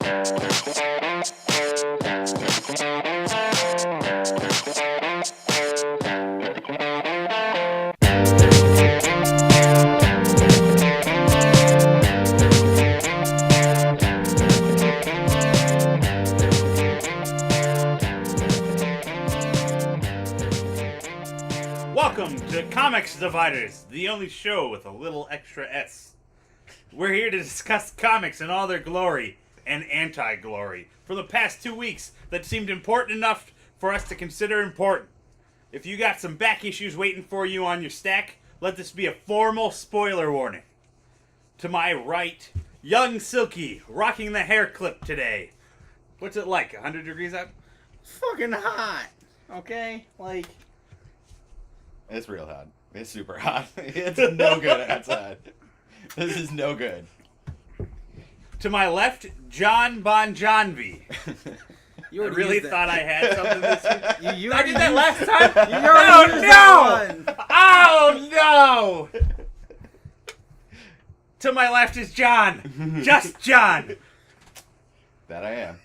Welcome to Comics Dividers, the only show with a little extra S. We're here to discuss comics in all their glory and anti-glory for the past 2 weeks that seemed important enough for us to consider important. If you got some back issues waiting for you on your stack, let this be a formal spoiler warning. To my right, young Silky, rocking the hair clip today. What's it like, 100 degrees out? Fucking hot, okay? Like... It's real hot. It's super hot. It's no good outside. This is no good. To my left, John Bon Jovi. You I really thought I had something this week. You I did that last time? You already used that one. Oh, no! To my left is John. Just John. That I am.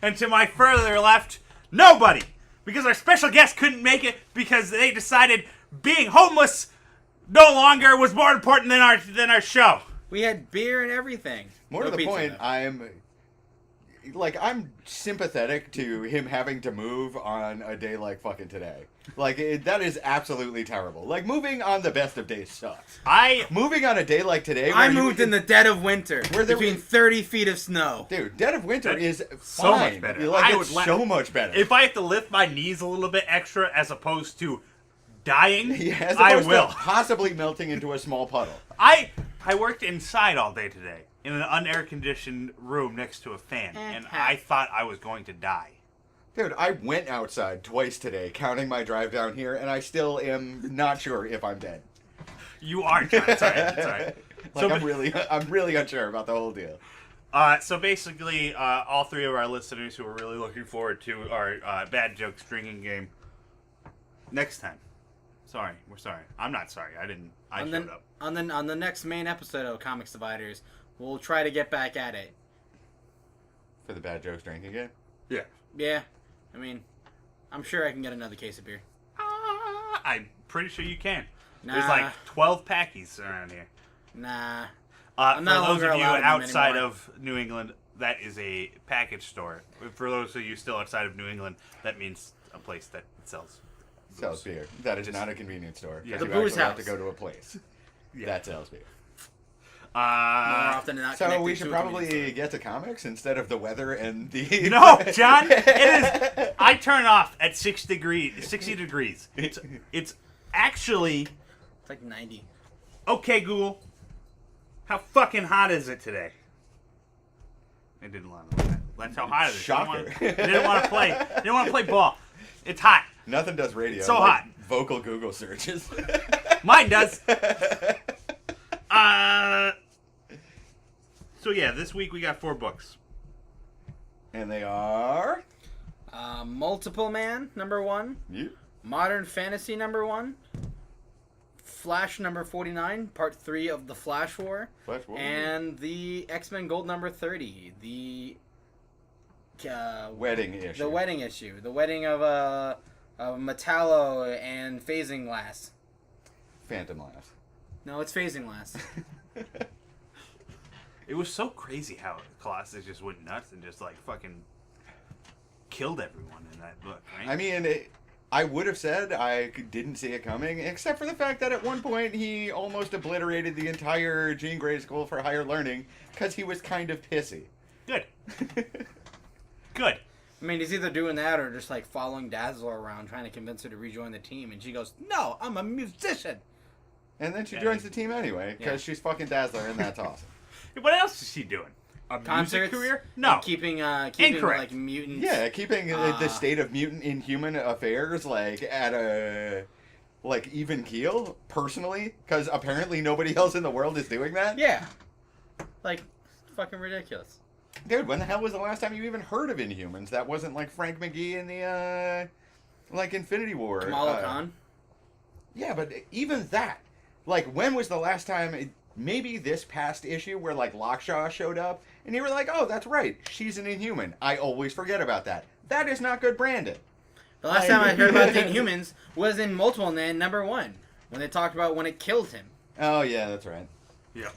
And to my further left, nobody. Because our special guest couldn't make it because they decided being homeless no longer was more important than our show. We had beer and everything. More No to the pizza, point, though. I'm sympathetic to him having to move on a day like fucking today. That is absolutely terrible. Like, moving on the best of days sucks. Moving on a day like today... I moved in the dead of winter, Where there between was- 30 feet of snow. Dude, dead of winter is so fine. much better. It's so much better. If I have to lift my knees a little bit extra as opposed to dying, Yeah, as I opposed will. to possibly melting into a small puddle. I worked inside all day today in an unair-conditioned room next to a fan, and I thought I was going to die. Dude, I went outside twice today, counting my drive down here, and I still am not sure if I'm dead. You are, John. It's all right. It's all right. I'm really unsure about the whole deal. So basically, all three of our listeners who are really looking forward to our Bad Jokes drinking game next time. Sorry, we're sorry. I'm not sorry. I showed up. On the next main episode of Comics Dividers, we'll try to get back at it. For the Bad Jokes drinking game? Yeah. Yeah, I mean, I'm sure I can get another case of beer. I'm pretty sure you can. Nah. There's like 12 packies around here. Nah. For not those longer of you allowed them outside anymore. of New England, that is a package store. For those of you still outside of New England, that means a place that sells booze. Sells beer. That is not a convenience store. Yeah. The The you booze actually have house. to go to a place that sells beer. More often than not. So connected we to should a probably convenience get to comics instead of the weather and the... No, John, it is. I turn off at 60 degrees. It's actually store. It's like 90. okay. Google, how fucking hot is it today? They didn't want to know that. That's how hot it is. Shocker. They didn't want to play. They didn't want to play ball. It's hot. Nothing does radio. So like hot. Vocal Google searches. Mine does. So yeah, this week we got 4 books. And they are... Multiple Man, number 1. You? Modern Fantasy, number 1. Flash, number 49, part 3 of the Flash War. Flash War? And the X-Men Gold, number 30. The... Wedding issue. The wedding issue. The wedding of Metallo and Phasing Lass. Phantom Lass. No, it's Phasing Lass. It was so crazy how Colossus just went nuts and just like fucking killed everyone in that book, right? I mean, I would have said I didn't see it coming, except for the fact that at one point he almost obliterated the entire Jean Grey School for Higher Learning because he was kind of pissy. Good. Good. I mean, he's either doing that or just like following Dazzler around trying to convince her to rejoin the team. And she goes, "No, I'm a musician." And then she joins the team anyway because she's fucking Dazzler, and that's awesome. What else is she doing? A Concerts? music career? No. Keeping Incorrect. like mutants. Yeah, keeping the state of mutant inhuman affairs like at a even keel personally, because apparently nobody else in the world is doing that. Yeah. Like, fucking ridiculous. Dude, when the hell was the last time you even heard of Inhumans? That wasn't like Frank McGee in the Infinity War. Kamala Khan. Yeah, but even that, like, when was the last time? Maybe this past issue where like Lockshaw showed up And you were like, oh, that's right. She's an Inhuman. I always forget about that. That is not good branding. The last time I heard about the Inhumans was in Multiple Man #1, when they talked about when it killed him. Oh, yeah, that's right. Yeah.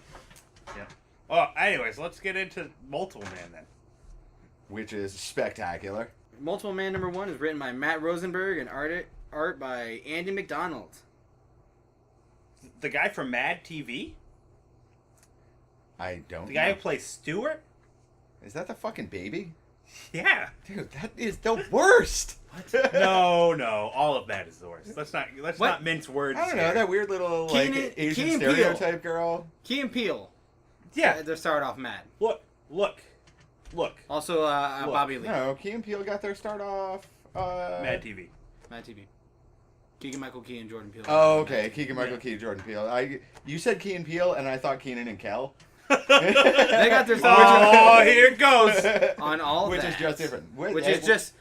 Yeah. Oh, anyways, let's get into Multiple Man then. Which is spectacular. Multiple Man #1 is written by Matt Rosenberg and art by Andy McDonald. The guy from Mad TV? I don't The guy know. who plays Stewart? Is that the fucking baby? Yeah. Dude, that is the worst. No, all of that is the worst. Let's What? not mince words. I don't know, here. that weird little like Keenan- Asian Keenan Peele. stereotype girl. Key and Peele. Yeah. They started off Matt. Look. Also, Bobby Lee. No, Key and Peele got their start off. Mad TV. Matt TV. Keegan Michael Key and Jordan Peele. Oh, okay. Keegan Michael Yeah. Key, Jordan Peele. You said Key and Peele, and I thought Keenan and Kel. They got their start Oh, here it goes. on all Which that. is just different. Which is just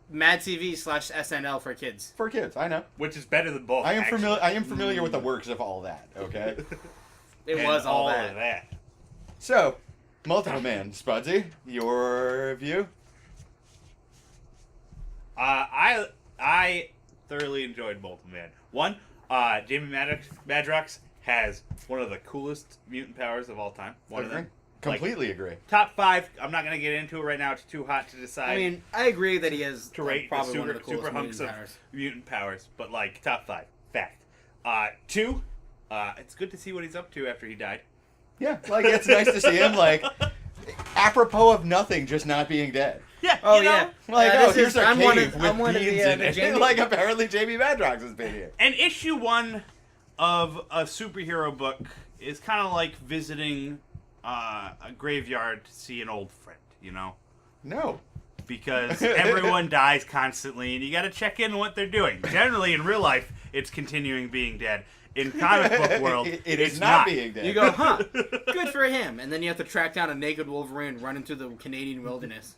Mad TV / SNL for kids. for kids. I know. Which is better than both. I am actually. familiar. I am familiar with the works of all that. Okay. It And was all of that. that. So, Multiple Man, Spudsy, your view? I thoroughly enjoyed Multiple Man. One, Jamie Madrox has one of the coolest mutant powers of all time. One of them. Completely agree. Top 5. I'm not gonna get into it right now. It's too hot to decide. I mean, I agree that he has to rate probably the one of the coolest super hunks mutant of powers. mutant powers, but like top 5. Fact. 2. It's good to see what he's up to after he died. Yeah, like it's nice to see him like apropos of nothing, just not being dead. Yeah. Oh, you know? yeah. Like, Yeah, oh, this here's is- a I'm cave one of- with I'm one of beans the, in the it. Jamie- Like apparently Jamie Madrox has been here. And issue 1 of a superhero book is kind of like visiting a graveyard to see an old friend, you know? No. Because everyone dies constantly, and you got to check in on what they're doing. Generally, in real life, it's continuing being dead. In comic book world, it it's is not being dead. You go, huh? Good for him. And then you have to track down a naked Wolverine running through the Canadian wilderness.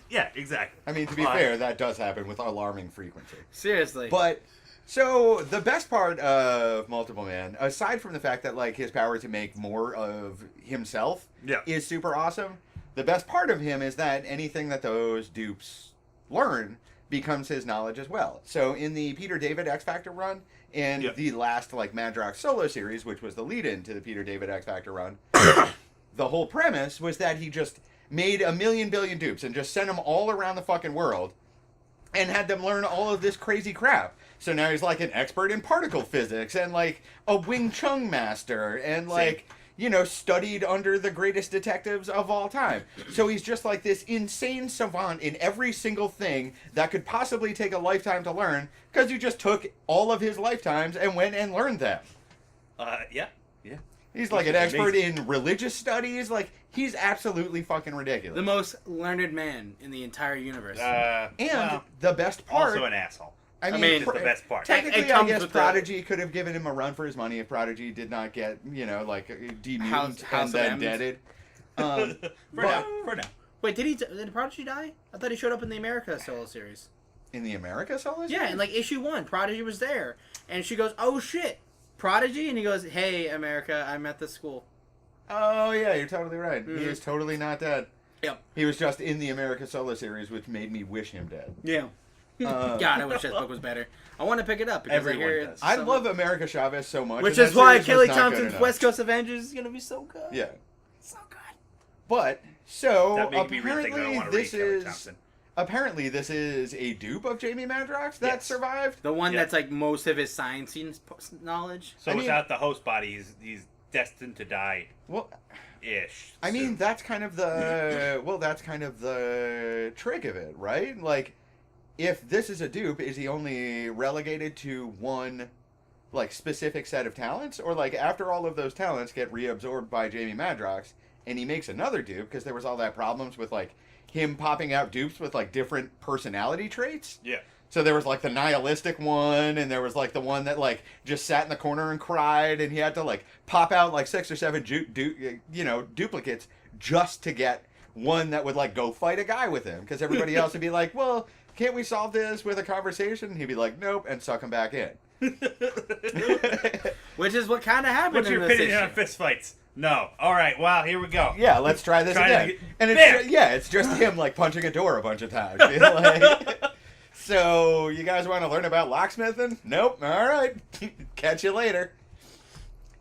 Yeah, exactly. I mean, to be But- fair, that does happen with alarming frequency. Seriously. But so the best part of Multiple Man, aside from the fact that like his power to make more of himself Yeah. is super awesome, the best part of him is that anything that those dupes learn becomes his knowledge as well. So in the Peter David X Factor run and Yeah. the last like Madrox solo series, which was the lead-in to the Peter David X Factor run, the whole premise was that he just made a million billion dupes and just sent them all around the fucking world and had them learn all of this crazy crap. So now he's like an expert in particle physics and like a Wing Chun master and like, you know, studied under the greatest detectives of all time. So he's just like this insane savant in every single thing that could possibly take a lifetime to learn because you just took all of his lifetimes and went and learned them. Yeah. He's like Which an is expert amazing. in religious studies. Like, he's absolutely fucking ridiculous. the most learned man in the entire universe. and Well, the best part... also an asshole. I mean, mean, Is the best part. Technically, It I comes guess with the- Prodigy could have given him a run for his money if Prodigy did not get, you know, like demutant House and then of deaded. For but now. Wait, did Prodigy die? I thought he showed up in the America solo series. in the America solo Yeah, series? in like issue 1, Prodigy was there. And she goes, oh shit, Prodigy? And he goes, hey, America, I'm at the school. Oh, yeah, you're totally right. He Mhm. is totally not dead. Yep. He was just in the America solo series, which made me wish him dead. Yeah. Uh, God, I wish that book was better. I want to pick it up because Everyone I hear does. it's I so- love America Chavez so much. Which and is that why series was Kelly not good Thompson's enough. West Coast Avengers is gonna be so good. Yeah. So good. But, so, That made me rethink that I apparently want to read this Kelly is... Thompson. Apparently, this is a dupe of Jamie Madrox that Yes. survived. The one Yeah. that's like most of his science knowledge. So I mean- without the host body, he's destined to die. Well, Ish. I mean, soon. that's kind of the that's kind of the trick of it, right? Like, if this is a dupe, is he only relegated to one, like, specific set of talents, or like after all of those talents get reabsorbed by Jamie Madrox, and he makes another dupe because there was all that problems with like him popping out dupes with like different personality traits. Yeah. So there was like the nihilistic one, and there was like the one that like just sat in the corner and cried, and he had to like pop out like 6 or 7 duplicates just to get one that would like go fight a guy with him, because everybody else would be like, well, can't we solve this with a conversation? He'd be like, nope, and suck him back in. Which is what kind of happened What's in your this opinion issue. on fist fights? No. All right. Well, here we go. Yeah, let's try this Try it again. again. And it's There! it's just him like punching a door a bunch of times. Like, so you guys want to learn about locksmithing? Nope. All right. Catch you later.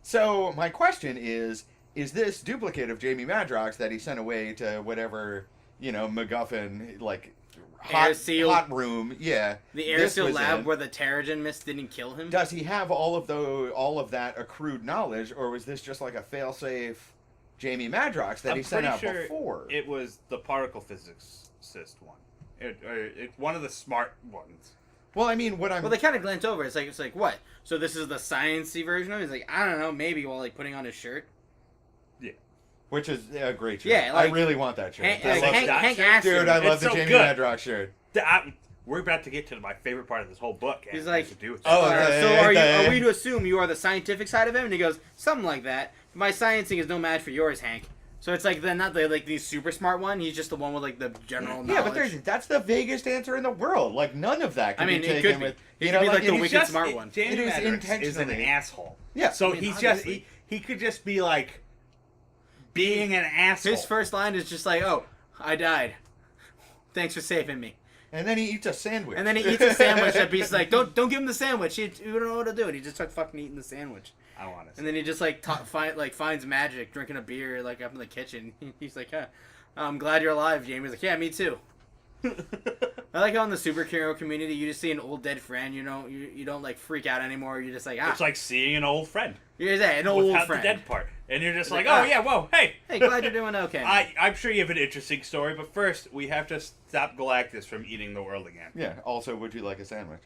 So my question is this duplicate of Jamie Madrox that he sent away to whatever, MacGuffin, like hot room? Yeah. The this airseal was lab in. where the Terrigen mist didn't kill him. Does he have all of that accrued knowledge, or was this just like a failsafe Jamie Madrox that he sent out before? It was the particle physicist one. One of the smart ones. Well, I mean, Well, they kind of glance over. It's like what? So this is the sciencey version of it? He's like, I don't know, maybe while like putting on his shirt. Yeah. Which is a great shirt. Yeah, I like, really want that shirt. Hank, I love that. Hank asked him. Dude, I love It's the so Jamie good. Madrox shirt. We're about to get to my favorite part of this whole book. and He's it like, has to do with oh, so okay. are we to assume you are the scientific side of him? And he goes, something like that. My sciencing is no match for yours, Hank. So it's like not the super smart one. He's just the one with like the general knowledge. Yeah, but that's the vaguest answer in the world. Like none of that can be it taken could be. with. It could be like the he's wicked just- smart one. Jamie It is Madrox is an intentionally- asshole. Yeah. So I mean, he's obviously. just he could just be like being an asshole. His first line is just like, "Oh, I died. Thanks for saving me." And then he eats a sandwich. And then he eats a sandwich. That he's like, "Don't give him the sandwich. He don't know what to do." And he just starts fucking eating the sandwich. I want to. And then he just finds Magic drinking a beer like up in the kitchen. He's like, huh, "I'm glad you're alive, Jamie's like, "Yeah, me too." I like how in the superhero community you just see an old dead friend. You don't like freak out anymore. You're just like, It's like seeing an old friend. you're an old without friend. the dead part, and you're just Like, like, oh yeah, whoa, hey. Hey, glad you're doing okay. I'm sure you have an interesting story, but first we have to stop Galactus from eating the world again. Yeah. Also, would you like a sandwich?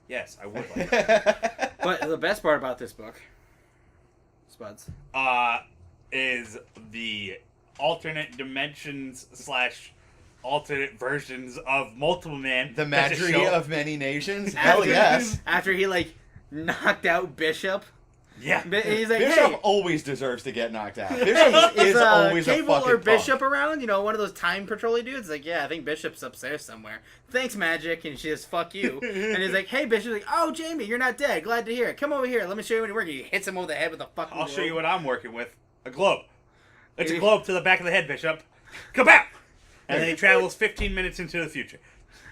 Yes, I would like that. But the best part about this book, Spuds, Is the alternate dimensions / alternate versions of Multiple Man. The That's a Madry show. of many nations. Hell After- yes. After he like knocked out Bishop, Yeah. he's like, Bishop hey. always deserves to get knocked out. Bishop Is is always a Cable fucking or punk. Bishop around? One of those time patrol dudes? Like, yeah, I think Bishop's upstairs somewhere. Thanks, Magic. And she says, fuck you. And he's like, hey, Bishop's like, oh, Jamie, you're not dead. Glad to hear it. Come over here. Let me show you what you're working. He hits him over the head with a fucking I'll show you globe. what I'm working with. A globe. It's a globe to the back of the head, Bishop. Kabow! And then he travels 15 minutes into the future.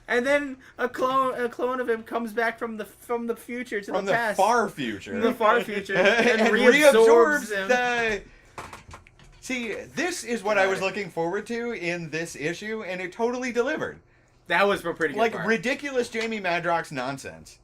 And then a clone of him comes back from the future to From the the past. far future. The far future. and And reabsorbs reabsorbs him. the... See, this is what I was looking forward to in this issue, and it totally delivered. That was a pretty good Like, part. ridiculous Jamie Madrox nonsense.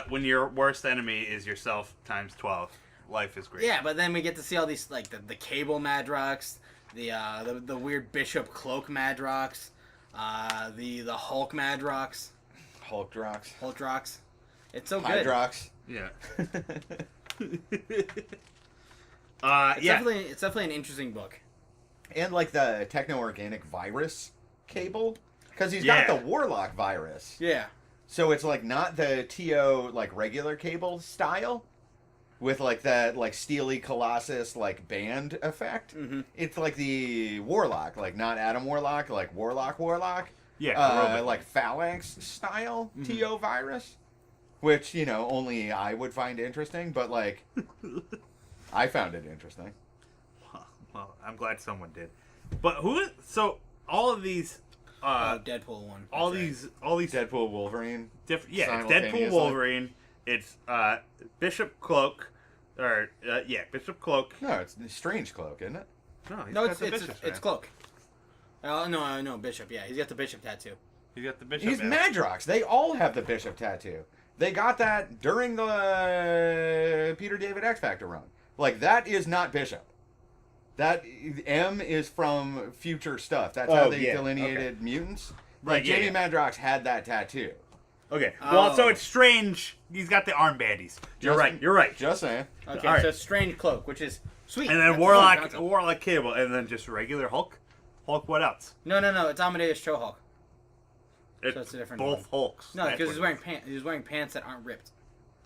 When your worst enemy is yourself times 12, life is great. Yeah, but then we get to see all these, like, the Cable Madrox, the weird Bishop Cloak Madrox, the Hulk Madrox, Hulkdrox. Hulkdrox. It's so good. Hydrox. Yeah. It's definitely an interesting book. And, like, the techno-organic virus Cable. Because he's got Yeah. the Warlock virus. Yeah. So it's, like, not the T.O., like, regular Cable style. With, like, that, like, Steely Colossus, like, band effect. Mm-hmm. It's, like, the Warlock. Like, not Adam Warlock. Like, Warlock. Yeah. robot. Like, Phalanx style T.O. virus. Which, only I would find interesting. But, like, I found it interesting. Well, I'm glad someone did. But so all of these Deadpool one. all That's right. these Deadpool, Wolverine. different Deadpool, simultaneously. Wolverine, it's Bishop Cloak Bishop Cloak. No, it's Strange Cloak, isn't it? No, he's No, got the it's Bishop. Cloak. Oh, no, Bishop, yeah. He's got the Bishop tattoo. He's got the Bishop. He's yeah. Madrox. They all have the Bishop tattoo. They got that during the Peter David X Factor run. Like, that is not Bishop. That M is from future stuff. That's how Oh, they yeah, delineated mutants. Right, Like, yeah, Jamie yeah. Madrox had that tattoo. Okay. Well, so Oh. it's Strange. He's got the armbandies. You're Just- right. You're right. Just saying. Okay, All right. so Strange Cloak, which is sweet. And then That's Warlock, a fun concept. Warlock Cable, and then just regular Hulk. Hulk. What else? No, it's Amadeus Cho Hulk. It's it's a different both Hulks. No, That's because what- he's wearing pants that aren't ripped.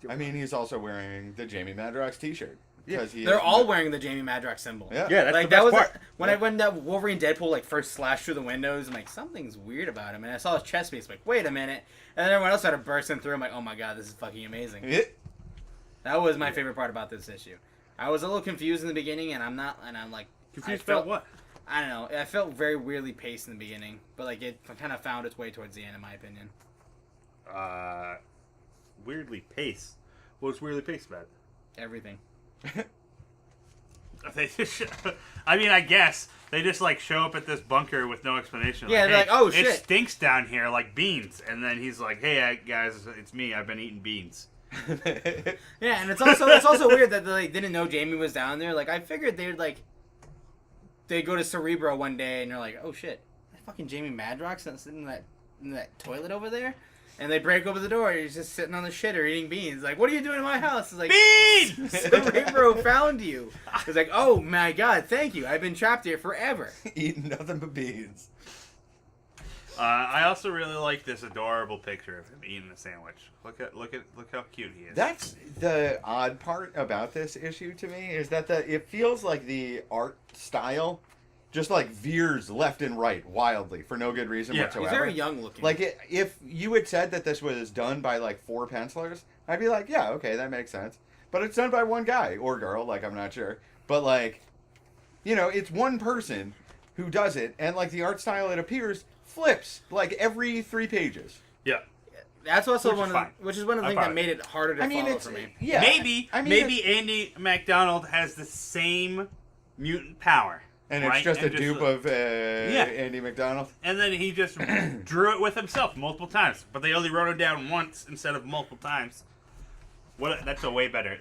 I mean, he's also wearing the Jamie Madrox t-shirt. Because he They're is- all wearing the Jamie Madrox symbol. Yeah. Yeah, that's like the that best was part. when that Wolverine Deadpool like first slashed through the windows. I'm like, something's weird about him, and I saw his chest piece. I'm like, wait a minute, and then everyone else started bursting through. I'm like, oh my god, this is fucking amazing. It- That was my favorite part about this issue. I was a little confused in the beginning, and I'm like Confused I felt, about what? I don't know. I felt very weirdly paced in the beginning, but like it kind of found its way towards the end, in my opinion. Weirdly paced. What was weirdly paced about it? Everything. They just, I mean, I guess they just like show up at this bunker with no explanation. Yeah, like, they're hey, like, "Oh, it shit." stinks down here like beans," and then he's like, "Hey guys, it's me. I've been eating beans." Yeah, and it's also weird that they like, didn't know Jamie was down there. Like I figured they'd go to Cerebro one day and they're like, "Oh shit, that fucking Jamie Madrox's sitting in that toilet over there." And they break open the door. He's just sitting on the shitter eating beans. Like, what are you doing in my house? It's like, Beans! Cerebro found you. It's like, oh my god, thank you. I've been trapped here forever. Eating nothing but beans. I also really like this adorable picture of him eating a sandwich. Look how cute he is. That's the odd part about this issue to me, is that it feels like the art style just like veers left and right wildly for no good reason whatsoever. He's very young looking. Like if you had said that this was done by like 4 pencilers, I'd be like, yeah, okay, that makes sense. But it's done by one guy or girl, like I'm not sure. But like, it's one person who does it, and like the art style it appears flips like every 3 pages. Yeah. That's also which is one of the I'm things that fine. made it harder to follow for me. Yeah. Maybe I mean, maybe Andy MacDonald has the same mutant power. and right? it's just And a dupe of Andy McDonald. And then he just drew it with himself multiple times, but they only wrote it down once instead of multiple times. That's a way better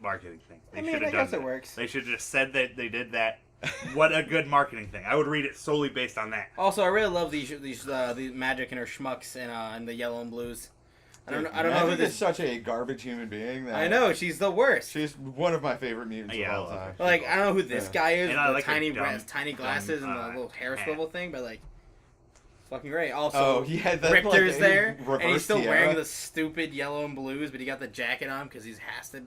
marketing thing. They should have done guess that. it works. They should have just said that they did that. What a good marketing thing! I would read it solely based on that. Also, I really love these Magic and her schmucks in the yellow and blues. I don't know who Magic this. is such a garbage human being. That I know she's the worst. She's one of my favorite mutants Yeah, I of all love time. her. Like I don't know who this guy is. And I The like her tiny glasses and the little hair hat. swivel thing, but like, fucking great. Also, Oh, he had that, Richter's like, there, reverse and he's still tiara. wearing the stupid yellow and blues, but he got the jacket on because he's has to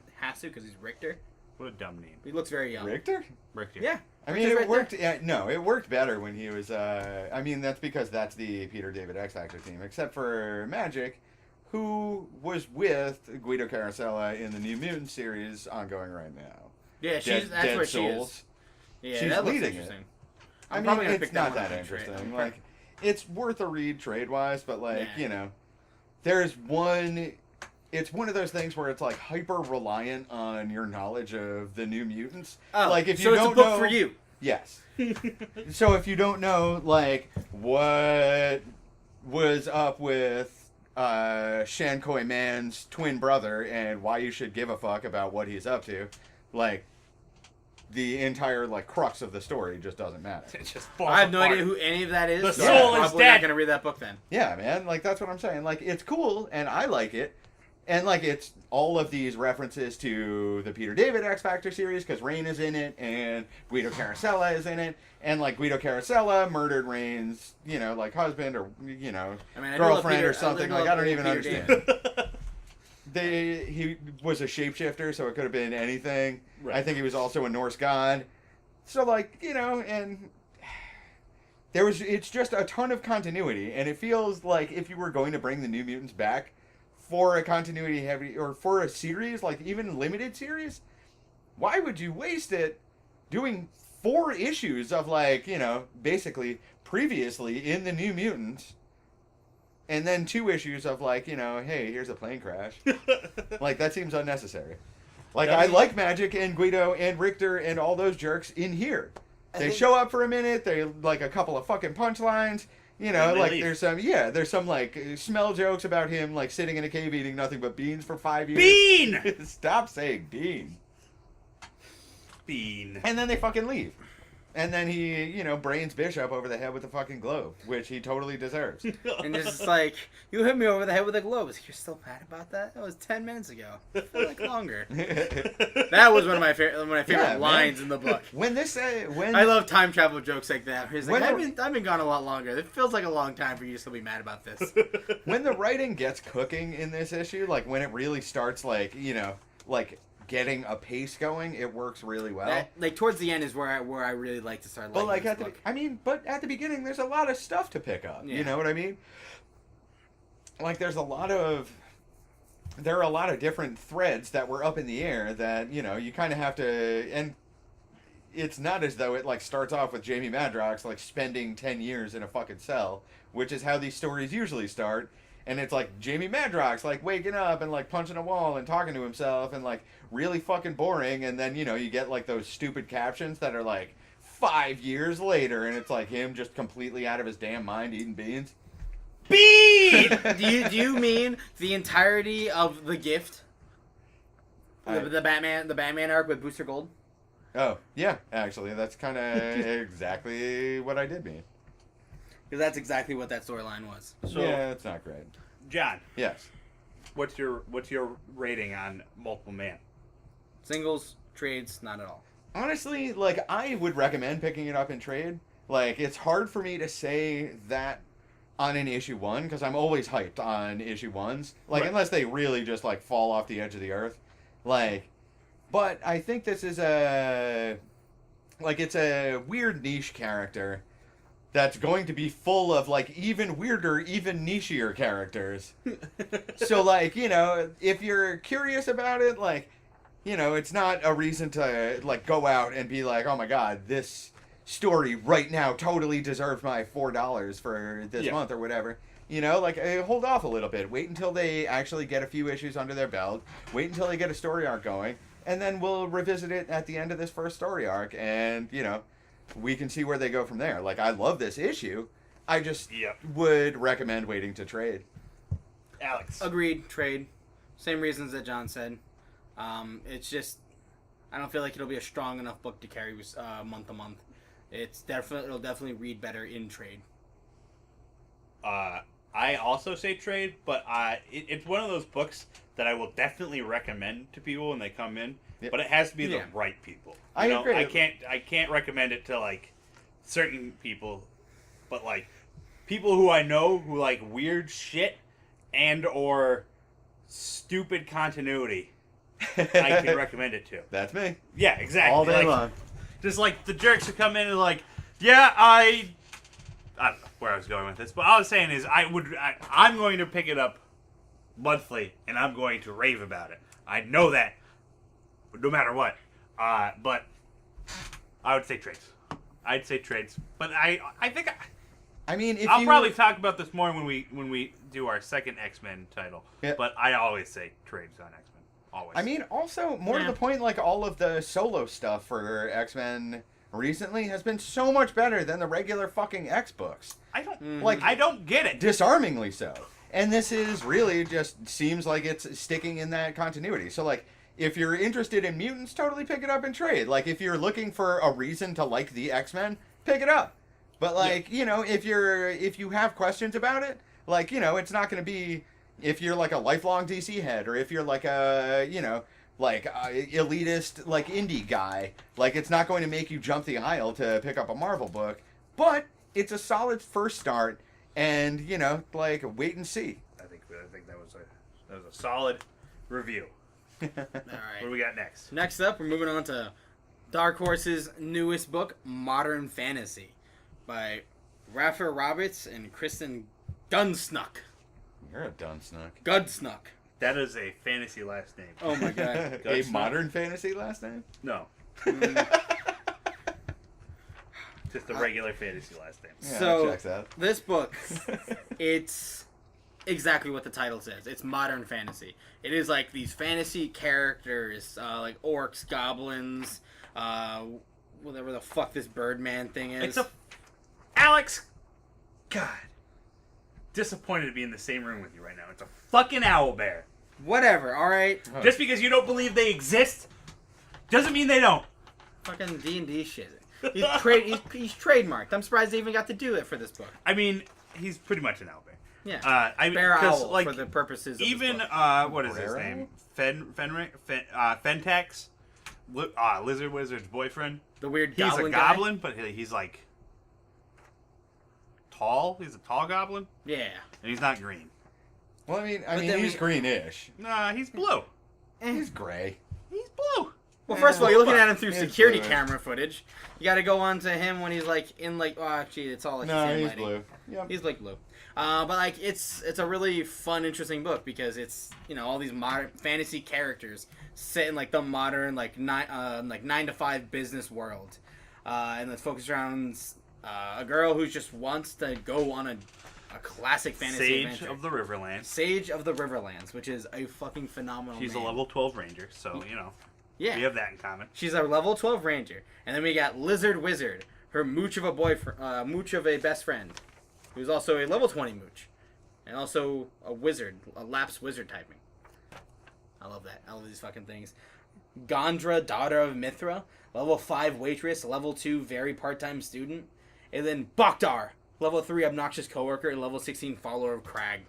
because he's Richter. What a dumb name, He looks very young. Richter? Richter. Yeah. I mean, Richter's it right worked. Yeah, no, it worked better when he was. I mean, that's because that's the Peter David X Factor team, except for Magic, who was with Guido Carosella in the New Mutant series ongoing right now. Yeah, Dead where she Souls. is. Yeah, She's that looks leading it. interesting. I I'm mean, probably gonna it's pick not that one that up straight. interesting. Like, it's worth a read trade wise, but like, Yeah. there's one. It's one of those things where it's like hyper reliant on your knowledge of the New Mutants. Oh, like if you so it's don't a book know, for you. Yes. So if you don't know, like, what was up with Shankoi Man's twin brother and why you should give a fuck about what he's up to, like, the entire, like, crux of the story just doesn't matter. It just falls I have no apart. idea who any of that is. The so soul I'm is probably dead. not gonna read that book then. Yeah, man. Like, that's what I'm saying. Like, it's cool, and I like it. And, like, it's all of these references to the Peter David X Factor series, because Rain is in it, and Guido Carosella is in it. And, like, Guido Carosella murdered Rain's, like, husband or, I mean, I do love girlfriend Peter- or something. I Like, love I don't even Peter understand. David. He was a shapeshifter, so it could have been anything. Right. I think he was also a Norse god. So, like, and it's just a ton of continuity, and it feels like if you were going to bring the New Mutants back for a continuity heavy, or for a series, like even limited series, why would you waste it doing 4 issues of, like, basically previously in the New Mutants, and then 2 issues of, like, hey, here's a plane crash. Like, that seems unnecessary. Like, I like Magic and Guido and Richter and all those jerks in here. They show up for a minute, they, like, a couple of fucking punchlines, they like, leave. there's some, like, smell jokes about him, like, sitting in a cave eating nothing but beans for 5 years. Bean! Stop saying bean. Bean. And then they fucking leave. And then he, brains Bishop over the head with a fucking globe, which he totally deserves. And it's just like, you hit me over the head with a globe. It's like, you're still mad about that? That was 10 minutes ago. I feel like longer. That was one of my favorite Yeah, lines man. in the book. When I love time travel jokes like that. He's like, When I've been gone a lot longer. It feels like a long time for you to still be mad about this. when the writing gets cooking in this issue, like when it really starts, like, like getting a pace going, it works really well. Like towards the end is where I really like to start liking But like this book. but at the beginning, there's a lot of stuff to pick up. Yeah. You know what I mean? Like, there's a lot of there are a lot of different threads that were up in the air that, you kind of have to, and it's not as though it, like, starts off with Jamie Madrox, like, spending 10 years in a fucking cell, which is how these stories usually start. And it's like Jamie Madrox, like, waking up and, like, punching a wall and talking to himself and, like, really fucking boring. And then, you get, like, those stupid captions that are, like, 5 years later, and it's, like, him just completely out of his damn mind eating beans. Bean! Do you mean the entirety of The Gift? The Batman arc with Booster Gold? Oh, yeah, actually, that's kind of exactly what I did mean. Because that's exactly what that storyline was. So, yeah, it's not great. John, Yes. what's your rating on Multiple Man? Singles, trades, not at all. Honestly, like, I would recommend picking it up in trade. Like, it's hard for me to say that on an issue 1, because I'm always hyped on issue 1s. Like, Right. unless they really just, like, fall off the edge of the earth. Like, but I think this is it's a weird niche character that's going to be full of, like, even weirder, even nichier characters. So, like, if you're curious about it, like, it's not a reason to, like, go out and be like, oh my god, this story right now totally deserves my $4 for this month or whatever. Hold off a little bit. Wait until they actually get a few issues under their belt. Wait until they get a story arc going. And then we'll revisit it at the end of this first story arc. And, we can see where they go from there. Like, I love this issue. I just would recommend waiting to trade. Alex. Agreed, trade. Same reasons that John said. It's just, I don't feel like it'll be a strong enough book to carry month to month. It'll definitely read better in trade. I also say trade, but it's one of those books that I will definitely recommend to people when they come in. But it has to be the right people. I agree. I can't recommend it to, like, certain people, but, like, people who I know who like weird shit and or stupid continuity. I can recommend it to. That's me. Yeah, exactly. All day like, long. Just like the jerks who come in and like, yeah, I don't know where I was going with this, but all I was saying is I'm going to pick it up monthly and I'm going to rave about it. I know that, no matter what. But I would say trades. I'd say trades, but I think I mean, if I'll probably talk about this more when we do our second X-Men title. Yeah. But I always say trades on X-Men. Always. I mean, also, more to the point, like, all of the solo stuff for X-Men recently has been so much better than the regular fucking X books. I don't get it. Disarmingly so. And this is really just seems like it's sticking in that continuity. So, like, if you're interested in mutants, totally pick it up and trade. Like, if you're looking for a reason to like the X-Men, pick it up. But, like, if you have questions about it, like, it's not going to be... If you're, like, a lifelong DC head, or if you're, like, a, elitist, like, indie guy, like, it's not going to make you jump the aisle to pick up a Marvel book. But it's a solid first start, and, wait and see. I think that was a solid review. All What right. do we got next? Next up, we're moving on to Dark Horse's newest book, Modern Fantasy, by Rafa Roberts and Kristen Gunsnuck. You're a dun snuck. Gunsnuck. That is a fantasy last name. Oh my god. A modern fantasy last name? No, just a regular fantasy last name. Yeah, So, checks out. this book, it's exactly what the title says. It's modern fantasy. It is like these fantasy characters, like orcs, goblins, whatever the fuck this Birdman thing is. It's a Alex. God, disappointed to be in the same room with you right now. It's a fucking owlbear. Whatever, alright? Oh. Just because you don't believe they exist doesn't mean they don't. Fucking D&D shit. He's trademarked. I'm surprised they even got to do it for this book. I mean, he's pretty much an owlbear. Yeah. Bear 'cause, owl like, for the purposes of even this book. what is his Brero? name? Fentax, Lizard Wizard's boyfriend. The weird He's goblin a guy? goblin, but he's like tall. He's a tall goblin, Yeah. and he's not green. Well, I mean then he's we- greenish. Nah, he's blue. He's gray. He's blue. Well, first of all, you're looking at him through He's security blue. camera footage. You got to go on to him when he's like in like. Oh, actually, it's all like No, fan he's lighting. blue. Yep. He's like blue. But like it's a really fun, interesting book because it's all these modern fantasy characters set in like the modern like 9 to 5 business world, and it's focused around a girl who just wants to go on a classic fantasy Sage adventure. of the Riverlands. Sage of the Riverlands, which is a fucking phenomenal. She's name. a level 12 ranger, so Yeah, we have that in common. she's a level 12 ranger, and then we got Lizard Wizard, her mooch of a boyfriend, mooch of a best friend, who's also a level 20 mooch, and also a wizard, a lapsed wizard typing. I love that. I love these fucking things. Gondra, daughter of Mithra, level 5 waitress, level 2 very part-time student, and then Baktar, level 3 obnoxious coworker, and level 16 follower of Crag.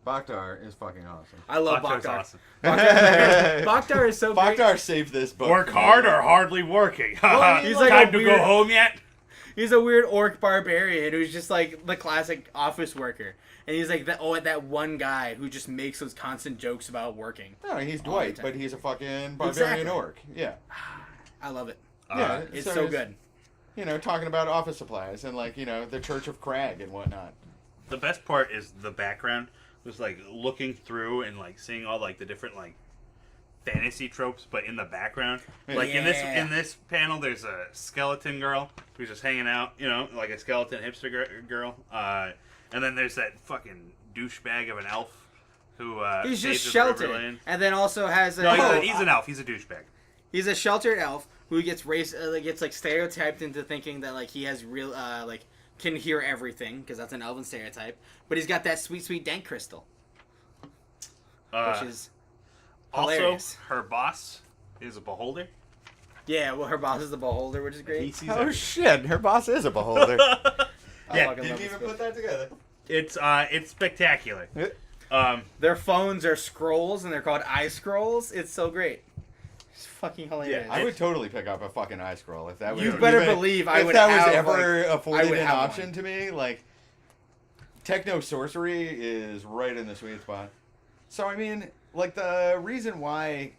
Baktar is fucking awesome. I love Baktar's Baktar. awesome. Baktar is so great. Baktar saved this book. Work hard or hardly working. Well, he's like Time a to weird- go home yet? He's a weird orc barbarian who's just like the classic office worker. And he's like that one guy who just makes those constant jokes about working. No, he's All the Dwight, time. but he's a fucking barbarian Exactly. orc. Yeah. I love it. Yeah, It's so so is- good. Talking about office supplies and like, the Church of Crag and whatnot. The best part is the background. Just like looking through and like seeing all like the different like fantasy tropes, but in the background. Like in Yeah. this panel, there's a skeleton girl who's just hanging out, like a skeleton hipster girl. And then there's that fucking douchebag of an elf who He's just saves the sheltered. Riverland. And then also has a No, he's an elf. He's a douchebag. he's a sheltered elf who gets gets like stereotyped into thinking that like he has real like can hear everything because that's an elven stereotype. But he's got that sweet dank crystal, which is Also, hilarious. her boss is a beholder. Yeah, well, her boss is the beholder, which is He great. sees Oh everything. shit, her boss is a beholder. I Yeah, fucking love this book. that together. It's spectacular. Their phones are scrolls, and they're called eye scrolls. It's so great. It's fucking hilarious. Yeah, I would totally pick up a fucking eye scroll if that was. You better believe I if would that was have, ever like, I afforded would an have option one. to me. Like, techno sorcery is right in the sweet spot. So I mean, like the reason why.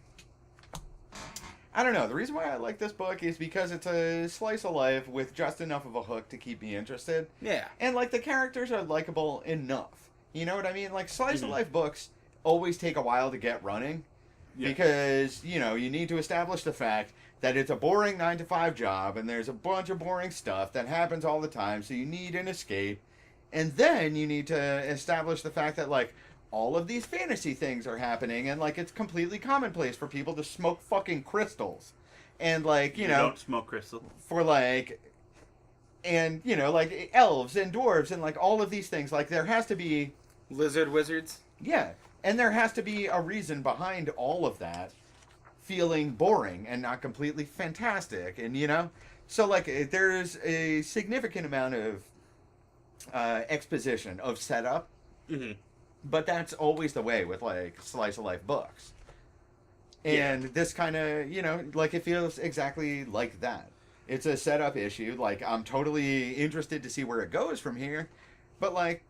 I don't know. The reason why I like this book is because it's a slice of life with just enough of a hook to keep me interested. Yeah. And like the characters are likable enough. You know what I mean? Like slice of life books always take a while to get running Yeah. because, you need to establish the fact that it's a boring 9 to 5 job and there's a bunch of boring stuff that happens all the time, so you need an escape. And then you need to establish the fact that like all of these fantasy things are happening and like it's completely commonplace for people to smoke fucking crystals. And like, You don't smoke crystal. for like and like elves and dwarves and like all of these things, like there has to be Lizard wizards. and there has to be a reason behind all of that feeling boring and not completely fantastic. And so like there's a significant amount of exposition of setup, Mm-hmm. but that's always the way with like slice of life books. And this kind of, like it feels exactly like that. It's a setup issue. Like I'm totally interested to see where it goes from here. But like,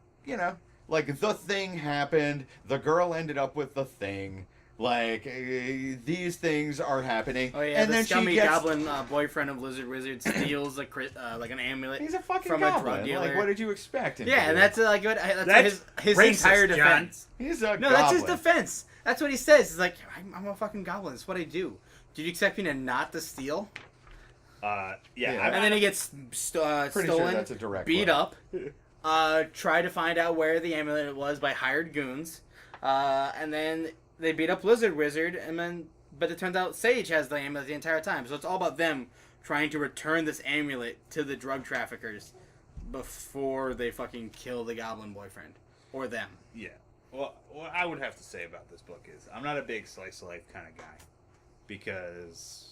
like the thing happened, the girl ended up with the thing. Like these things are happening. Oh yeah, and the then scummy she gets, goblin boyfriend of Lizard Wizard steals like an amulet. He's a fucking from a drug goblin. dealer. Like what did you expect him to Yeah, do? and that's like what that's That's his racist, entire John. defense. He's a No, goblin. that's his defense. That's what he says. He's like, I'm a fucking goblin. That's what I do. Did you expect me to not to steal? Yeah. And then he gets Pretty sure stolen, that's a direct beat quote. up, try to find out where the amulet was by hired goons, and then they beat up Lizard Wizard, but it turns out Sage has the amulet the entire time. So it's all about them trying to return this amulet to the drug traffickers before they fucking kill the goblin boyfriend. Or them. Yeah. Well, what I would have to say about this book is I'm not a big slice of life kind of guy because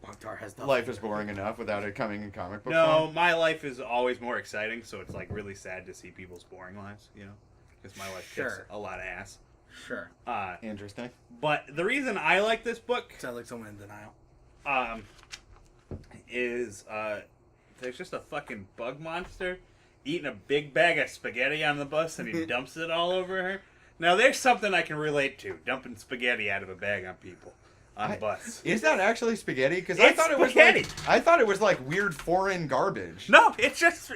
Baktar has the Life is boring enough without it coming in comic book no, form. my life is always more exciting, so it's like really sad to see people's boring lives, because my life kicks Sure. a lot of ass. Sure. Interesting. But the reason I like this book Sounds like someone in denial. is there's just a fucking bug monster eating a big bag of spaghetti on the bus and he dumps it all over her. Now there's something I can relate to, dumping spaghetti out of a bag on people. on bus. Is that actually spaghetti? Because I It's thought it was spaghetti. I thought it was like weird foreign garbage. No, it's just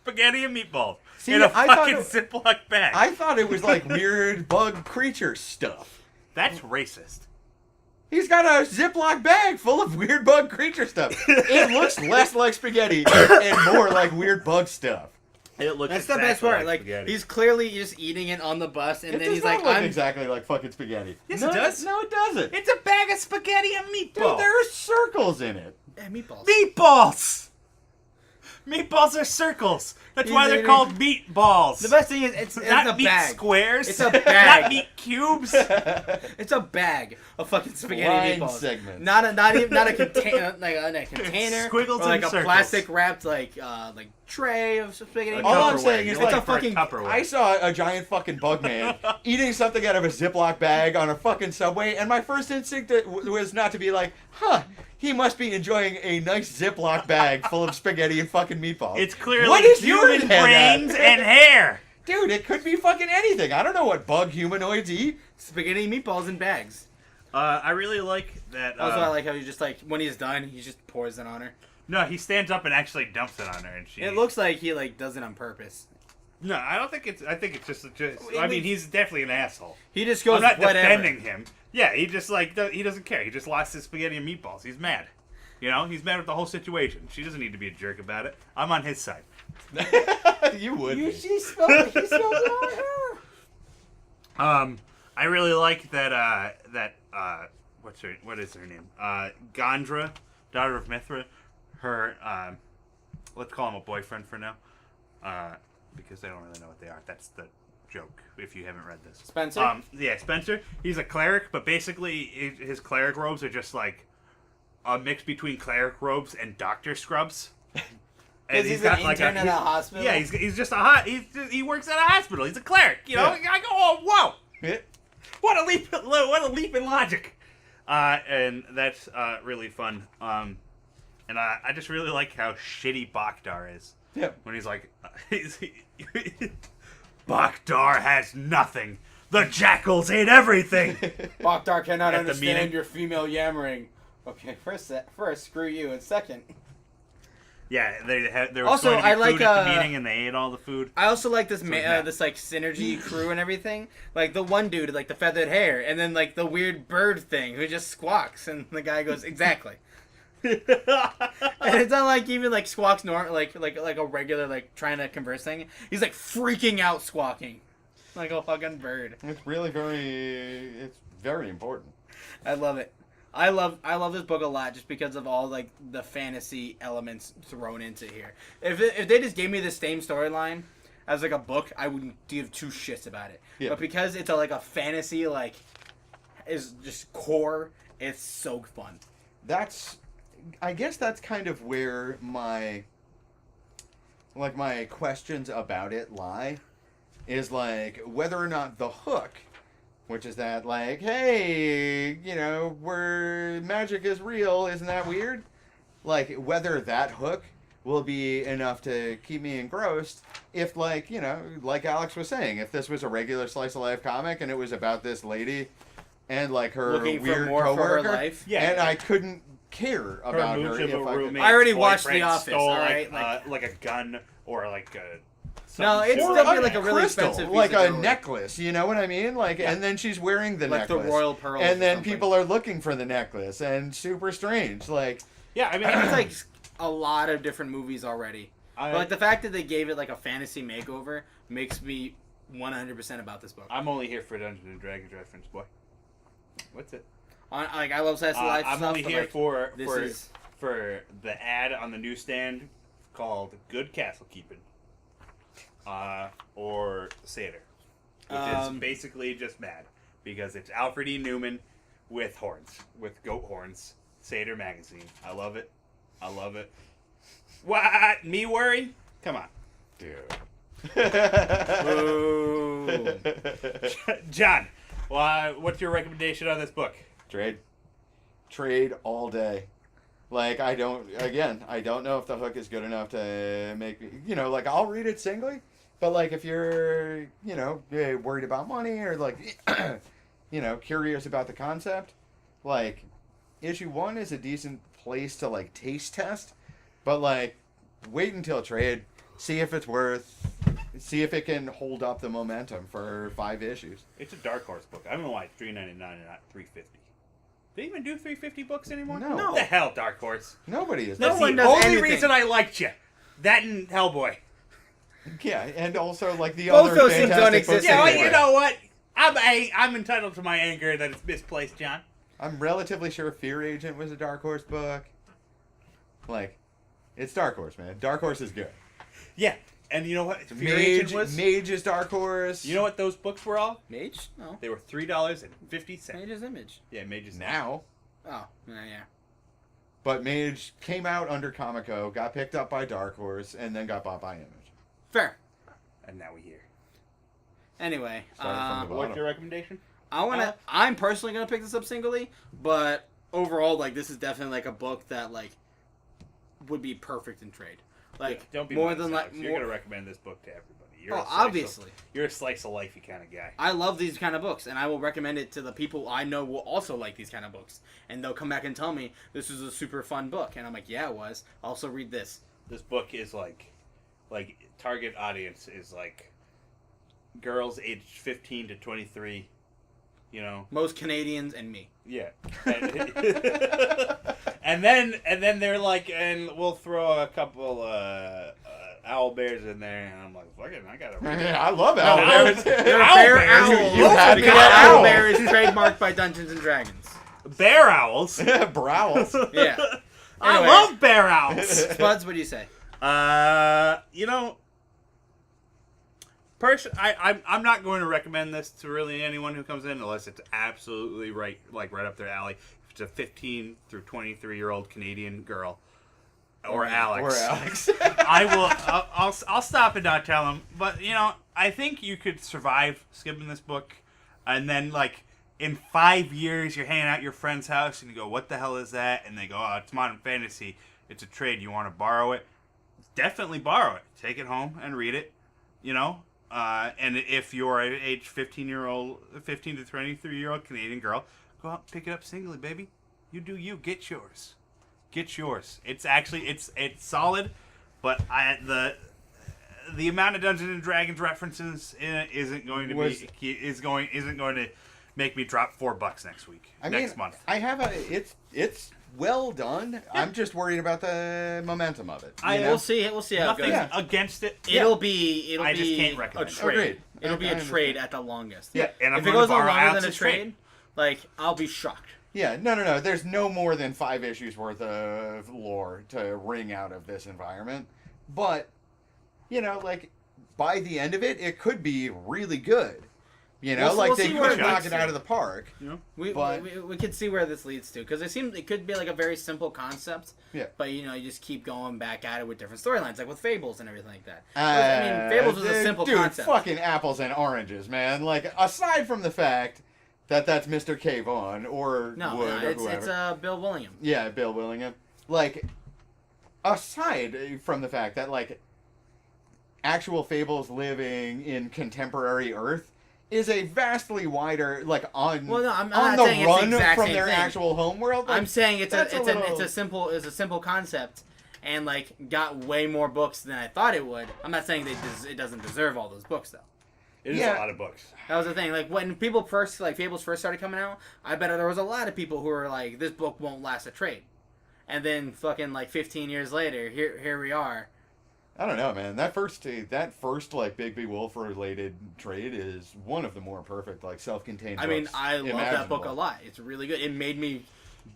spaghetti and meatballs See, in a I thought fucking Ziploc bag. I thought it was like weird bug creature stuff. That's racist. He's got a Ziploc bag full of weird bug creature stuff. It looks less like spaghetti and more like weird bug stuff. It looks That's the best exactly part. Like spaghetti. he's clearly just eating it on the bus, and It then does he's not like, look "I'm." exactly like fucking spaghetti. Yes, No, it does. No, it doesn't. It's a bag of spaghetti and Dude, meatballs. there are circles in it. Yeah, meatballs. Meatballs! Meatballs are circles. That's why they're called meatballs. The best thing is it's not a meat bag. squares. It's a bag. Not meat cubes. It's a bag of fucking spaghetti Line meatballs. segments. Not a container, like a container, Squiggles or like and a circles. plastic wrapped like tray of spaghetti. Like All I'm Tupperware. saying You is look like a fucking- Tupperware. I saw a giant fucking bug man eating something out of a Ziploc bag on a fucking Subway, and my first instinct was not to be like, huh, he must be enjoying a nice Ziploc bag full of spaghetti and fucking meatballs. It's clearly What is your human head at? brains and hair. Dude, it could be fucking anything. I don't know what bug humanoids eat. Spaghetti meatballs in bags. I really like that. Also, I like how he just like when he's done, he just pours it on her. No, he stands up and actually dumps it on her, and she. It looks like he like does it on purpose. No, I don't think it's. I think it's just. It I mean, makes- he's definitely an asshole. He just goes I'm not whatever. defending him. Yeah, he just like he doesn't care. He just lost his spaghetti and meatballs. He's mad. You know, he's mad with the whole situation. She doesn't need to be a jerk about it. I'm on his side. You would be. He spilled it on her. I really like that. What is her name? Gondra, daughter of Mithra. Her. Let's call him a boyfriend for now. Because I don't really know what they are. That's the joke. If you haven't read this, Spencer? Yeah, Spencer. He's a cleric, but basically his cleric robes are just like a mix between cleric robes and doctor scrubs. And he's an intern at a hospital? Yeah, he's just he works at a hospital. He's a cleric. You know, Yeah. I go, oh whoa, Yeah. what a leap! What a leap in logic. And that's really fun. And I just really like how shitty Bakhdar is. Yeah. When he's like, Bakhdar has nothing. The jackals ate everything. Bakhdar cannot At the understand meeting. your female yammering. Okay, first, screw you, and second. Yeah, there was Also, going to be I food like, at the meeting, and they ate all the food. I also like this yeah. this like synergy crew and everything. Like the one dude, like the feathered hair, and then like the weird bird thing who just squawks, and the guy goes exactly. And it's not like even like squawks like a regular like trying to converse thing. He's like freaking out squawking, like a fucking bird. It's really it's very important. I love it. I love this book a lot just because of all like the fantasy elements thrown into here. If they just gave me the same storyline as like a book, I wouldn't give two shits about it. Yeah. But because it's like a fantasy like is just core, it's so fun. I guess that's kind of where my questions about it lie, is like whether or not the hook, which is that like, hey, you know, where magic is real, isn't that weird? Like whether that hook will be enough to keep me engrossed if, like, you know, like Alex was saying, if this was a regular slice of life comic and it was about this lady and like her Looking for weird more for her coworker, life. Yeah. and I couldn't care about her if I could. I already watched The boyfriend Office, Stole, alright? like a gun or like a. No, it's something- still be like a really crystal, expensive piece like of a jewelry. necklace. You know what I mean? Like, and then she's wearing the Like the necklace, royal pearls or and then something. people are looking for the necklace, and super strange. Like, Yeah, I mean, It's like a lot of different movies already. I- But like the fact that they gave it like a fantasy makeover makes me 100% about this book. I'm only here for Dungeons and Dragons reference, boy. What's it? Like I love Slice of Life I'm stuff, only but, here like, for this for is- for the ad on the newsstand called "Good Castle Keeping," or Seder, which is basically just mad because it's Alfred E. Newman with horns, with goat horns. Seder magazine. I love it. I love it. What? Me worry? Come on. dude. Boo. John, what's your recommendation on this book? Trade all day. Like, I don't know if the hook is good enough to make me, you know, like, I'll read it singly, but, like, if you're, you know, worried about money or, like, you know, curious about the concept, like, issue 1 is a decent place to like taste test, but like wait until trade, see if it's see if it can hold up the momentum for 5 issues. It's a Dark Horse book. I don't know why it's $3.99 and not $3.50. Do they even do $3.50 books anymore? No. What the hell, Dark Horse? Nobody is. No That's one the does only anything. reason I liked you. That and Hellboy. Yeah, and also like the Both other those things don't fantastic books exist Yeah, well, anyway. you know what? I'm entitled to my anger that it's misplaced, John. I'm relatively sure Fear Agent was a Dark Horse book. Like, it's Dark Horse, man. Dark Horse is good. Yeah, and you know what? Fear Agent was. Mage is Dark Horse. You know what those books were all? Mage? No. They were $3.50. Mage's Image. Yeah, Mage's now. Oh, yeah. But Mage came out under Comico, got picked up by Dark Horse, and then got bought by Image. Fair. And now we're here. Anyway, Starting from the What's your recommendation? I'm personally gonna pick this up singly, but overall, like this is definitely like a book that like would be perfect in trade. Like Don't be more modest, than Alex. like You're more, gonna recommend this book to everybody. You're oh, a slice of- obviously. You're a slice of lifey kind of guy. I love these kind of books, and I will recommend it to the people I know will also like these kind of books, and they'll come back and tell me this is a super fun book, and I'm like, yeah, it was. Also read this. This book is like target audience is like girls aged 15 to 23. You know. Most Canadians and me. Yeah. And then they're like, and we'll throw a couple owl bears in there, and I'm like, fuck it, I gotta read it. I love owlbears. They're Owl bear bears? owls. You had Because me at owl owl. bear is trademarked by Dungeons and Dragons. Bear owls. Browls. Yeah. I Anyway. love bear owls. Spuds, what do you say? You know, I'm not going to recommend this to really anyone who comes in unless it's absolutely right up their alley. If it's a 15 through 23-year-old Canadian girl or Alex, Or Alex. I will. I'll stop and not tell them. But you know, I think you could survive skipping this book, and then like in 5 years, you're hanging out at your friend's house, and you go, "What the hell is that?" And they go, "Oh, it's Modern Fantasy. It's a trade. You want to borrow it? Definitely borrow it. Take it home and read it. You know." And if you're an age 15 to 23-year-old Canadian girl, go out and pick it up singly, baby. You do you. Get yours. Get yours. It's actually it's solid, but the amount of Dungeons and Dragons references in it isn't going to make me drop $4 next week. Next month. I have it's well done. I'm just worried about the momentum of it. you know? We'll see. We'll see how it Nothing goes. against it. It'll be. I just can't a recommend it. trade. Agreed. It'll be I a understand. trade at the longest. Yeah, and I'm If it going goes to on borrow longer than a Alex's trade, like I'll be shocked. Yeah, no. There's no more than 5 issues worth of lore to wring out of this environment. But, you know, like, by the end of it, it could be really good. You know, We'll they see where could it knock leads it out to. of the park. You know? We could see where this leads to because it could be like a very simple concept. Yeah. But you know, you just keep going back at it with different storylines, like with Fables and everything like that. Fables was a simple dude, concept. Fucking apples and oranges, man. Like, aside from the fact that that's Mr. K. Vaughn or No, Wood or it's whoever. Bill Willingham. Yeah, Bill Willingham. Like, aside from the fact that, like, actual Fables living in contemporary Earth is a vastly wider, like, on Well, no, I'm on not the saying it's the run exact from same their thing. actual homeworld. Like, I'm saying it's that's a simple concept, and like got way more books than I thought it would. I'm not saying it doesn't deserve all those books though. It is Yeah. a lot of books. That was the thing. Like when people first Fables first started coming out, I bet there was a lot of people who were like, "This book won't last a trade," and then fucking like 15 years later, here we are. I don't know, man. That first like Bigby Wolf related trade is one of the more perfect, like, self-contained. I mean, books I love that book a imaginable. lot. It's really good. It made me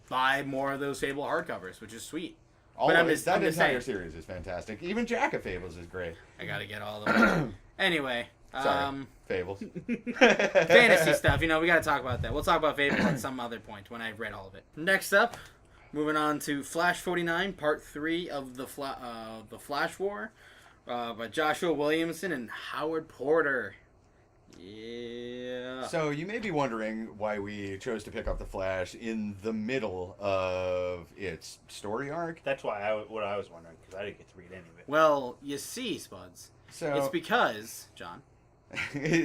buy more of those Fable hardcovers, which is sweet. All But of I'm it, just- that I'm just entire saying. series is fantastic. Even Jack of Fables is great. I gotta get all of them. Anyway, Sorry, Fables. fantasy stuff. You know, we got to talk about that. We'll talk about Fable at some other point when I've read all of it. Next up, moving on to Flash 49, Part 3 of the Flash War, by Joshua Williamson and Howard Porter. Yeah. So you may be wondering why we chose to pick up the Flash in the middle of its story arc. That's why I was wondering because I didn't get to read any of it. Well, you see, Spuds, So it's because, John,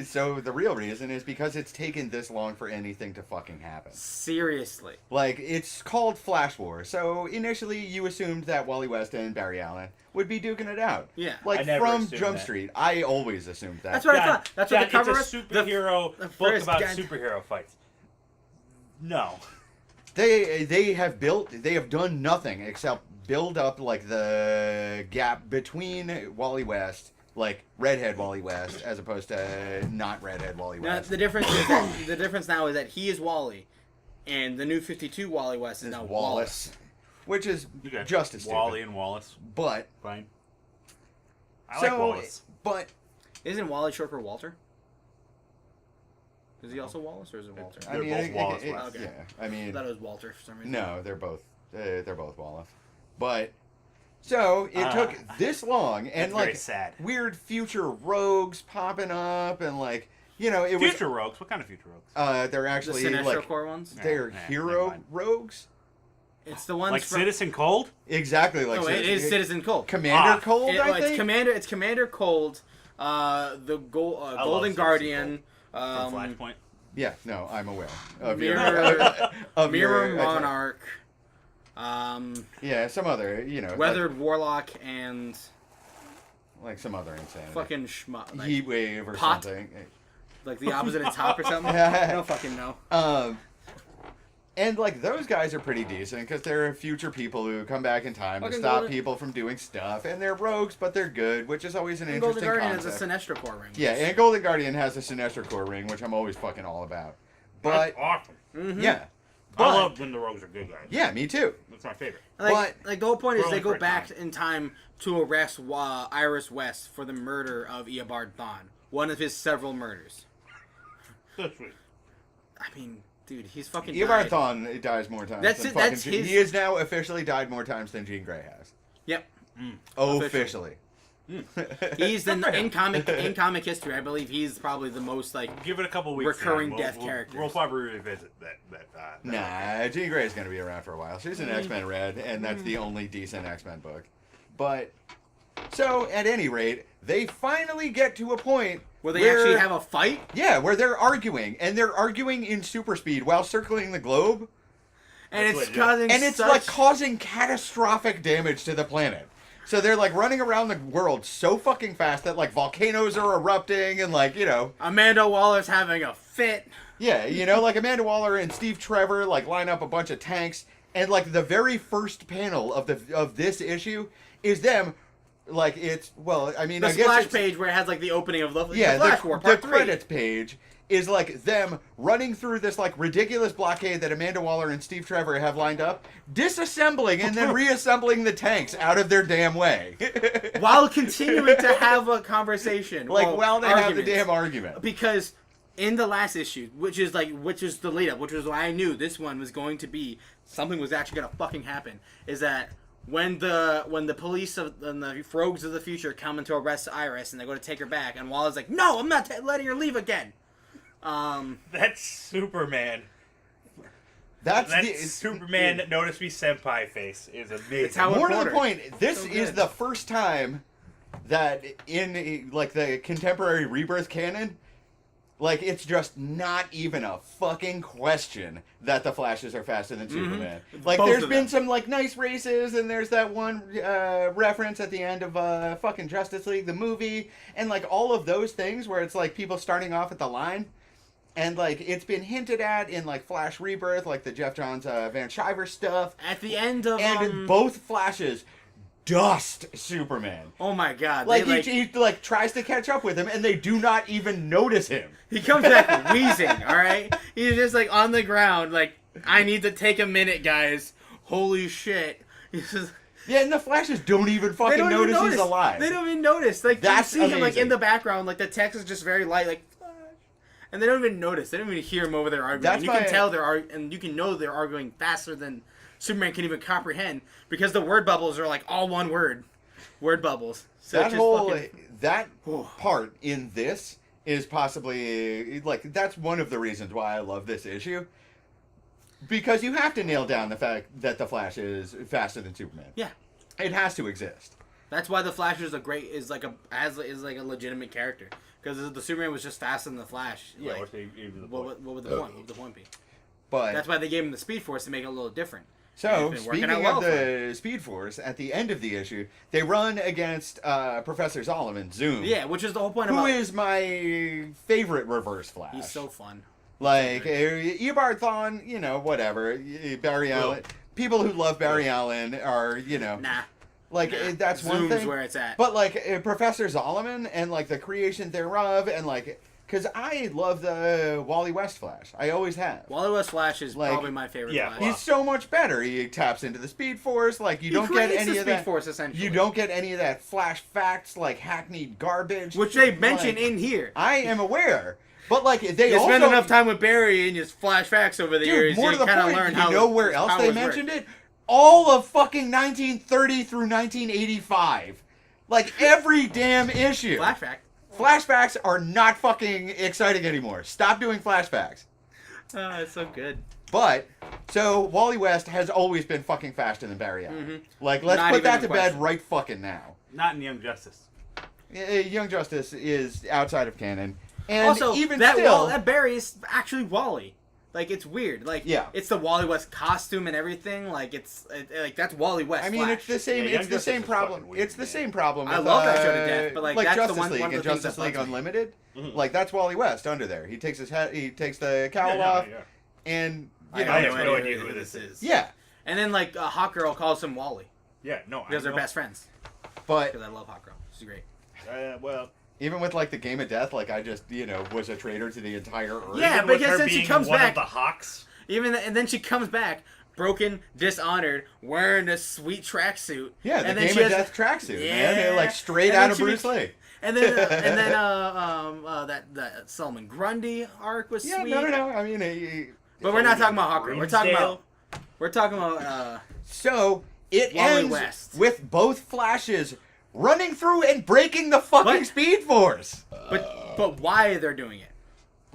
So the real reason is because it's taken this long for anything to fucking happen. Seriously. Like, it's called Flash War, so initially you assumed that Wally West and Barry Allen would be duking it out. Yeah. Like, I never from assumed Jump that. Street, I always assumed that. That's what I thought. That's what the cover it's a was. superhero the book first about guy- superhero fights. No. They have done nothing except build up, like, the gap between Wally West, like, redhead Wally West, as opposed to not redhead Wally Now, West. the difference now is that he is Wally, and the new 52 Wally West is Is now Wallace. Which is Okay. just as stupid. Wally and Wallace. But, Fine. I like Wallace. but, Isn't Wally short for Walter? Is he also Wallace or is it Walter? They're both Wallace it- West. yeah, I I mean, thought it was Walter for some reason. no, they're both Wallace. But, so, it took this long, and, That's very like, sad. weird future rogues popping up, and, like, you know, it was, Future rogues. What kind of future rogues? they're The actually, Sinestro like, Corps ones? they're Nah, never hero mind. rogues? It's the ones Like from... Citizen Cold? Exactly, like, No, it is Citizen Cold. Commander Ah, Cold, I think? It's Commander Cold, the Golden Citizen Guardian, From Flashpoint. Yeah, no, I'm aware of Mirror- of Mirror your Monarch, yeah, some other, you know, Weathered Warlock, and like some other insanity. fucking schmuck. Like, Heat Wave or Pot? something. like the opposite of top or something? I don't fucking know. And like those guys are pretty decent because they're future people who come back in time to Fucking stop Golden- people from doing stuff, and they're rogues, but they're good, which is always an And Golden interesting Guardian concept. has a Sinestro Corps ring. Yeah, and Golden Guardian has a Sinestro Corps ring, which I'm always fucking all about. But That's awesome. Mm-hmm. yeah, I but love when the rogues are good guys. yeah, me too. That's my favorite. Like the whole point is We're they only go for a back time. in time to arrest Iris West for the murder of Eobard Thawne, one of his several murders. So sweet. I mean, dude, he's fucking Eobard died. Thawne dies more times That's than it- fucking that's Jean. his- He has now officially died more times than Jean Grey has. Yep, Officially. he's Good for him. in comic history. I believe he's probably the most like Give it a couple weeks. Recurring and death we'll, characters. We'll probably revisit that. Nah, Jean Grey is going to be around for a while. She's an X-Men Red, and that's the only decent X-Men book. But, so, at any rate, they finally get to a point where they actually have a fight. Yeah, where they're arguing, and they're arguing in super speed while circling the globe, And That's it's legit. causing and it's such... like causing catastrophic damage to the planet. So they're like running around the world so fucking fast that like volcanoes are erupting and like, you know, Amanda Waller's having a fit. yeah, you know, like Amanda Waller and Steve Trevor like line up a bunch of tanks, and like the very first panel of this issue is them, like it's I mean The I guess splash it's, page where it has like the opening of the yeah, Flash War the Part 3. credits page is like them running through this like ridiculous blockade that Amanda Waller and Steve Trevor have lined up, disassembling and then reassembling the tanks out of their damn way. While continuing to have a conversation. Like while they have the arguments. damn argument. Because in the last issue, which is the lead up, which was why I knew this one was going to be something was actually gonna fucking happen, is that when the police and the rogues of the future come in to arrest Iris and they go to take her back, and Waller's like, no, I'm not letting her leave again. That's Superman. That's That the Superman Notice Me Senpai face is amazing. It's how more to the Porter. point. This So is good. the first time that in like the contemporary Rebirth canon, like it's just not even a fucking question that the Flashes are faster than Superman. Like Both there's of been them. some like nice races, and there's that one reference at the end of fucking Justice League the movie, and like all of those things where it's like people starting off at the line. And, like, it's been hinted at in, like, Flash Rebirth, like the Jeff Johns, Van Shiver stuff. At the end of And both Flashes dust Superman. oh my god, Like, they, he like, tries to catch up with him, and they do not even notice him. he comes back wheezing, alright? He's just like on the ground, like, I need to take a minute, guys. Holy shit. He's just, Yeah, and the Flashes don't even they fucking don't even notice he's alive. They don't even notice. Like, That's you see him like amazing. in the background, like the text is just very light, like, Flash. And they don't even notice. They don't even hear him over there arguing. That's And you can why- tell and you can know they're arguing faster than Superman can even comprehend because the word bubbles are like all one word. Word bubbles. So That it's just whole, fucking- that part in this is possibly, like, that's one of the reasons why I love this issue. Because you have to nail down the fact that the Flash is faster than Superman. yeah. It has to exist. That's why the Flash is is like a legitimate character, because the Superman was just faster than the Flash. Yeah, like, even what would the point? What would the point be? But That's why they gave him the Speed Force to make it a little different. so, It's been working speaking out of well for the Speed Force, at the end of the issue, they run against Professor Zolomon, Zoom. Yeah, which is the whole point Who about. is my favorite Reverse Flash? He's so fun. Like, Eobard Thawne, you know, whatever. Barry Allen. People who love Barry Allen are, you know. Nah. Like, nah. that's one Zoom's thing. where it's at. But, like, Professor Zolomon and, like, the creation thereof, and, like, because I love the Wally West Flash. I always have. Wally West Flash is Like, probably my favorite yeah, Flash. He's so much better. He taps into the Speed Force. Like, you He don't get creates any the of Speed that. Force, essentially. You don't get any of that Flash facts, like, hackneyed garbage. Which they mention Like, in here. I am aware. But, like, they You also... spend enough time with Barry and just flashbacks over the Dude, years, more you to the kind of point, learn you how know where his else they powers mentioned work. it? All of fucking 1930 through 1985. Like, every damn issue. Flashback. Flashbacks are not fucking exciting anymore. Stop doing flashbacks. It's so good. But, so, Wally West has always been fucking faster than Barry Allen. Mm-hmm. Like, let's Not put even that a to question. bed right fucking now. Not in Young Justice. Young Justice is outside of canon. And Also, even that still... that Barry is actually Wally. Like, it's weird. Like, Yeah. it's the Wally West costume and everything. Like, like that's Wally West. I mean, Flash. it's the same. Yeah, Young it's the Justice same is problem. fucking weird, It's the man. same problem. I With, love that show to death, but, like, that's Justice the one League of the and things that Justice League bugs me. Unlimited. Mhm. Like that's Wally West under there. He takes his hat. He takes the cowl off, and you know, I have no idea who this is. yeah. And then, like, Hawk Girl calls him Wally Yeah, no. because I they're know. best friends. But Because I love Hawk Girl. She's great. Well, even with like the Game of Death, like I just was a traitor to the entire Earth. Yeah, even with because her then she being comes one back- of the Hawks. And then she comes back, broken, dishonored, wearing a sweet tracksuit. Yeah, the and then Game she of has- Death tracksuit, man. Yeah. They're like straight And then out of she Bruce bec- Lee. And then that Solomon Grundy arc was Yeah, sweet. no. I mean, But we're not talking about Hawk Girl. We're talking Greensdale. about so it Wally ends West. with both Flashes running through and breaking the fucking What? Speed Force. but why they're doing it.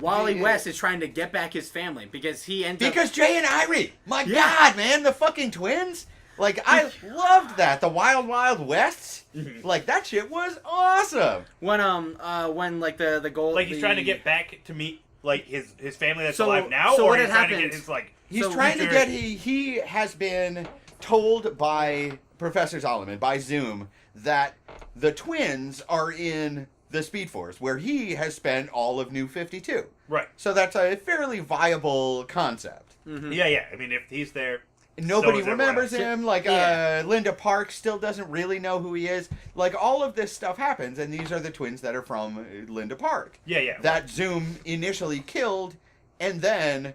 Wally Yeah. West is trying to get back his family because he ends up... Because Jay and Irie, my Yeah. God, man, the fucking twins. Like I loved that, the Wild Wild West. Mm-hmm. Like that shit was awesome. when like the goal... Like he's the- trying to get back to meet like his family that's So- alive now, so or what he's had trying to happened- get his like. He's So trying to future- get he has been told by Professor Zolomon, by Zoom, that the twins are in the Speed Force, where he has spent all of New 52. Right. So that's a fairly viable concept. Mhm. Yeah. I mean, if he's there, Nobody is everyone remembers else. him. Like Yeah. Linda Park still doesn't really know who he is. Like all of this stuff happens, and these are the twins that are from Linda Park yeah. that Zoom initially killed, and then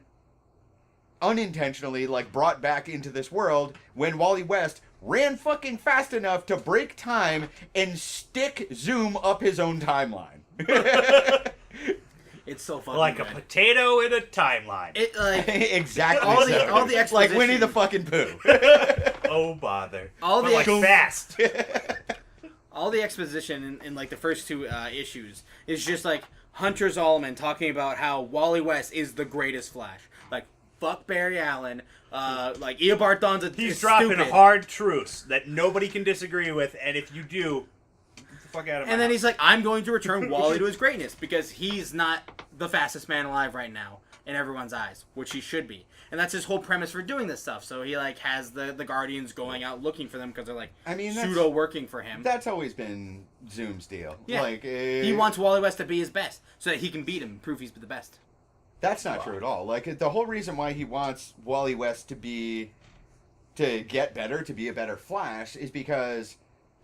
unintentionally like brought back into this world when Wally West ran fucking fast enough to break time and stick Zoom up his own timeline. It's so fucking like good. a potato in a timeline. It like Exactly. all so. the It's like Winnie the exposition- fucking Pooh. Oh bother! All But the like ex- fast. all the exposition in like the first two issues is just like Hunter Zolomon talking about how Wally West is the greatest Flash. Like fuck Barry Allen. Like Eobard Thawne's He's is dropping stupid. hard truths that nobody can disagree with, and if you do, get the fuck out of my And then house. he's like, I'm going to return Wally to his greatness because he's not the fastest man alive right now in everyone's eyes, which he should be. And that's his whole premise for doing this stuff. So he like has the Guardians going out looking for them because they're like I mean, that's- pseudo working for him. That's always been Zoom's deal. Yeah. Like He wants Wally West to be his best so that he can beat him and prove he's the best. That's not true at all. Like the whole reason why he wants Wally West to get better, to be a better Flash, is because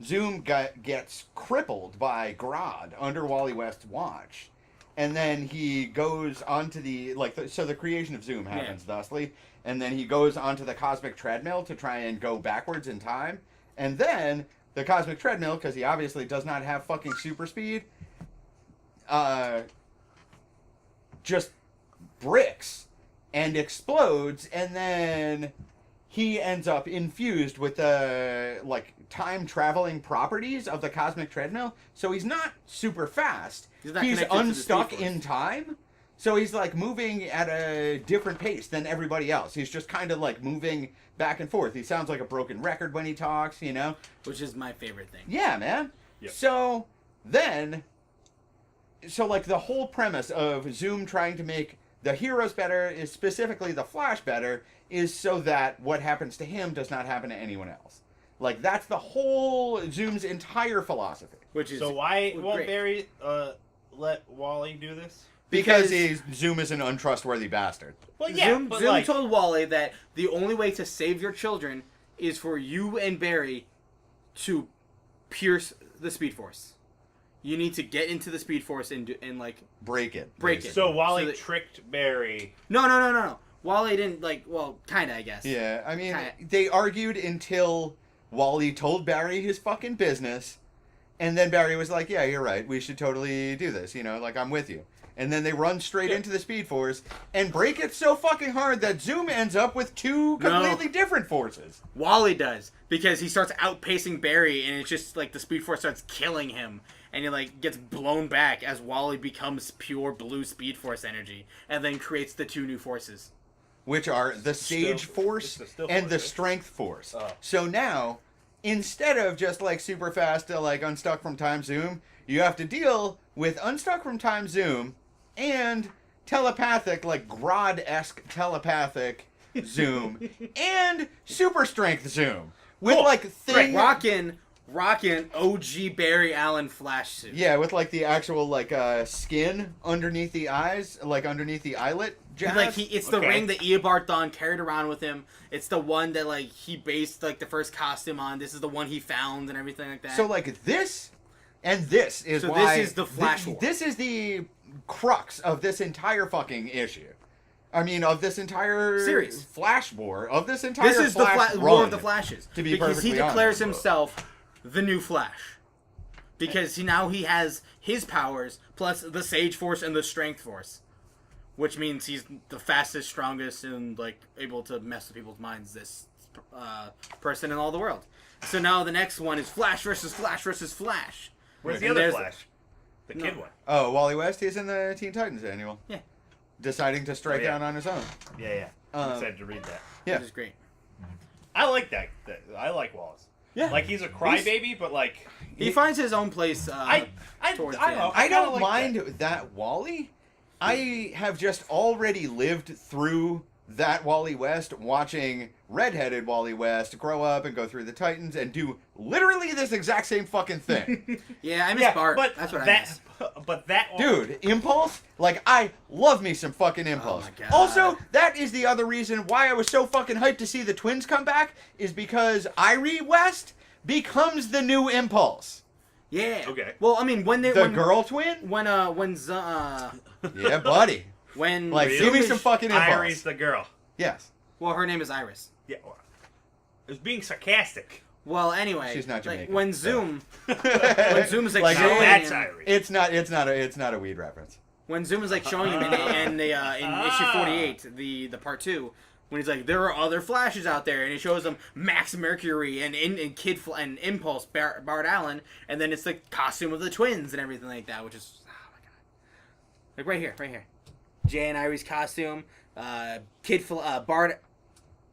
Zoom gets crippled by Grodd under Wally West's watch, and then he goes onto so the creation of Zoom happens thusly, and then he goes onto the cosmic treadmill to try and go backwards in time, and then the cosmic treadmill, because he obviously does not have fucking super speed, just bricks and explodes, and then he ends up infused with the like time traveling properties of the cosmic treadmill. So he's not super fast. He's not He's connected to the unstuck Speed Force. in time. So he's like moving at a different pace than everybody else. He's just kind of like moving back and forth. He sounds like a broken record when he talks, you know? Which is my favorite thing. Yeah, man. Yep. So like the whole premise of Zoom trying to make the heroes better, is specifically the Flash better, is so that what happens to him does not happen to anyone else. Like, that's the whole Zoom's entire philosophy. Which is So why won't great. Barry let Wally do this? Because Because- Zoom is an untrustworthy bastard. Well, yeah, Zoom, but Zoom like, told Wally that the only way to save your children is for you and Barry to pierce the Speed Force. You need to get into the Speed Force and like Break it. Break it. basically. so Wally so that- tricked Barry. no. Wally didn't like. Well, kinda, I guess. Yeah, I mean, Kinda. they argued until Wally told Barry his fucking business, and then Barry was like, yeah, you're right, we should totally do this, you know, like, I'm with you. And then they run straight Yeah. into the Speed Force and break it so fucking hard that Zoom ends up with two completely different forces. Wally does because he starts outpacing Barry, and it's just like the Speed Force starts killing him, and he like gets blown back as Wally becomes pure blue Speed Force energy, and then creates the two new forces. Which are the Sage Still- Force it's the Still and Force, the right? Strength Force. Oh. So now, instead of just like super fast like Unstuck from Time Zoom, you have to deal with Unstuck from Time Zoom and telepathic, like Grodd-esque telepathic Zoom and Super Strength Zoom. With Cool. like thing... Rockin' OG Barry Allen Flash suit. Yeah, with like the actual like skin underneath the eyes, like underneath the eyelet jazz. Like it's the Okay. ring that Eobard Thawne carried around with him. It's the one that like he based like the first costume on. This is the one he found and everything like that. So like this and this is So why this is the Flash War. This is the crux of this entire fucking issue. I mean, of this entire Series. Flash War, of this entire this is the Flash War of run. the Flashes. to be because he perfectly declares honest. himself the new Flash. Because he has his powers plus the Sage Force and the Strength Force, which means he's the fastest, strongest, and like able to mess with people's minds. This person in all the world. So now the next one is Flash versus Flash versus Flash. Where's the And other there's- Flash? The No. kid one. Oh, Wally West, he's in the Teen Titans annual. Yeah. Deciding to strike Oh, yeah. out on his own. Yeah, yeah. I'm Um, excited to read that. Yeah. Which is great. I like that. I like Wallace. Yeah. Like he's a crybaby, but like He finds his own place. I towards don't the know. end. I kinda don't like mind that. that Wally. I have just already lived through that Wally West, watching redheaded Wally West grow up and go through the Titans and do literally this exact same fucking thing. Yeah, I miss Yeah, Bart. but That's what I that, miss. but that Dude, Impulse? Like, I love me some fucking Impulse. my God. Also, that is the other reason why I was so fucking hyped to see the twins come back, is because Irie West becomes the new Impulse. Yeah. Okay. Well, I mean, when they The when, girl twin? when Yeah, buddy. when Like, Zoom give me is- some fucking Impulse. Irie's the girl. Yes. Well, her name is Iris. Yeah. Well, it was being sarcastic. Well, anyway, She's not like, Jamaican, when so. Zoom when Zoom is like, Like, showing That's him, Irie. It's not a weed reference. when Zoom is like showing him in issue 48, the part 2, when he's like, there are other Flashes out there, and it shows him Max Mercury and and Impulse Bart Allen, and then it's the costume of the twins and everything like that, which is like right here, Jay and Irie's costume, Bart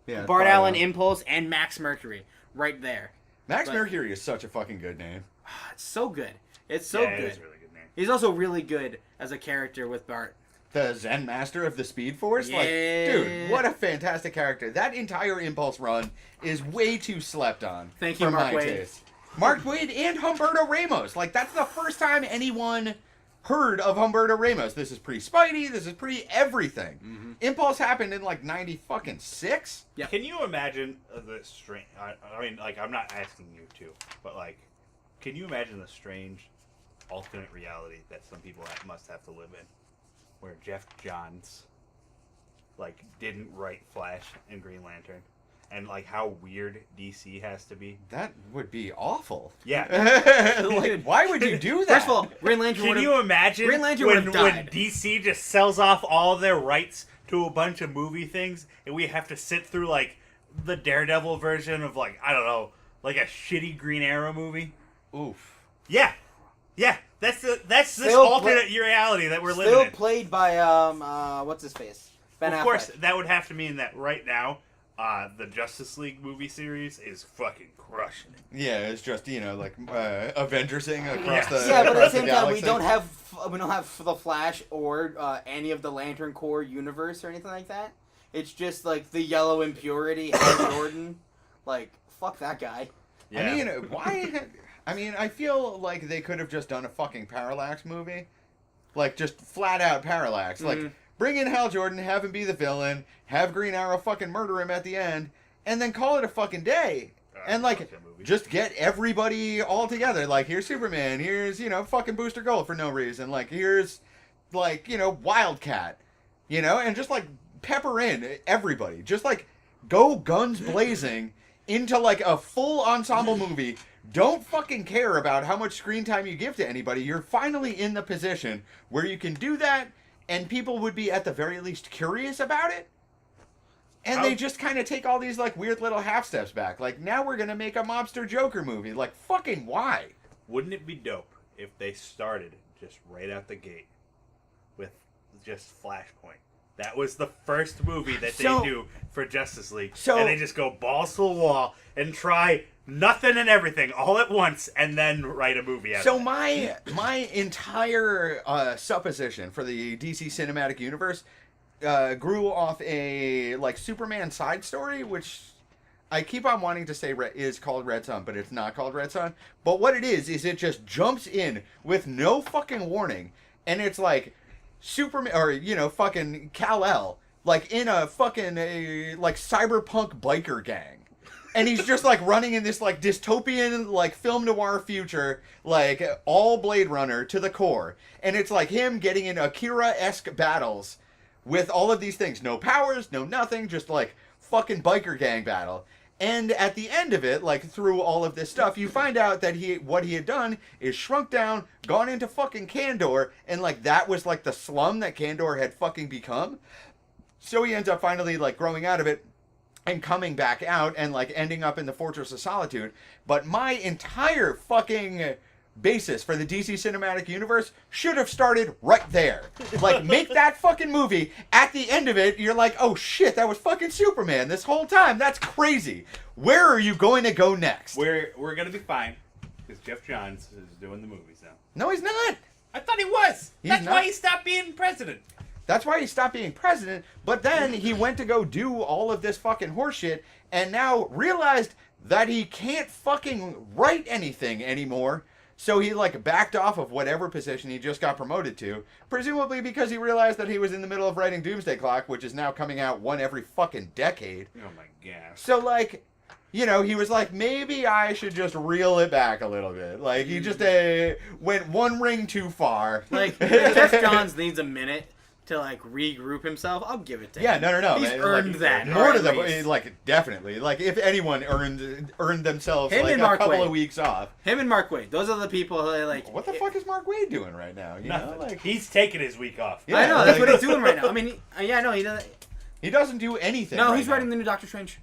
Yeah, Bart Allen, Impulse, and Max Mercury right there. Max but- Mercury is such a fucking good name. It's so good. It's so yeah, good. It is a really good name. He's also really good as a character with Bart. The Zen Master of the Speed Force? Like, Yeah. dude, what a fantastic character. That entire Impulse run is way too slept on. Thank you, for Mark my Waid. taste. Mark Waid and Humberto Ramos. Like, that's the first time anyone heard of Humberto Ramos. This is pre-Spidey. This is pre-everything. Mm-hmm. Impulse happened in, like, 96? Yeah. Can you imagine the strange? I mean, like, I'm not asking you to, but like, can you imagine the strange alternate reality that some people must have to live in, where Jeff Johns, like, didn't write Flash and Green Lantern, and like how weird DC has to be? That would be awful. Yeah. Like, why would you do that? First of all, Green Lantern Can would you imagine Green Lantern when, would've died. DC just sells off all their rights to a bunch of movie things, and we have to sit through like the Daredevil version of, like, I don't know, like a shitty Green Arrow movie? Oof. Yeah, yeah. That's this Still alternate reality that we're living Still in. played by what's his face? Ben Of Affleck. course, that would have to mean that right now, the Justice League movie series is fucking crushing it. Yeah, it's just like Avengersing across Yes. the Yeah, but at the across same time, we galaxy. don't have the Flash or any of the Lantern Corps universe or anything like that. It's just like the yellow impurity, Hal Jordan. Like, fuck that guy. Yeah. I mean, why? I mean, I feel like they could have just done a fucking Parallax movie, like just flat out Parallax. Like, bring in Hal Jordan, have him be the villain, have Green Arrow fucking murder him at the end, and then call it a fucking day. And like, fuck that movie. just get everybody all together. Like, here's Superman. Here's fucking Booster Gold for no reason. Like, here's like Wildcat. And just like pepper in everybody. Just like go guns blazing into like a full ensemble movie. Don't fucking care about how much screen time you give to anybody. You're finally in the position where you can do that, and people would be at the very least curious about it. And they just kind of take all these like weird little half steps back. Like, now we're gonna make a mobster Joker movie. Like, fucking why? Wouldn't it be dope if they started just right out the gate with just Flashpoint? That was the first movie that they do for Justice League. And they just go balls to the wall and try nothing and everything all at once and then write a movie out So of it. my entire supposition for the DC Cinematic Universe grew off a like Superman side story, which I keep on wanting to say is called Red Sun, but it's not called Red Sun. But what it is it just jumps in with no fucking warning, and it's like Superman or fucking Kal-El like in a fucking like cyberpunk biker gang. And he's just like running in this like dystopian like film noir future, like all Blade Runner to the core. And it's like him getting in Akira-esque battles with all of these things. No powers, no nothing, just like fucking biker gang battle. And at the end of it, like through all of this stuff, you find out that what he had done is shrunk down, gone into fucking Kandor, and like that was like the slum that Kandor had fucking become. So he ends up finally like growing out of it and coming back out and like ending up in the Fortress of Solitude. But my entire fucking basis for the DC Cinematic Universe should have started right there. Like, make that fucking movie. At the end of it, you're like, oh shit, that was fucking Superman this whole time. That's crazy. Where are you going to go next? We're gonna be fine because Jeff Johns is doing the movies now. No, he's not. I thought he was. He's That's not. why he stopped being president. That's why he stopped being president, but then he went to go do all of this fucking horseshit and now realized that he can't fucking write anything anymore. So he like backed off of whatever position he just got promoted to, presumably because he realized that he was in the middle of writing Doomsday Clock, which is now coming out one every fucking decade. Oh my gosh. So like, he was like, maybe I should just reel it back a little bit. Like he just went one ring too far. Like, if Jeff Johns needs a minute to like regroup himself, I'll give it to him. Yeah, no. He's man, earned like, that. More to at the least. like, definitely. Like, if anyone earned themselves Him like and a Mark couple Waid. of weeks off. Him and Mark Waid. Those are the people who like. What the fuck is Mark Waid doing right now? You know, Nothing. like He's taking his week off. Yeah, I know that's like- what he's doing right now. I mean, he doesn't. he doesn't do anything. No, right he's now. writing the new Doctor Strange.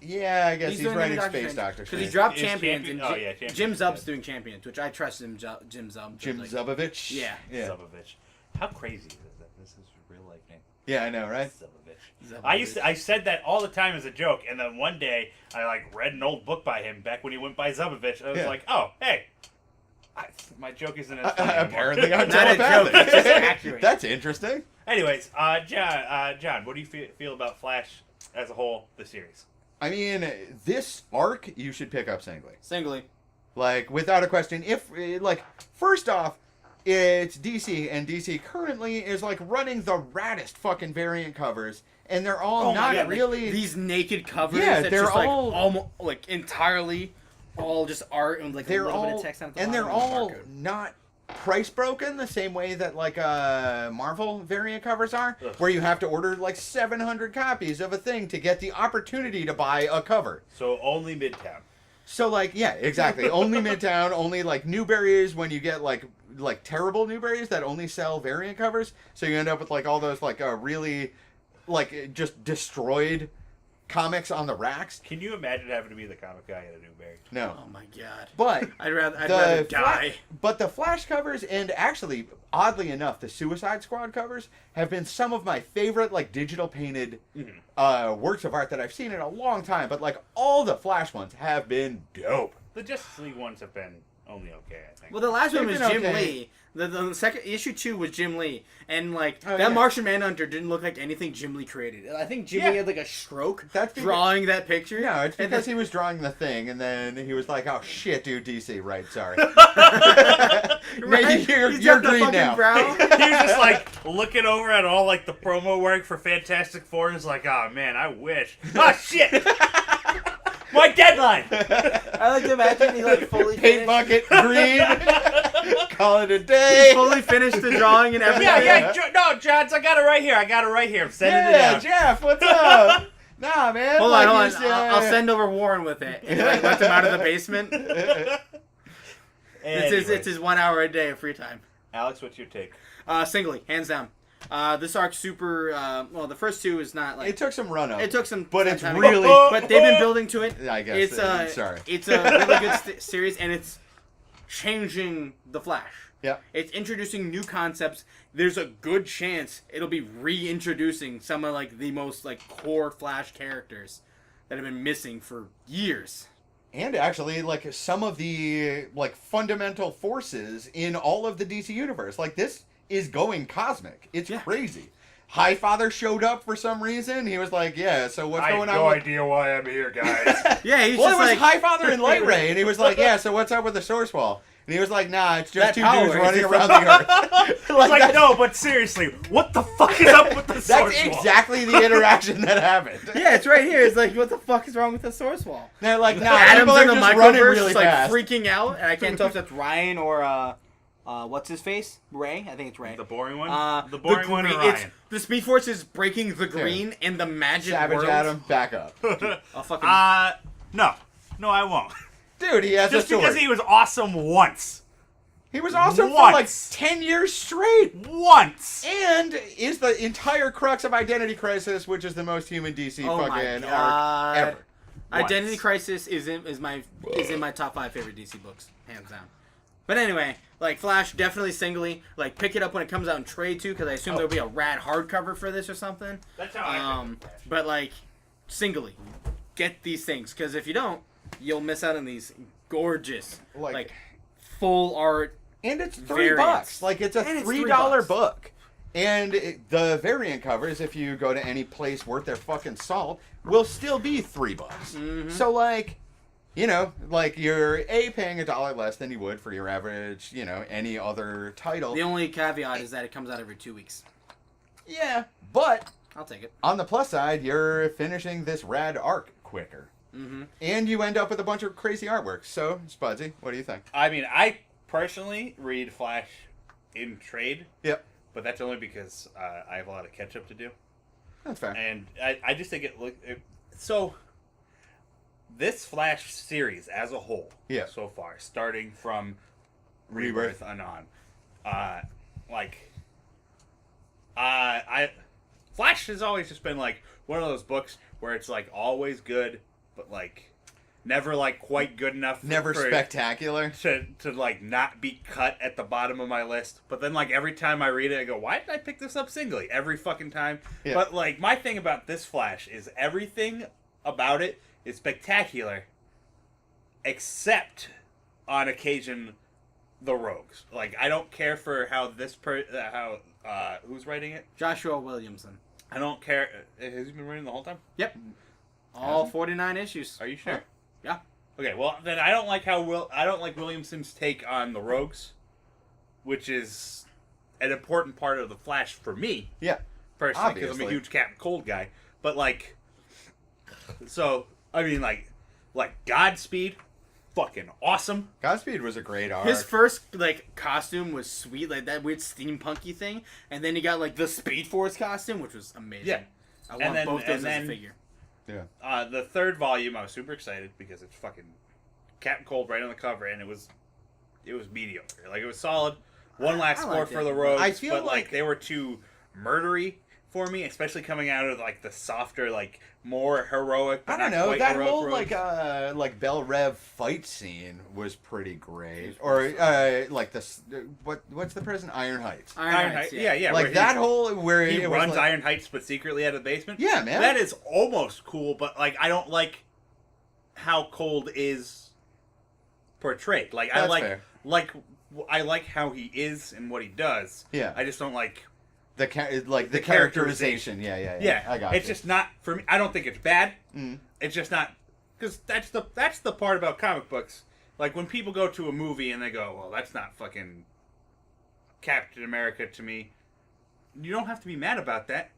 Yeah, I guess he's doing the new writing Space Doctor because he Strange. dropped Is Champions. Champion- And oh, yeah, Champions Jim is Zub's good. doing Champions, which I trust Jim Zub. Jim like, Zubovich. Yeah. Yeah. Zubovich. How crazy is that? This is a real life name. Yeah, I know, right? Zubovich. I said that all the time as a joke, and then one day I like read an old book by him back when he went by Zubovich. I was Yeah. like, oh, hey, my joke isn't as funny anymore. Apparently, I'm Not a telepathic. joke, it's just accurate. That's interesting. Anyways, John, what do you feel about Flash as a whole, the series? I mean, this arc you should pick up singly. Singly. Like, without a question. If, like, first off, it's DC, and DC currently is, like, running the raddest fucking variant covers, and they're all Oh my not God, like, really... these naked covers. Yeah, that's they're just, like, all- almost like entirely all just art and like a they're little bit all... of text on the and bottom they're and a all barcode. not price broken the same way that, like, Marvel variant covers are, Ugh. where you have to order, like, 700 copies of a thing to get the opportunity to buy a cover. So only Midtown. So, like, yeah, exactly. Only Midtown, only, like, Newberries when you get, like terrible Newberries that only sell variant covers. So you end up with, like, all those, like, really, like, just destroyed comics on the racks. Can you imagine having to be the comic guy at a Newberry? No. Oh my god. But I'd rather die. But the Flash covers, and actually, oddly enough, the Suicide Squad covers have been some of my favorite, like, digital painted works of art that I've seen in a long time. But, like, all the Flash ones have been dope. The Justice League ones have been only okay, I think. Well, the last one They've was been Jim okay. Lee. The second issue 2 was Jim Lee, and like Oh, that yeah. Martian Manhunter didn't look like anything Jim Lee created. I think Jim Yeah. Lee had like a stroke That's because- drawing that picture. No, it's And because then- he was drawing the thing, and then he was like, "Oh shit, dude, DC, right? Sorry." Right? You're He's got the green fucking now. brow. He was just like looking over at all like the promo work for Fantastic Four and is like, oh man, I wish. Oh shit! My deadline! I like to imagine he like fully Paint finished, bucket, green. Call it a day. fully finished the drawing and everything. Yeah, no, Johns, I got it right here. I'm sending it Yeah, out. Jeff, what's up? Nah, man. Hold like, on. he's, I'll send over Warren with it. And like, let him out of the basement. It's Anyways. his 1 hour a day of free time. Alex, what's your take? Singly, hands down. This arc's super. Well, the first two is not like It took some run up. it took some, but some it's time to really. get- but they've been building to it. I guess. It's sorry. It's a really good series, and it's changing the Flash. Yeah. It's introducing new concepts. There's a good chance it'll be reintroducing some of like the most like core Flash characters that have been missing for years. And actually, like, some of the, like, fundamental forces in all of the DC universe. Like, this is going cosmic. It's Yeah. crazy. Highfather showed up for some reason. He was like, yeah, so what's I going have on no with... idea why I'm here, guys. Yeah, he's Well, just it was like Highfather and Light Ray, and he was like, yeah, so what's up with the Source Wall? And he was like, nah, it's That just two power, dudes is running it around the Earth. Like, that's, no, but seriously, what the fuck is up with the that's Source Wall? exactly the interaction that happened. yeah, it's right here. It's like, what the fuck is wrong with the Source Wall? They're like, nah, Adam's people are in the just running microverse, really just, like fast. freaking out, and I can't tell if that's Ryan or what's his face? Ray? I think it's Ray. The boring one? The boring one or green- Ryan? It's, the Speed Force is breaking the green and the magic Savage world. Adam, back up. I'll fucking No, I won't. Dude, he has Just a sword. because he was awesome once. He was awesome for like Once. 10 years straight. Once! And is the entire crux of Identity Crisis, which is the most human DC Oh my fucking God. arc ever. Identity Once. Crisis is in my top 5 favorite DC books, hands down. But anyway, like Flash, definitely singly. Like pick it up when it comes out in trade too, because I assume there'll be a rad hardcover for this or something. That's how I think. But like singly, get these things, because if you don't, you'll miss out on these gorgeous, like full art. And it's $3. Variants. Like, it's a And it's $3 $3. book. And the variant covers, if you go to any place worth their fucking salt, will still be $3. Mm-hmm. So, like, you know, like, you're paying $1 less than you would for your average, you know, any other title. The only caveat is that it comes out every 2 weeks. Yeah, but I'll take it. on the plus side, you're finishing this rad arc quicker. Mm-hmm. And you end up with a bunch of crazy artwork. So, Spudsy, what do you think? I mean, I personally read Flash in trade, Yep. but that's only because I have a lot of catch up to do. That's fair. And I just think so this Flash series as a whole, Yeah. so far, starting from Rebirth. Rebirth and on, I Flash has always just been like one of those books where it's like always good, but like never like quite good enough. Never for- spectacular. to like not be cut at the bottom of my list. But then like every time I read it, I go, why did I pick this up singly? Every fucking time. Yeah. But like my thing about this Flash is everything about it is spectacular, except on occasion the rogues. Like I don't care for how who's writing it. Joshua Williamson. I don't care. Has he been writing the whole time? Yep. All 49 issues. Are you sure? Yeah. Okay, well then I don't like Williamson's take on the rogues, which is an important part of the Flash for me Yeah. personally because I'm a Obviously. huge Captain Cold guy. But like, so I mean like Godspeed, fucking awesome. Godspeed was a great arc. His first like costume was sweet, like that weird steampunky thing, and then he got like the Speed Force costume, which was amazing. Yeah. I And want then- both those and as a then- figure. Yeah. The third volume I was super excited because it's fucking Captain Cold right on the cover, and it was mediocre. Like it was solid. One last I score liked for it. the rogues, I feel but like like- they were too murdery for me, especially coming out of like the softer, like more heroic. I But don't not know. quite That heroic whole rogues. like Bell Rev fight scene was pretty great. Or like what's the prison? Iron Heights. Iron Heights, Heights, yeah, Like where that whole where he it was runs like, Iron Heights, but secretly out of the basement. Yeah, man. That is almost cool, but like I don't like how Cold is portrayed. Like I That's like fair. I like how he is and what he does. Yeah. I just don't like. the the characterization. Yeah. Yeah, I got it's you. just not for me. I don't think it's bad. Mm. It's just not because that's the part about comic books. Like when people go to a movie and they go, "Well, that's not fucking Captain America to me." You don't have to be mad about that.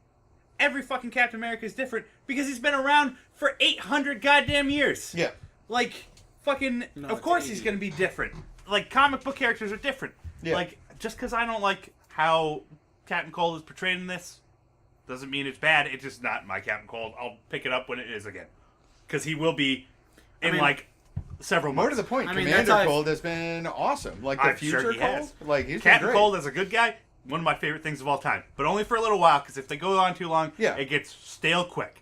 Every fucking Captain America is different because he's been around for 800 goddamn years. Yeah. Like fucking. No, of it's course 80. he's gonna be different. Like comic book characters are different. Yeah. Like just because I don't like how Captain Cold is portrayed in this doesn't mean it's bad. It's just not my Captain Cold. I'll pick it up when it is again, because he will be in mean, like several months. More to the point, I mean, Commander that's how I- Cold has been awesome. Like the I'm future sure he Cold, has. like he's been Captain great. Cold is a good guy. One of my favorite things of all time, but only for a little while. Because if they go on too long, Yeah. it gets stale quick.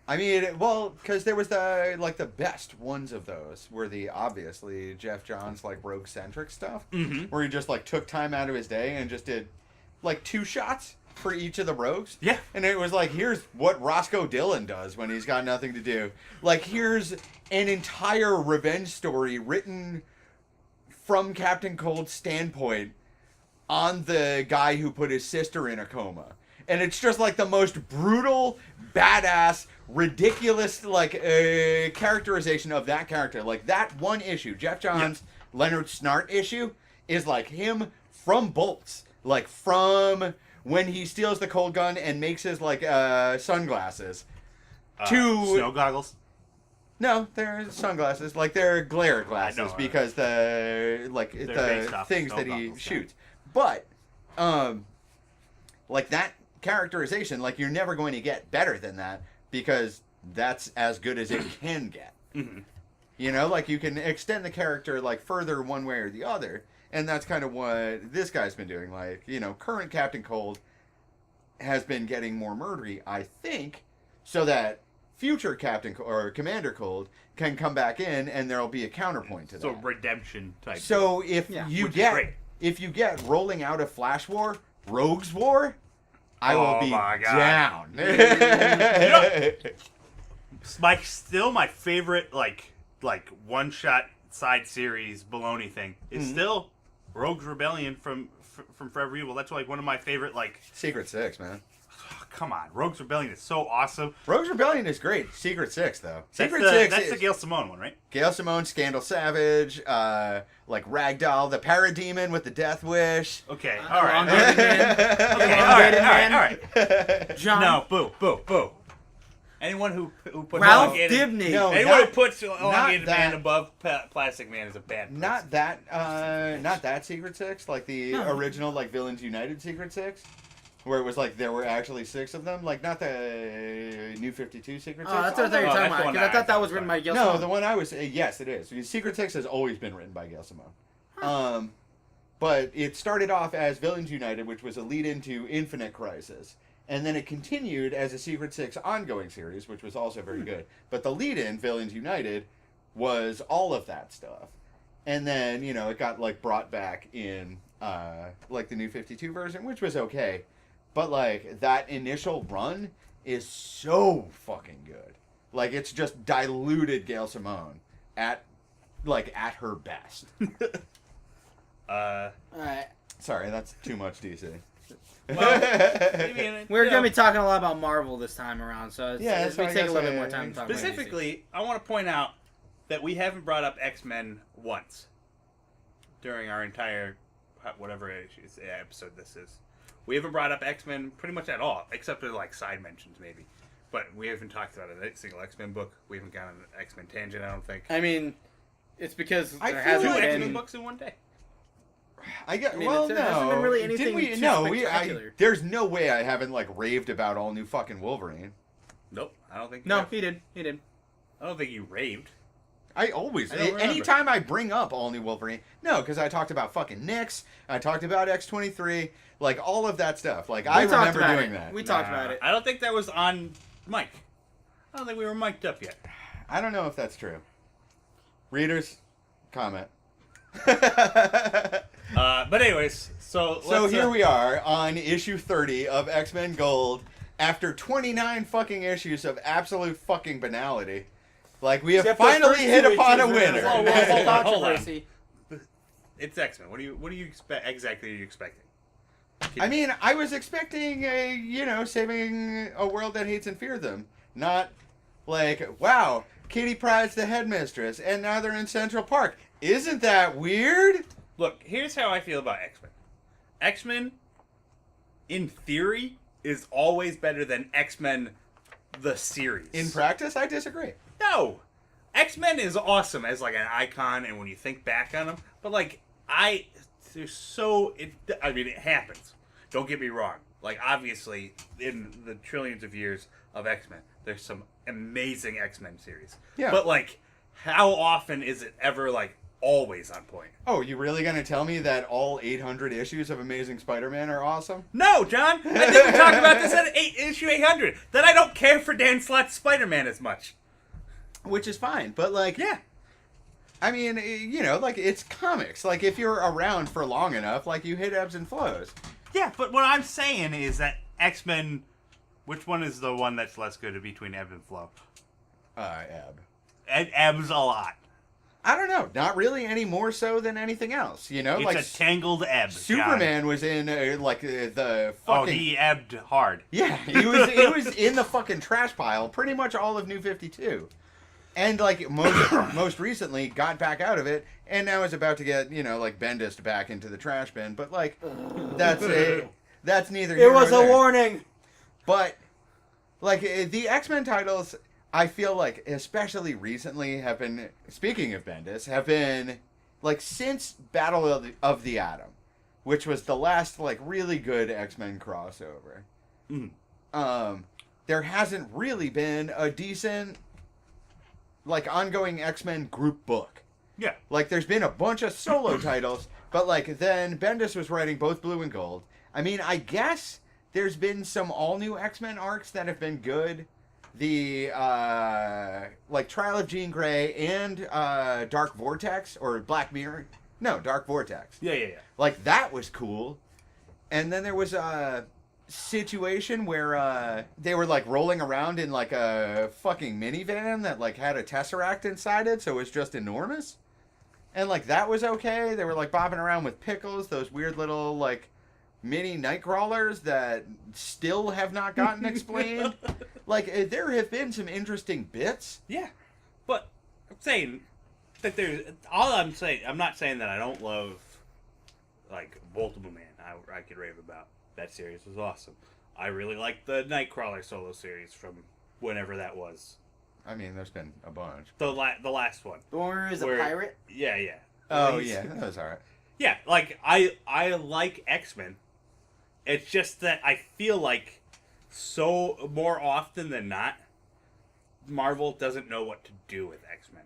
I mean, well, because there was the best ones of those were the obviously Jeff Johns like rogue centric stuff, where he just like took time out of his day and just did like 2 shots for each of the rogues. Yeah. And it was like, here's what Roscoe Dillon does when he's got nothing to do. Like, here's an entire revenge story written from Captain Cold's standpoint on the guy who put his sister in a coma. And it's just like the most brutal, badass, ridiculous, like, characterization of that character. Like, that one issue, Jeff Johns' Leonard Snart issue, is like him from Bolts. Like, from when he steals the cold gun and makes his, like, sunglasses. To... Snow goggles. No, they're sunglasses. Like, they're glare glasses I know, because the, like, They're the based off things snow that he goggles, yeah. shoots. But, like, that characterization, like, you're never going to get better than that because that's as good as it can get. Mm-hmm. You know, like, you can extend the character, like, further one way or the other. And that's kind of what this guy's been doing. Like, you know, current Captain Cold has been getting more murdery, I think, so that future Commander Cold can come back in and there'll be a counterpoint to So that. redemption type. So if Yeah. you Which is great. get if you get rolling out of Flash War, Rogues War, I will Oh be my God. down. Still my favorite like one shot side series baloney thing is Mm-hmm. still Rogue's Rebellion from Forever Evil. That's like one of my favorite like. Secret Six, man. Oh, come on, Rogue's Rebellion is so awesome. Rogues Rebellion is great. Secret Six, though. That's Secret the, Six that's is the Gail Simone one, right? Gail Simone, Scandal Savage, like Ragdoll, the Parademon with the Death Wish. Okay, The all right. Elongated Man. Okay, Elongated all right, Man. all right. John. No, boo. Anyone who puts Ralph elongated, Dibny. No. anyone who Not- puts elongated that. man above Plastic Man is a bad person. Not that Secret Six, like the No. original, like Villains United Secret Six, where it was like there were actually 6 of them. Like not the New 52 Secret Six. Oh, that's what I thought you were Oh, talking that's the about. one Because I I thought that thought was was written fine. by Gil No, Simone. the one I was yes, it is. Secret Six has always been written by Gail Simone. But it started off as Villains United, which was a lead-in to Infinite Crisis. And then it continued as a Secret Six ongoing series, which was also very good. But the lead-in, Villains United, was all of that stuff. And then, you know, it got, like, brought back in, like, the New 52 version, which was okay. But, like, that initial run is so fucking good. Like, it's just diluted Gail Simone at her best. Alright. Sorry, that's too much DC. Well, maybe We're you going to know, be talking a lot about Marvel this time around, so it's, Yeah, it's so we I take a guess little bit I- more time to talk about specifically, I want to point out that we haven't brought up X-Men once during our entire whatever episode this is. We haven't brought up X-Men pretty much at all, except for like side mentions maybe. But we haven't talked about a single X-Men book. We haven't gone on an X-Men tangent, I don't think. DC. I mean, it's because I there feel hasn't Two like- X-Men been... books in one day. I mean, Well, there hasn't been no. really Did anything we? too No, spectacular. there's no way I haven't like raved about all new fucking Wolverine. Nope, I don't think. No, you have. he did. He did. I don't think you raved. I always, I don't remember. anytime I bring up All New Wolverine, no, because I talked about fucking Nyx, I talked about X-23, like all of that stuff. Like I talked remember about doing it. that. We talked about it. I don't think that was on mic. I don't think we were mic'd up yet. I don't know if that's true. Readers, comment. But anyways, so Here we are on issue 30 of X-Men Gold after 29 fucking issues of absolute fucking banality. Like, we have Except those finally first hit two upon a issues were winner. like Whoa, massive hold on. controversy. It's X-Men. What do you expect? Exactly, are you expecting? I mean, I was expecting saving a world that hates and fears them. Not like, wow, Kitty Pryde's the headmistress, and now they're in Central Park. Isn't that weird? Look, here's how I feel about X-Men. X-Men, in theory, is always better than X-Men the series. In practice, I disagree. No! X-Men is awesome as like an icon and when you think back on them, but like it happens. Don't get me wrong. Like obviously in the trillions of years of X-Men, there's some amazing X-Men series. Yeah. But like how often is it ever like always on point? Oh, you really gonna tell me that all 800 issues of Amazing Spider-Man are awesome? No, John! I think we talked about this at issue 800, that I don't care for Dan Slott's Spider-Man as much. Which is fine, but like, Yeah. I mean, like it's comics. Like if you're around for long enough, like you hit ebbs and flows. Yeah, but what I'm saying is that X-Men, which one is the one that's less good between ebb and flow? Ebb. It ebbs a lot. I don't know. Not really any more so than anything else. It's like a tangled ebb. Superman was in the Oh, fucking. he ebbed hard. Yeah, he was in the fucking trash pile pretty much all of New 52. And like most recently got back out of it and now is about to get, like Bendis back into the trash bin, but like that's neither here It was nor a there. warning. But like the X-Men titles, I feel like especially recently have been, speaking of Bendis, have been like since Battle of the Atom, which was the last like really good X-Men crossover. There hasn't really been a decent like ongoing X-Men group book. Yeah. Like there's been a bunch of solo titles, but like then Bendis was writing both Blue and Gold. I mean, I guess there's been some all new X-Men arcs that have been good. The like Trial of Jean Grey and Dark Vortex or Black Mirror. No, Dark Vortex. Yeah. Like that was cool. And then there was a situation where they were like rolling around in like a fucking minivan that like had a Tesseract inside it, so it was just enormous. And like that was okay. They were like bopping around with Pickles, those weird little like mini Nightcrawlers that still have not gotten explained. Like there have been some interesting bits. Yeah. But I'm saying that I'm not saying that I don't love like Multiple Man. I could rave about. That series was awesome. I really liked the Nightcrawler solo series from whenever that was. I mean, there's been a bunch. The last one. The one where he was a Where- pirate? Yeah. Oh Where he's- yeah, that was alright. Yeah, like I like X-Men. It's just that I feel like so more often than not, Marvel doesn't know what to do with X-Men.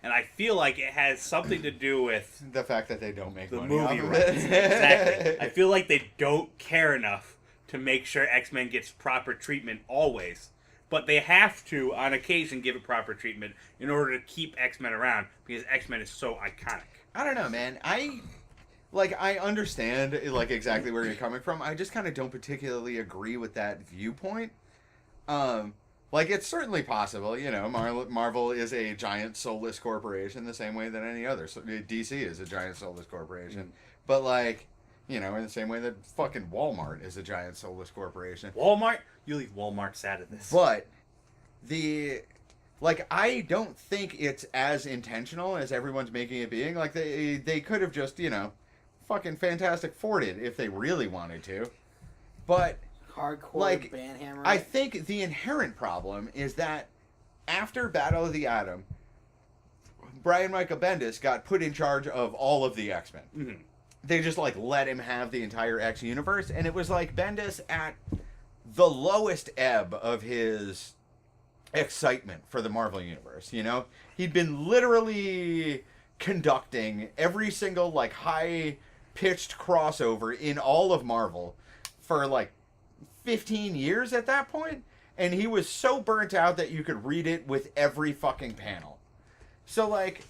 And I feel like it has something to do with The fact that they don't make the money movie off of rights. it. Exactly. I feel like they don't care enough to make sure X-Men gets proper treatment always. But they have to, on occasion, give it proper treatment in order to keep X-Men around because X-Men is so iconic. I don't know, man. I understand like exactly where you're coming from. I just kind of don't particularly agree with that viewpoint. Like it's certainly possible, Marvel is a giant soulless corporation the same way that any other. So DC is a giant soulless corporation. But like, in the same way that fucking Walmart is a giant soulless corporation. Walmart? You leave Walmart sad at this. But I don't think it's as intentional as everyone's making it being. Like they could have just, fucking Fantastic Four'd it if they really wanted to. But Hardcore like, banhammer. I think the inherent problem is that after Battle of the Atom, Brian Michael Bendis got put in charge of all of the X-Men. Mm-hmm. They just like let him have the entire X universe, and it was like Bendis at the lowest ebb of his excitement for the Marvel Universe, you know? He'd been literally conducting every single, like, high-pitched crossover in all of Marvel for, like, 15 years at that point, and he was so burnt out that you could read it with every fucking panel. So, like,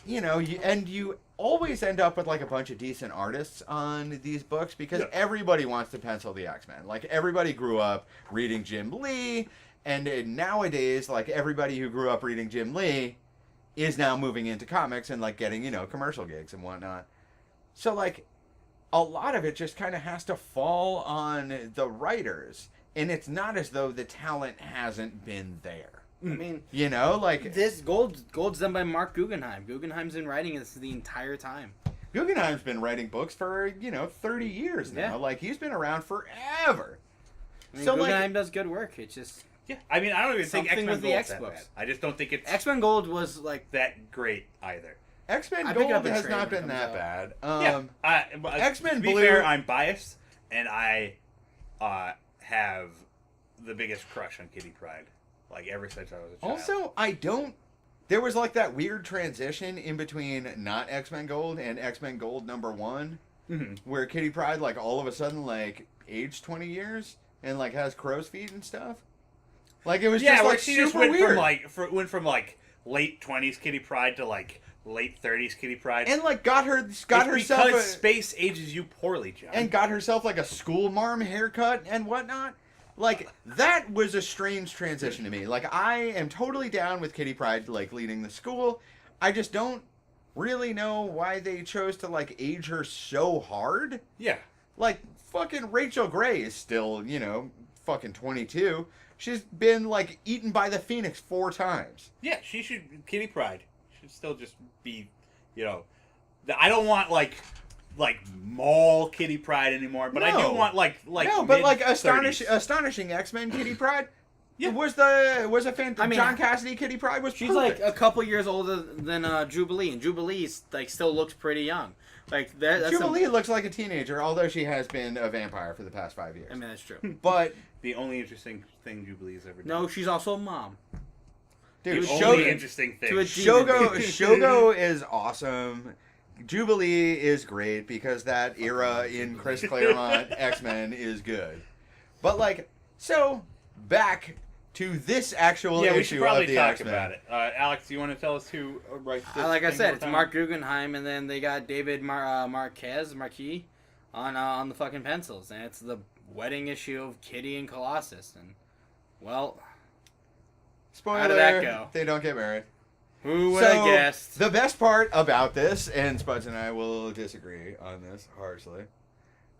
you know, you always end up with, like, a bunch of decent artists on these books because everybody wants to pencil the X-Men. Like, everybody grew up reading Jim Lee, and nowadays, like, everybody who grew up reading Jim Lee is now moving into comics and, like, getting, you know, commercial gigs and whatnot. So, like, a lot of it just kind of has to fall on the writers. And it's not as though the talent hasn't been there. I mean, you know, like... This Gold's done by Mark Guggenheim. Guggenheim's been writing this the entire time. Guggenheim's been writing books for, 30 years now. Yeah. Like, he's been around forever. I mean, so, Guggenheim does good work. It's just... Yeah, I mean, I don't even think X-Men Gold's that bad. I just don't think it's... X-Men Gold was, like... that great, either. X-Men Gold has not been that bad. X-Men Blue... To be fair, I'm biased, and I have the biggest crush on Kitty Pryde. Like, ever since I was a child. Also, I don't... There was, like, that weird transition in between not X-Men Gold and X-Men Gold #1, where Kitty Pryde, like, all of a sudden, like, aged 20 years and, like, has crow's feet and stuff. Like, it was just, like, she super just went weird. Went from, like, late 20s Kitty Pryde to, like, late 30s Kitty Pryde. And, like, got herself... Because space ages you poorly, John. And got herself, like, a school marm haircut and whatnot. Like, that was a strange transition to me. Like, I am totally down with Kitty Pryde, like, leading the school. I just don't really know why they chose to, like, age her so hard. Yeah. Like, fucking Rachel Gray is still, fucking 22. She's been, like, eaten by the Phoenix 4 times. Yeah, Kitty Pryde should still just be, I don't want, like mall Kitty Pryde anymore, but I do want like no, but like astonishing X-Men Kitty Pryde. Yeah, was a fan. I mean, John Cassidy Kitty Pryde was. She's perfect. like a couple years older than Jubilee, and Jubilee's like still looks pretty young. Like Jubilee looks like a teenager, although she has been a vampire for the past 5 years. I mean, that's true. But the only interesting thing Jubilee's ever done. No, she's also a mom. Dude, only interesting thing. Shogo is awesome. Jubilee is great because that era in Chris Claremont X-Men is good. But, like, so, back to this actual issue we should probably of the talk X-Men. about it. Alex, do you want to tell us who writes this? Like I said, it's Mark Guggenheim, and then they got David Marquis on the fucking pencils. And it's the wedding issue of Kitty and Colossus. And, well, spoiler, how did that go? They don't get married. Who would have guessed? The best part about this, and Spuds and I will disagree on this harshly,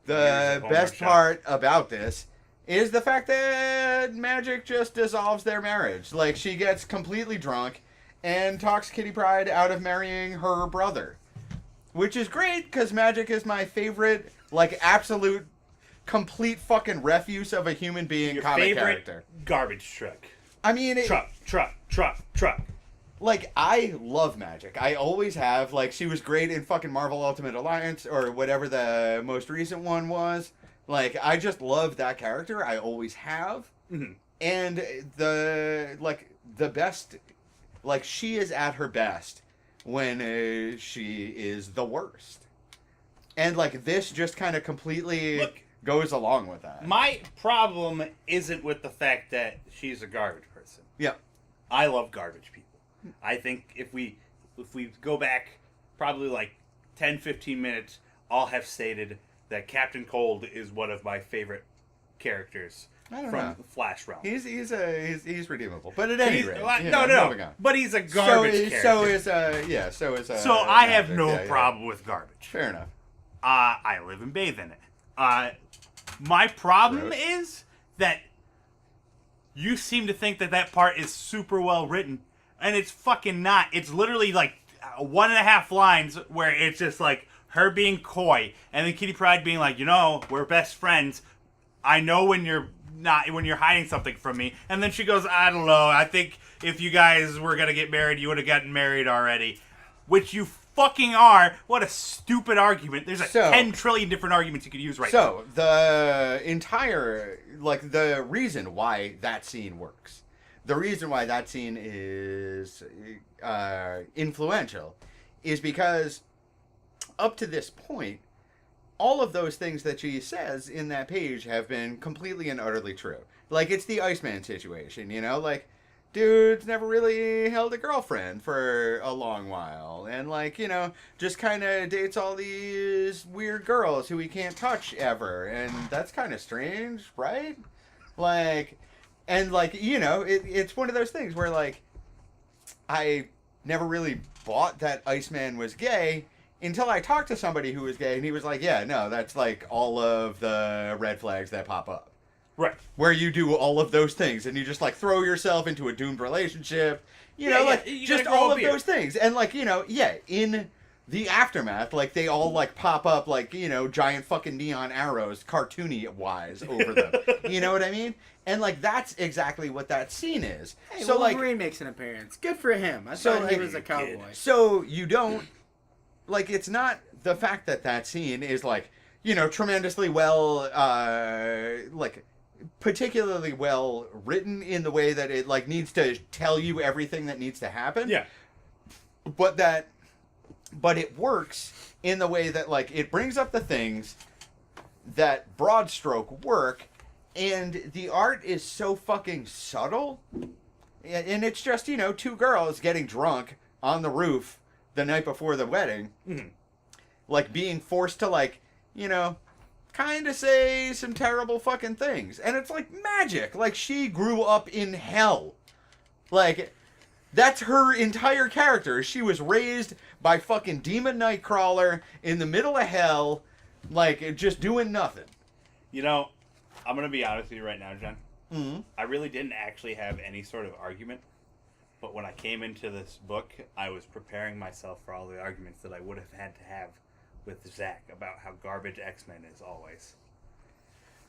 the best part about this is the fact that Magic just dissolves their marriage. Like, she gets completely drunk and talks Kitty Pryde out of marrying her brother. Which is great, because Magic is my favorite, like, absolute, complete fucking refuse of a human being Your comic favorite character. Garbage truck. I mean... Truck. Like, I love Magic. I always have. Like, she was great in fucking Marvel Ultimate Alliance, or whatever the most recent one was. Like, I just love that character. I always have. Mm-hmm. And the best... Like, she is at her best when she is the worst. And, like, this just kind of completely goes along with that. My problem isn't with the fact that she's a garbage person. Yeah. I love garbage people. I think if we go back probably like 10, 15 minutes, I'll have stated that Captain Cold is one of my favorite characters from Flash Realm. He's redeemable, but at any rate, no. But he's a garbage character. So I have no problem with garbage. Fair enough. I live and bathe in it. My problem is that you seem to think that part is super well written. And it's fucking not. It's literally like 1.5 lines where it's just like her being coy, and then Kitty Pryde being like, we're best friends. I know when you're hiding something from me. And then she goes, I don't know. I think if you guys were gonna get married, you would have gotten married already, which you fucking are. What a stupid argument. There's 10 trillion different arguments you could use right now. So the entire the reason why that scene works. the reason why that scene is influential is because up to this point, all of those things that she says in that page have been completely and utterly true. Like, it's the Iceman situation, you know? Like, dude's never really held a girlfriend for a long while. And, like, you know, just kind of dates all these weird girls who he can't touch ever. And that's kind of strange, right? Like, and, like, you know, it's one of those things where, like, I never really bought that Iceman was gay until I talked to somebody who was gay, and he was like, yeah, no, that's, like, all of the red flags that pop up. Right. Where you do all of those things, and you just, like, throw yourself into a doomed relationship. You Yeah, know, yeah, like, you just gotta grow all a of beard. those things. And, like, you know, yeah, in the aftermath, like, they all, like, pop up, like, you know, giant fucking neon arrows, cartoony-wise, over them. You know what I mean? And, like, that's exactly what that scene is. Hey, so, like, Wolverine makes an appearance. Good for him. I So, thought he like, was a cowboy. so you don't, like, it's not the fact that that scene is, like, you know, tremendously well, like, particularly well written in the way that it, like, needs to tell you everything that needs to happen. Yeah. But it works in the way that, like, it brings up the things that broad stroke work, and the art is so fucking subtle. And it's just, you know, two girls getting drunk on the roof the night before the wedding. Mhm. Like, being forced to, like, you know, kind of say some terrible fucking things. And it's like magic. Like, she grew up in hell. Like, that's her entire character. She was raised by fucking Demon Nightcrawler in the middle of hell, like, just doing nothing. You know, I'm going to be honest with you right now, Jen. Mm-hmm. I really didn't actually have any sort of argument. But when I came into this book, I was preparing myself for all the arguments that I would have had to have with Zach about how garbage X-Men is always.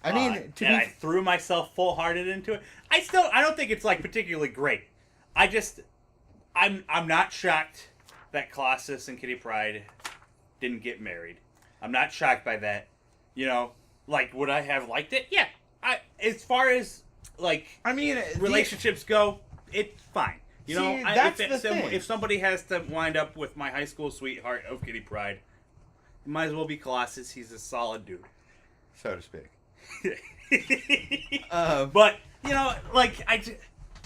I mean, to and be I threw myself full-hearted into it. I don't think it's, like, particularly great. I'm not shocked that Colossus and Kitty Pryde didn't get married. I'm not shocked by that. You know, like, would I have liked it? Yeah. As far as, like, I mean, relationships go, it's fine. You know, See, that's the thing. if somebody has to wind up with my high school sweetheart of Kitty Pryde, it might as well be Colossus. He's a solid dude. so to speak. But, you know, like,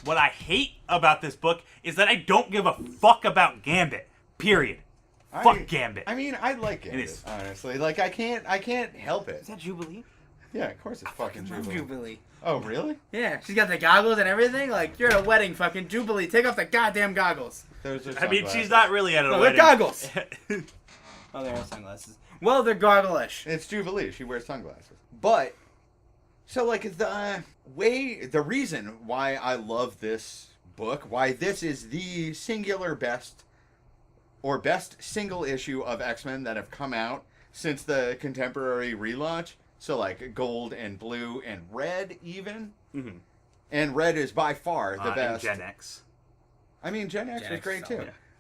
what I hate about this book is that I don't give a fuck about Gambit. Period. Fuck Gambit. I mean, I like It it, is. honestly. Like, I can't help it. Is that Jubilee? Yeah, of course it's fucking Love Jubilee. Jubilee. Oh, really? Yeah, she's got the goggles and everything. Like, you're at a wedding, fucking Jubilee. Take off the goddamn goggles. Those are I mean, sunglasses. she's not really at a No, they're wedding. goggles. Oh, they are sunglasses. Well, they're goggle-ish. It's Jubilee. She wears sunglasses. But, so, like, the reason why I love this book, why this is the singular best single issue of X-Men that have come out since the contemporary relaunch. So, like, Gold and Blue and Red, even. Mhm. And Red is by far the And best. Gen X. I mean, Gen X Gen was X great, is too.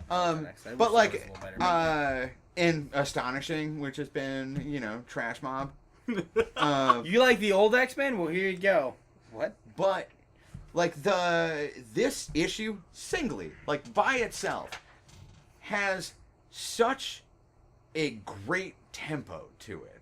solid. Gen X. I wish But, that like, was a little better. and Astonishing, which has been, you know, Trash Mob. You like the old X-Men? Well, here you go. What? But, like, this issue, singly, like, by itself, has such a great tempo to it.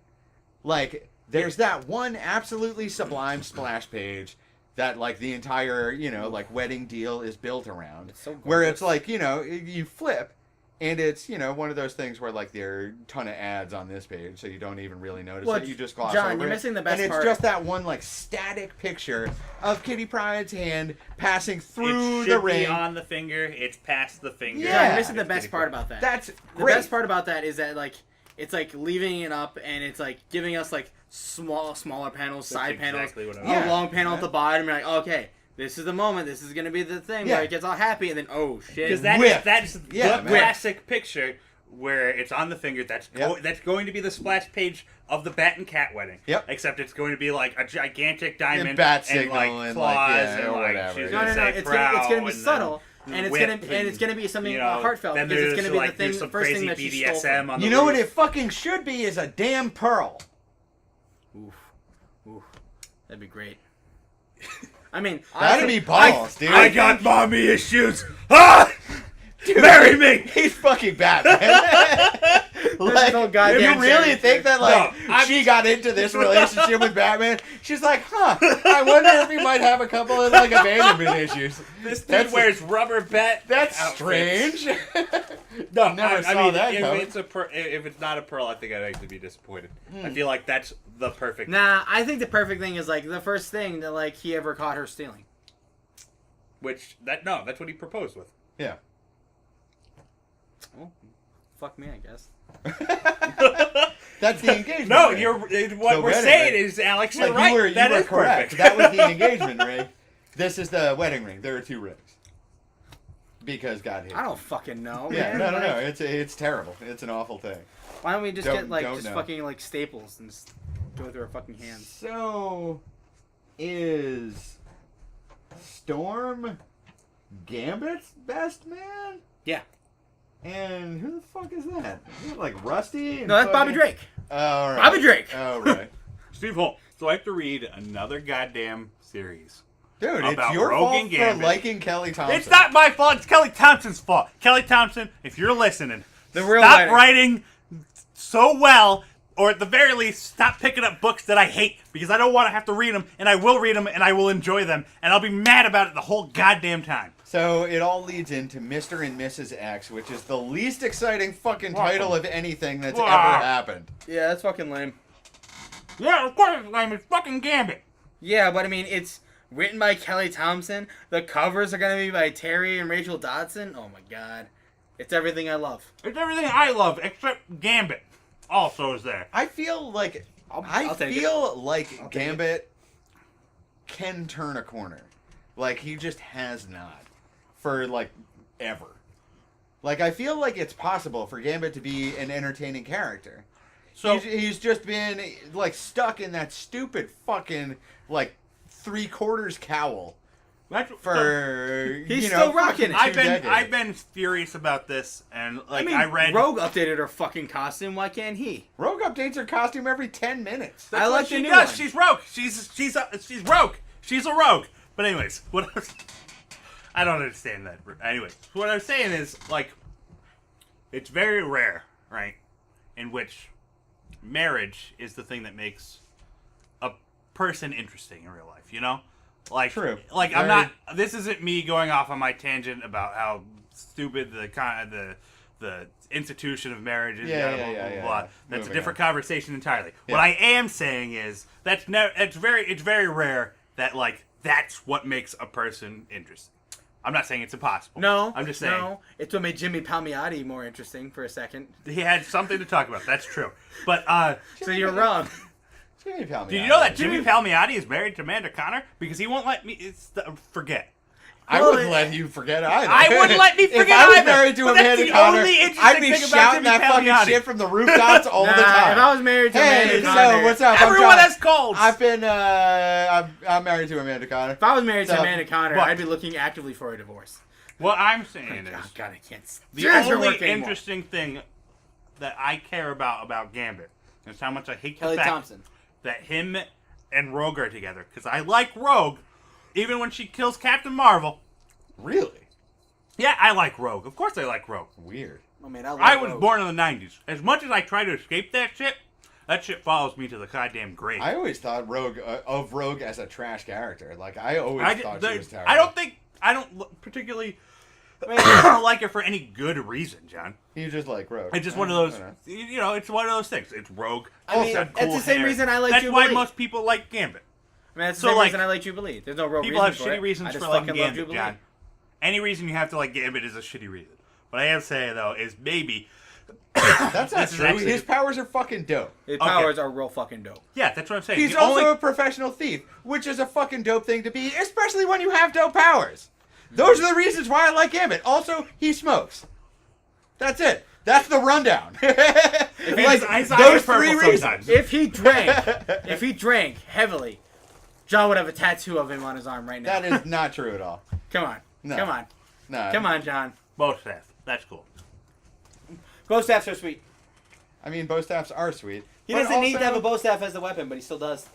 Like, there's that one absolutely sublime splash page that, like, the entire, you know, like, wedding deal is built around. It's so where gorgeous. it's like, you know, you flip, and it's, you know, one of those things where, like, there are a ton of ads on this page, so you don't even really notice Well, it. You just gloss John, over you're it. missing the best and it's part. just that one, like, static picture of Kitty Pryde's hand passing It through should the be ring. on the finger. It's past the finger. Yeah. John, you're missing the It's best Kitty part Pryde. about that. That's The great. best part about that is that, like, it's like leaving it up and it's like giving us like smaller panels, side exactly panels, what a I Yeah. long panel at Yeah. the bottom. You're like, okay, this is the moment. This is gonna be the thing Yeah. where it gets all happy, and then oh shit, Because Whipped. that's Yeah, the man. classic picture where it's on the finger. That's Yep. that's going to be the splash page of the Bat and Cat wedding. Yep. Except it's going to be like a gigantic diamond And bat and signal like and, claws like, yeah, and or like whatever. she's no, gonna no, no. say It's gonna be prow and subtle, then and it's whip gonna be something you know, heartfelt then because it's there's, gonna be like, the thing, there's some first thing crazy that she stole BDSM from. on the You know what roof. it fucking should be is a damn pearl. Oof, oof, that'd be great. I mean, That'd be balls, dude. I got mommy issues. Ah! Dude, Marry me. He's fucking Batman. Like, no goddamn you really chance. think that, like, No, she got into this relationship with Batman? She's like, huh, I wonder if he might have a couple of, like, abandonment issues. This dude That's- wears rubber bat. That's outfits. strange. No, Never I saw mean, that if coming. if it's not a pearl, I think I'd actually be disappointed. I feel like that's the perfect. Nah, I think the perfect thing is like the first thing that like he ever caught her stealing. That's what he proposed with. Yeah. Well, fuck me, I guess. That's the engagement. No, ring. what The we're wedding saying ring. is, Alex, Like, you're right. you were That is correct. perfect. That was the engagement ring. This is the wedding ring. There are 2 rings. Because God hates I don't fucking know. Yeah, man. no. Like, It's terrible. It's an awful thing. Why don't we just Don't- get like don't just know. fucking like staples and just go through our fucking hands? So, is Storm Gambit's best man? Yeah. And who the fuck is that? Is that like Rusty? and No, that's Bobby fucking- Drake. Oh, all right. Bobby Drake. Oh, right. Steve Holt. So I have to read another goddamn series. Dude, it's About your Rogue fault and for Gambit. liking Kelly Thompson. It's not my fault. It's Kelly Thompson's fault. Kelly Thompson, if you're listening, The real stop writing. writing so well, or at the very least, stop picking up books that I hate, because I don't want to have to read them, and I will read them, and I will enjoy them, and I'll be mad about it the whole goddamn time. So it all leads into Mr. and Mrs. X, which is the least exciting fucking title of anything that's ever Wow. happened. Yeah, that's fucking lame. Yeah, of course his name is fucking Gambit. Yeah, but I mean, it's written by Kelly Thompson. The covers are gonna be by Terry and Rachel Dodson. Oh my god, it's everything I love. It's everything I love, except Gambit also is there. I feel like I'll take feel like take Gambit can turn a corner. Like he just has not for like ever. Like I feel like it's possible for Gambit to be an entertaining character. So He's just been like stuck in that stupid fucking like 3/4 cowl that's for He's you know, still rocking fucking it. 2 decades. I've been furious about this, and like I mean, I read. Rogue updated her fucking costume. Why can't he? Rogue updates her costume every 10 minutes. That's I what like the she new does. one. She's rogue. She's rogue. She's a rogue. But anyways, I don't understand that. Anyway, what I'm saying is like, it's very rare, right, in which marriage is the thing that makes a person interesting in real life. You know, like True. Like I'm Very- not. This isn't me going off on my tangent about how stupid the institution of marriage is. Yeah, blah, yeah, blah, yeah, blah, yeah, blah. yeah. That's Moving a different on. conversation entirely. Yeah. What I am saying is it's very rare that like that's what makes a person interesting. I'm not saying it's impossible. No, I'm just saying No, it's what made Jimmy Palmiotti more interesting for a second. he had something to talk about. That's true. But So you're wrong. Jimmy Palmiotti. did you know that Jimmy Palmiotti is married to Amanda Connor because he won't let me forget? I Well, wouldn't let you forget either. I wouldn't let me If forget I was either. married to But that's Amanda the Connor, only interesting I'd be thing about shouting Jimmy that fucking Palmiotti. shit from the rooftops all the Nah, time. if I was married to Hey, Amanda so Connor, what's up? I'm Everyone John. has colds. I've been, I'm married to Amanda Connor. if I was married to So, Amanda Connor, what? I'd be looking actively for a divorce. What I'm saying Oh, is God, I can't. the stand her only work anymore. interesting thing that I care about Gambit is how much I hate Kelly the fact Thompson. that him and Rogue are together. Because I like Rogue, even when she kills Captain Marvel. Really? Yeah, I like Rogue. Of course I like Rogue. Weird. Oh man, I, love I was Rogue. born in the 90s. As much as I try to escape that shit follows me to the goddamn grave. I always thought Rogue as a trash character. Like I always thought she was terrible. I don't particularly like her for any good reason, John. You just like Rogue. It's just one of those, you know, it's one of those things. It's Rogue. I mean, It's got that's the same hair. reason I like That's Jubilee. why most people like Gambit. I mean, that's the So, same like, reason I like Jubilee. There's no real People have reason for shitty it. reasons I just for liking fucking love Gambit, Jubilee. John. Any reason you have to like Gambit is a shitty reason. What I am saying though is maybe That's not This is true. actually- His powers are fucking dope. His powers are real fucking dope. yeah, that's what I'm saying. He's The also only- a professional thief, which is a fucking dope thing to be, especially when you have dope powers. Those are the reasons why I like Gambit. Also, he smokes. That's it. That's the rundown. his like eyes those are purple 3 reasons. sometimes. If he drank heavily, John would have a tattoo of him on his arm right now. That is not true at all. Come on. No. Come on. No. Come on, John. Both staff. That's cool. Bow staffs are sweet. I mean, bow staffs are sweet. He but doesn't need to also- have a bow staff as the weapon, but he still does.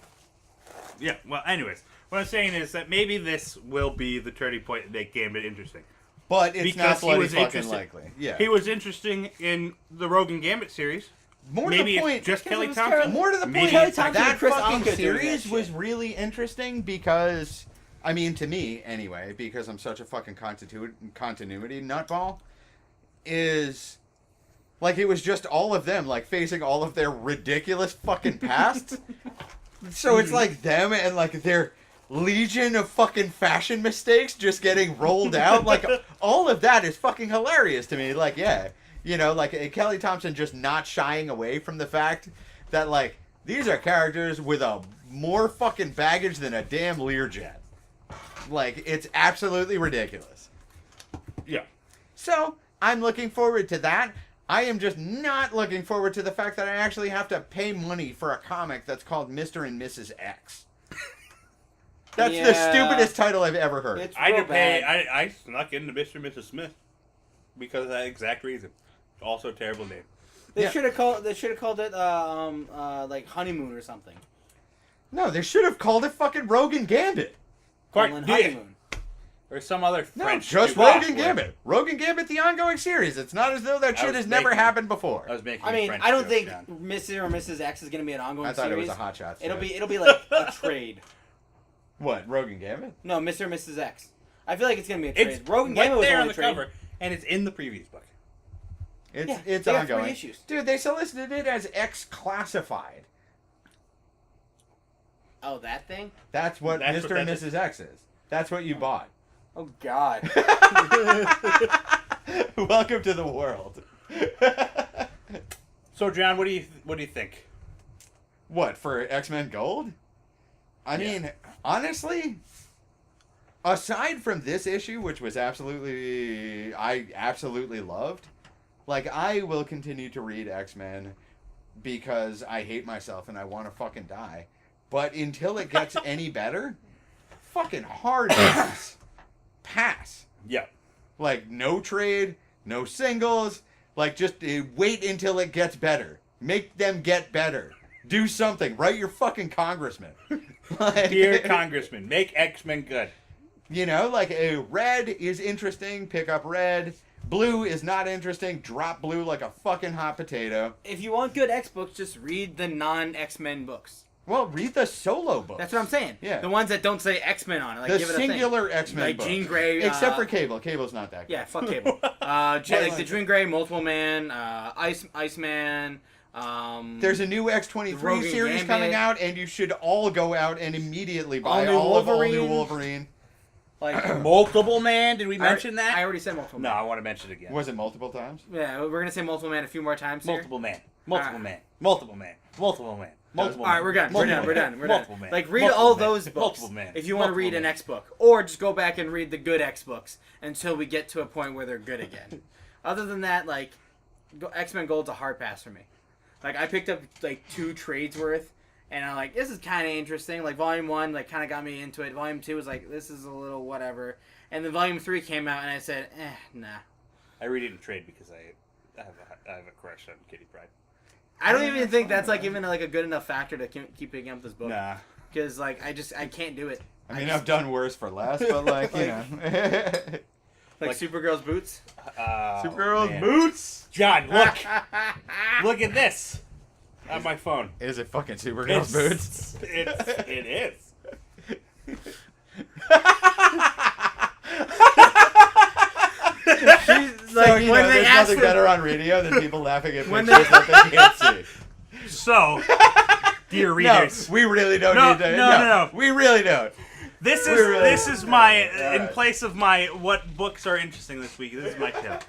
Yeah. Well, anyways, What I'm saying is that maybe this will be the turning point that make Gambit interesting. But it's Because not he bloody was fucking interested. likely. Yeah. He was interesting in the Rogan Gambit series. More to Maybe the point, it's just because Kelly it was Thompson. more to the Maybe point, Kelly it's- Thompson that and Chris fucking Anka doing series that was shit. really interesting because, I mean, to me anyway, because I'm such a fucking continuity nutball, is like it was just all of them like facing all of their ridiculous fucking past. So it's like them and like their legion of fucking fashion mistakes just getting rolled out. Like all of that is fucking hilarious to me. Like, yeah, you know, like Kelly Thompson just not shying away from the fact that like these are characters with a more fucking baggage than a damn Learjet. Like it's absolutely ridiculous. Yeah. So I'm looking forward to that. I am just not looking forward to the fact that I actually have to pay money for a comic that's called Mr. and Mrs. X. That's the Yeah. stupidest title I've ever heard. It's I real did pay. bad. I snuck into Mr. and Mrs. Smith because of that exact reason. Also a terrible name. They Yeah. should have called. They should have called it like honeymoon or something. No, they should have called it fucking Rogan Gambit. Colon Yeah. honeymoon. Or some other No, French. just stupid Rogan word. Gambit. Rogan Gambit, the ongoing series. It's not as though that I shit was has never making- happened before. I was making. I a mean, French I don't joke, think John. Mr. or Mrs. X is going to be an ongoing I thought series. it was a Hot Shots. It'll joke. be like a trade. What, Rogan Gambit? No, Mr. or Mrs. X. I feel like it's going to be a trade. It's Rogan right Gambit was there only on the a trade. cover, and it's in the previous book. It's Yeah, it's they got 3 ongoing. issues. Dude, they solicited it as X classified. Oh, that thing? That's what That's Mr. what and that Mrs. X is. That's what you bought. Oh God. Welcome to the world. So, John, what do you think? What, for X-Men Gold? I mean, honestly, aside from this issue, which was I absolutely loved, like, I will continue to read X-Men because I hate myself and I want to fucking die. But until it gets any better, fucking hard pass. Pass. Yeah. Like, no trade, no singles. Like, just wait until it gets better. Make them get better. Do something. Write your fucking congressman. Like, Dear Congressman, make X-Men good. you know, like, red is interesting. Pick up red. Blue is not interesting. Drop blue like a fucking hot potato. If you want good X books, just read the non-X-Men books. Well, read the solo books. That's what I'm saying. Yeah. The ones that don't say X-Men on it. Like, The give it a thing. singular X-Men Like books. Jean Grey. Except for Cable. Cable's not that good. Yeah, fuck Cable. Like the Jean Grey, Multiple Man, Iceman. There's a new X-23 Rogan series Gambit. coming out, and you should all go out and immediately buy All-new all new Wolverine. Wolverine. Like Multiple Man? Did we mention that? I already said Multiple No, Man. I want to mention it again. Was it multiple times? Yeah, we're gonna say Multiple Man a few more times here. Multiple Man. Multiple Alright. Man. Multiple Man. Multiple Man. Multiple All right, we're done. We're done. We're done. We're done. Multiple Man. Like, read Multiple all Man. those books Multiple Man. if you want to Multiple read an Man. X book, or just go back and read the good X books until we get to a point where they're good again. Other than that, like, X-Men Gold's a hard pass for me. Like, I picked up like 2 trades worth, and I'm like, this is kind of interesting. Like, Volume 1, like, kind of got me into it. Volume 2 was like, this is a little whatever. And then Volume 3 came out, and I said, nah. I read it in trade because I have a crush on Kitty Pryde. I don't even think that's like even like a good enough factor to keep picking up this book. Nah. Because like I can't do it. I mean, just- I've done worse for less, but like, you know. like Supergirl's boots. Supergirl's man. boots? John, look. Look at this. On my phone. Is it fucking Supergirl's boots? It is. She's like So, you when know, they there's asked nothing her, better on radio than people laughing at When pictures that they can't see. So, dear No, readers, we really don't No, need to. no. We really don't. this we're really- is my in Alright. place of my what books are interesting this week. This is my tip.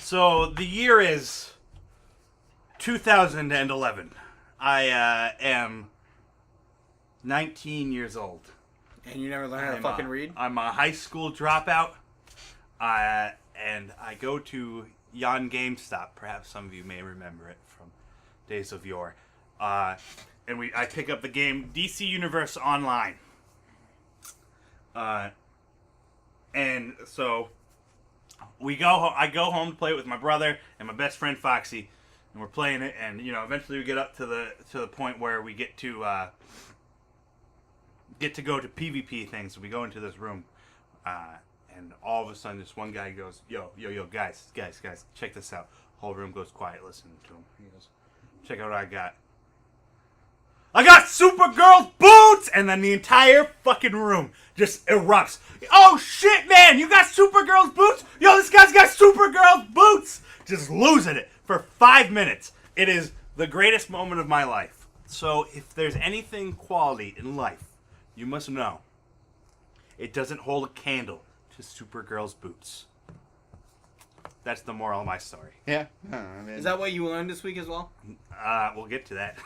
So the year is 2011. I am 19 years old. and you never learn how to fucking read. I'm a high school dropout, and I go to Yon GameStop. Perhaps some of you may remember it from days of yore. And I pick up the game DC Universe Online. And so I go home to play it with my brother and my best friend Foxy, and we're playing it. And eventually we get up to the point where we get to get to go to PvP things. So we go into this room, and all of a sudden, this one guy goes, "Yo, guys, check this out." Whole room goes quiet, listening to him. He goes, "Check out what I got. I got Supergirl's boots!" And then the entire fucking room just erupts. "Oh shit, man! You got Supergirl's boots? Yo, this guy's got Supergirl's boots!" Just losing it for 5 minutes. It is the greatest moment of my life. So if there's anything quality in life, you must know it doesn't hold a candle to Supergirl's boots. That's the moral of my story. Yeah. I mean, Is that what you learned this week as well? We'll get to that.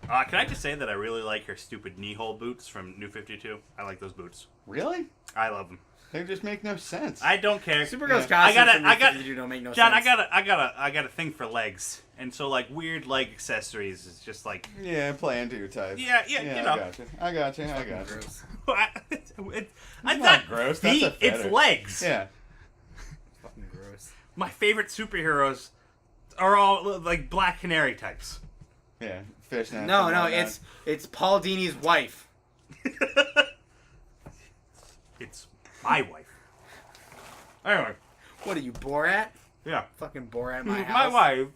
Can I just say that I really like her stupid knee-hole boots from New 52? I like those boots. really? I love them. They just make no sense. I don't care. Supergirl's Yeah. costumes don't make no John, sense. I got a thing for legs, and so like weird leg accessories is just like Yeah, playing to your type. yeah, you know. I got you. Gross. It's not gross, that's a it's fetish. legs. Yeah. Fucking gross. My favorite superheroes are all like Black Canary types. Yeah. Fishnets. No, and no, whatnot. it's Paul Dini's wife. It's my wife. Anyway, What are you, Borat? yeah. Fucking Borat my house. My wife.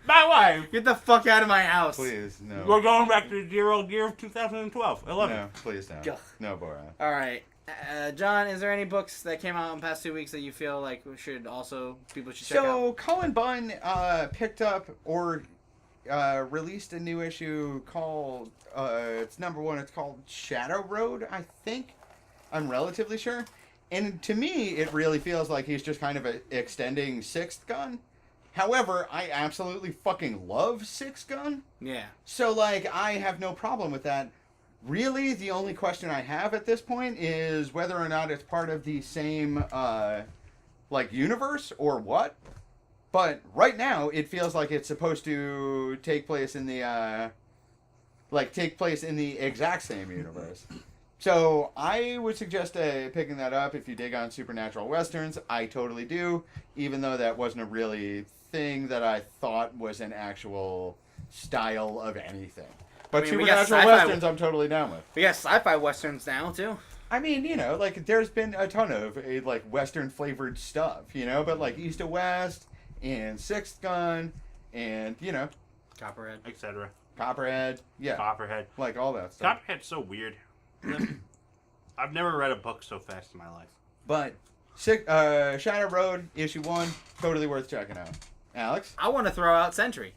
My wife. Get the fuck out of my house. Please, no. We're going back to the year of 2012. 11. No, please don't. Ugh. No, Borat. All right. John, is there any books that came out in the past 2 weeks that you feel like people should check out? So, Colin Bunn picked up or released a new issue called, it's #1, it's called Shadow Road, I think. I'm relatively sure. And to me, it really feels like he's just kind of extending Sixth Gun. However, I absolutely fucking love Sixth Gun. Yeah. So, like, I have no problem with that. Really, the only question I have at this point is whether or not it's part of the same, universe or what. But right now, it feels like it's supposed to take place in the, exact same universe. So, I would suggest picking that up if you dig on supernatural westerns. I totally do, even though that wasn't a really thing that I thought was an actual style of anything. But I mean, we got supernatural sci-fi- westerns, I'm totally down with. We got sci-fi westerns now, too. I mean, there's been a ton of western flavored stuff, but like East to West and Sixth Gun and Copperhead. Etc. Copperhead, yeah, Copperhead. like all that stuff. Copperhead's so weird. I've never read a book so fast in my life. But Shadow Road issue 1, totally worth checking out. Alex, I want to throw out Sentry.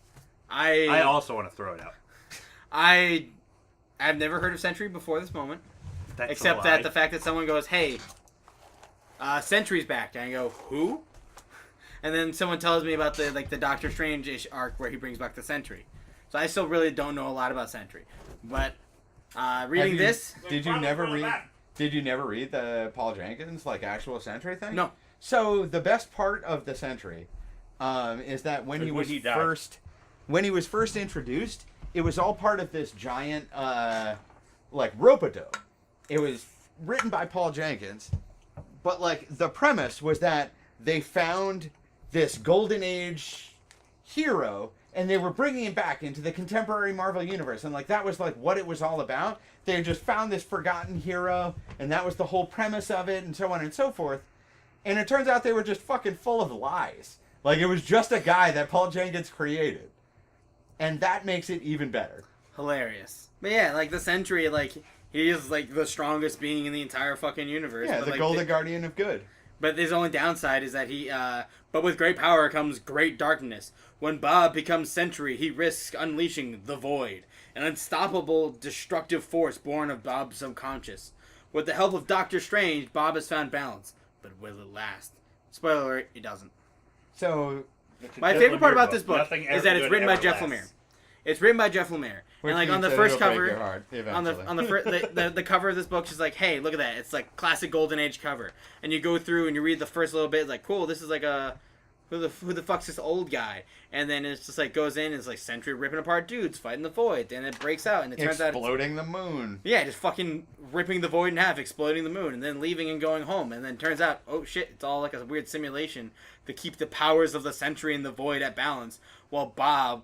I also want to throw it out. I've never heard of Sentry before this moment. That's Except a that lie. the fact that someone goes, "Hey, Sentry's back," and I go, "Who?" And then someone tells me about the Doctor Strange-ish arc where he brings back the Sentry. So I still really don't know a lot about Sentry. But reading this, did you never Probably read? back. Did you never read the Paul Jenkins actual Sentry thing? No. So the best part of the Sentry is that when Is he when was he died. first introduced, it was all part of this giant rope-a-dope. It was written by Paul Jenkins, but the premise was that they found this golden age hero and they were bringing him back into the contemporary Marvel universe, and that was what it was all about. They had just found this forgotten hero, and that was the whole premise of it, and so on and so forth. And it turns out they were just fucking full of lies. It was just a guy that Paul Jenkins created, and that makes it even better. hilarious. But yeah, the Sentry, he is the strongest being in the entire fucking universe. Yeah, but, the Golden Guardian of Good. But his only downside is that but with great power comes great darkness. When Bob becomes Sentry, he risks unleashing the Void, an unstoppable, destructive force born of Bob's subconscious. With the help of Doctor Strange, Bob has found balance. But will it last? Spoiler alert, it doesn't. So, My favorite part about this book is that it's written by Jeff Lemire. It's written by Jeff Lemire. which And on means the that first it'll break cover, your heart eventually. on the cover of this book, she's like, "Hey, look at that! It's classic Golden Age cover." And you go through and you read the first little bit, it's cool. This is who the fuck's this old guy? And then it's just goes in, and it's Sentry ripping apart dudes, fighting the Void, and it breaks out, and it turns out Exploding the moon. yeah, just fucking ripping the Void in half, exploding the moon, and then leaving and going home. And then turns out, oh shit, it's all a weird simulation to keep the powers of the Sentry and the Void at balance, while Bob,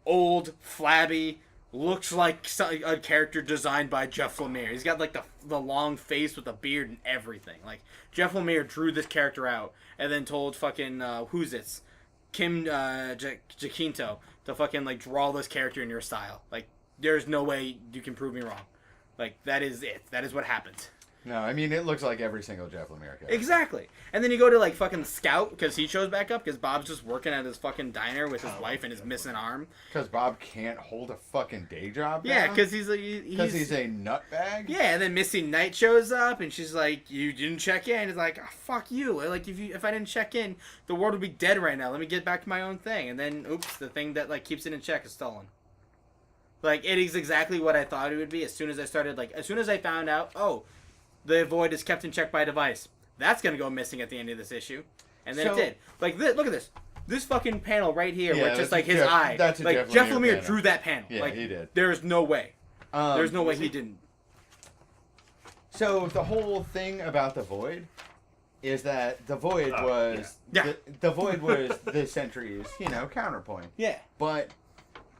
old, flabby, looks like a character designed by Jeff Lemire. He's got like the long face with the beard and everything. Like Jeff Lemire drew this character out and then told fucking who's this Kim Jacinto to fucking like draw this character in your style. Like there's no way you can prove me wrong. Like that is it. That is what happened. No, I mean, it looks like every single Jeff Lemire character. Exactly. And then you go to like fucking Scout because he shows back up because Bob's just working at his fucking diner with his wife and his missing arm. Because Bob can't hold a fucking day job. Yeah, now? because he's a nutbag. Yeah, and then Misty Knight shows up and she's like, "You didn't check in." It's like, oh, "Fuck you!" Like if I didn't check in, the world would be dead right now. Let me get back to my own thing. And then, oops, the thing that like keeps it in check is stolen. Like it is exactly what I thought it would be. As soon as I found out, oh, the Void is kept in check by a device. That's gonna go missing at the end of this issue, and then it did. Like look at this fucking panel right here, Yeah, where just that's like his Jeff- eye. that's a like Jeff Lemire Lemire panel. drew that panel. Yeah, like, he did. There's no way. There's no way he he- didn't. So the whole thing about the Void is that the Void was yeah. the Void was the Sentry's, counterpoint. Yeah. But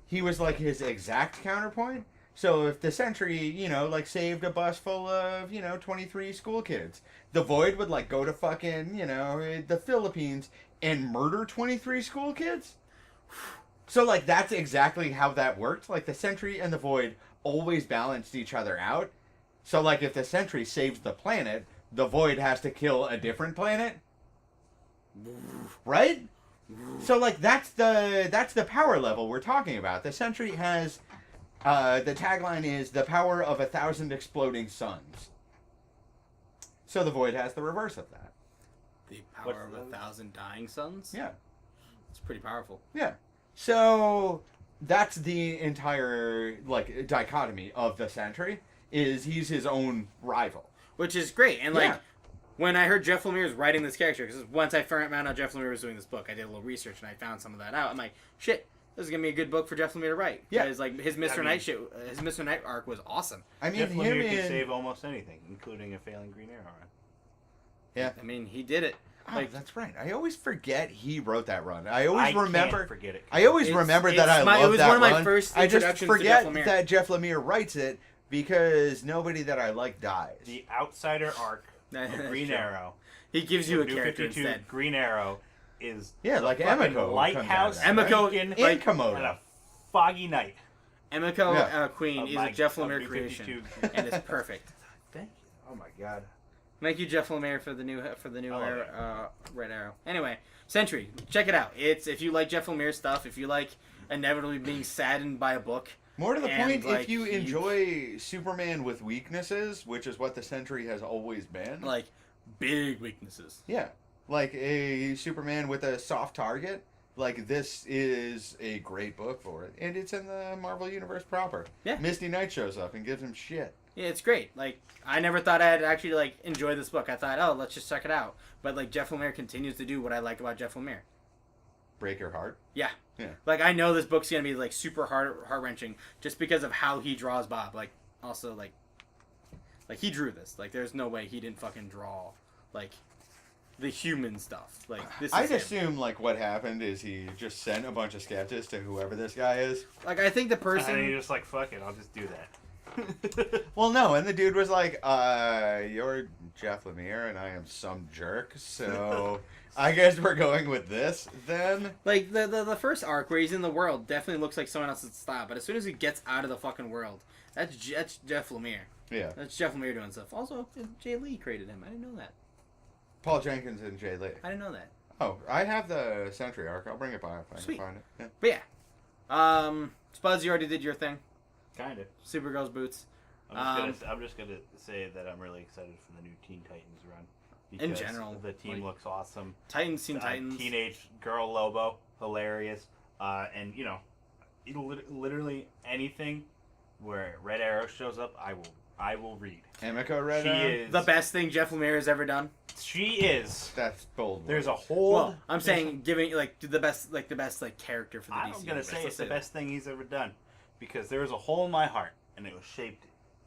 he was like his exact counterpoint. So if the Sentry, like saved a bus full of, 23 school kids, the Void would like go to fucking, the Philippines and murder 23 school kids. So like that's exactly how that worked. Like the Sentry and the Void always balanced each other out. So like if the Sentry saves the planet, the Void has to kill a different planet. Right? So like that's the power level we're talking about. The Sentry has the tagline is the power of 1,000 exploding suns. So the Void has the reverse of that. The power of 1,000 dying suns? Yeah. It's pretty powerful. Yeah. So that's the entire like dichotomy of the Sentry is he's his own rival. Which is great. And like Yeah. when I heard Jeff Lemire was writing this character, because once I found out Jeff Lemire was doing this book, I did a little research and I found some of that out. I'm like, shit, this is gonna be a good book for Jeff Lemire to write. Yeah. Because like his Mr. Knight his Mr. Knight arc was awesome. I mean, Jeff him Lemire can and save almost anything, including a failing Green Arrow run. yeah. I mean, he did it. Oh, Like that's right. I always forget he wrote that run. I always Can't remember. forget it. I always It's- remember it's that I my- it love was that one of my run. first I just introductions to forget Jeff Lemire. that Jeff Lemire writes it because nobody that I like dies. The Outsider arc That's of Green true. Arrow. He gives you a New character 52 instead. Green Arrow is Yeah, the like fucking Emiko lighthouse comes out of that, right? beacon In Komodo. on a foggy night. Emiko Yeah. Queen Of is my- a Jeff of Lemire New creation, 52. and it's perfect. Thank you. Oh my god. Thank you, Jeff Lemire, for the new I love Red Arrow. Anyway, Sentry, check it out. It's if you like Jeff Lemire stuff, if you like inevitably being saddened by a book. More to the And, point, like, if you enjoy Superman with weaknesses, which is what the Sentry has always been, Like big weaknesses. yeah, like a Superman with a soft target, like this is a great book for it, and it's in the Marvel Universe proper. Yeah. Misty Knight shows up and gives him shit. Yeah, it's great. Like I never thought I'd actually like enjoy this book. I thought, oh, let's just check it out. But like Jeff Lemire continues to do what I like about Jeff Lemire. Break your heart. Yeah. Yeah. Like I know this book's gonna be like super heart wrenching just because of how he draws Bob. Like also like he drew this. Like there's no way he didn't fucking draw like the human stuff. Like this is I'd him. assume like what happened is he just sent a bunch of sketches to whoever this guy is. Like I think the And person you're just like, fuck it, I'll just do that. Well, no, and the dude was like, you're Jeff Lemire and I am some jerk, so I guess we're going with this then. like the first arc where he's in the world definitely looks like someone else's style, but as soon as he gets out of the fucking world, that's Jeff Lemire. Yeah. That's Jeff Lemire doing stuff. Also, Jay Lee created him. I didn't know that. Paul Jenkins and Jay Lee. I didn't know that. Oh, I have the Sentry arc. I'll bring it by if I Sweet. can find it. Yeah. But yeah, Spuds, you already did your thing. Kind of. Supergirl's boots. I'm just gonna say that I'm really excited for the new Teen Titans run. In because general, the team like- looks awesome. Titans, Teen Titans. Teenage girl Lobo, hilarious. And you know, literally anything where Red Arrow shows up, I will read. Emiko Red She Arrow? is The best thing Jeff Lemire has ever done. She is. That's bold. There's a whole. Well, I'm saying giving like the best character for the DC. I'm gonna universe. say Let's it's the that. best thing he's ever done, because there was a hole in my heart, and it was shaped,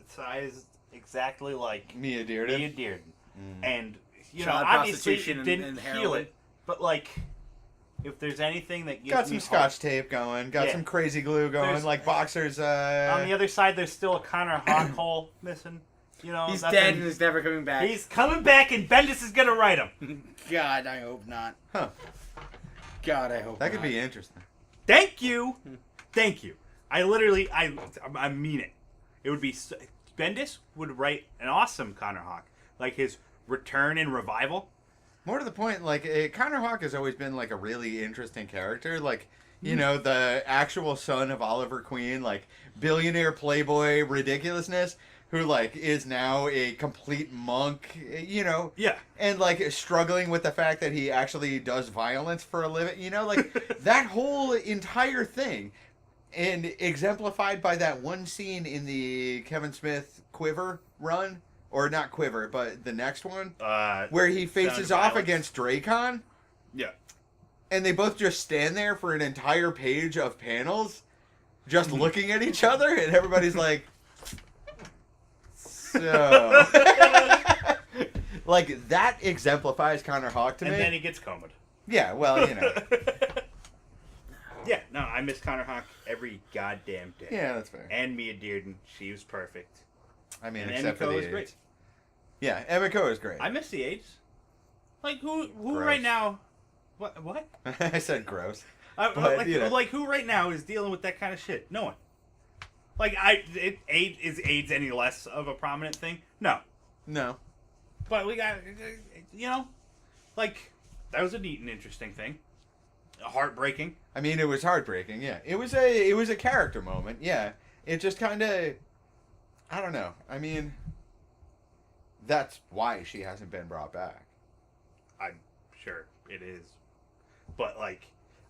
sized exactly like Mia Mia Dearden. Dearden. Mm. And you know, Child obviously prostitution it didn't and heal heroin. it, but like if there's anything that gives Got me some hope- scotch tape going. Got Yeah. some crazy glue going. There's- Like boxers. on the other side, there's still a Connor Hawk hole missing. You know, He's nothing- dead and he's never coming back. He's coming back, and Bendis is gonna write him. God, I hope not. Huh. God, I hope That not. could be interesting. Thank you, thank you. I mean it. It would be Bendis would write an awesome Connor Hawk, like his return and revival. More to the point, like Connor Hawk has always been like a really interesting character. Like, you know, the actual son of Oliver Queen, like billionaire playboy ridiculousness, who like is now a complete monk. You know. Yeah. And like struggling with the fact that he actually does violence for a living. You know, like that whole entire thing. And exemplified by that one scene in the Kevin Smith Quiver run, or not Quiver, but the next one, where he faces Sound of off Violence. against Dracon, Yeah. and they both just stand there for an entire page of panels, just looking at each other, and everybody's like, so... like, that exemplifies Connor Hawk to And me. then he gets combed. Yeah, well, you know. Yeah, no, I miss Connor Hawk every goddamn day. Yeah, that's fair. And Mia Dearden, she was perfect. I mean, And except for Emiko the was AIDS. great. Yeah, Emiko is great. I miss the AIDS. Like who Gross. right now? What? I said gross. But, Like, you know. like who right now is dealing with that kind of shit? No one. Like is AIDS any less of a prominent thing? No. No. But we got, you know, like that was a neat and interesting thing. Heartbreaking. I mean, it was heartbreaking. Yeah, it was a character moment. Yeah, it just kind of, I don't know. I mean, that's why she hasn't been brought back. I'm sure it is, but like,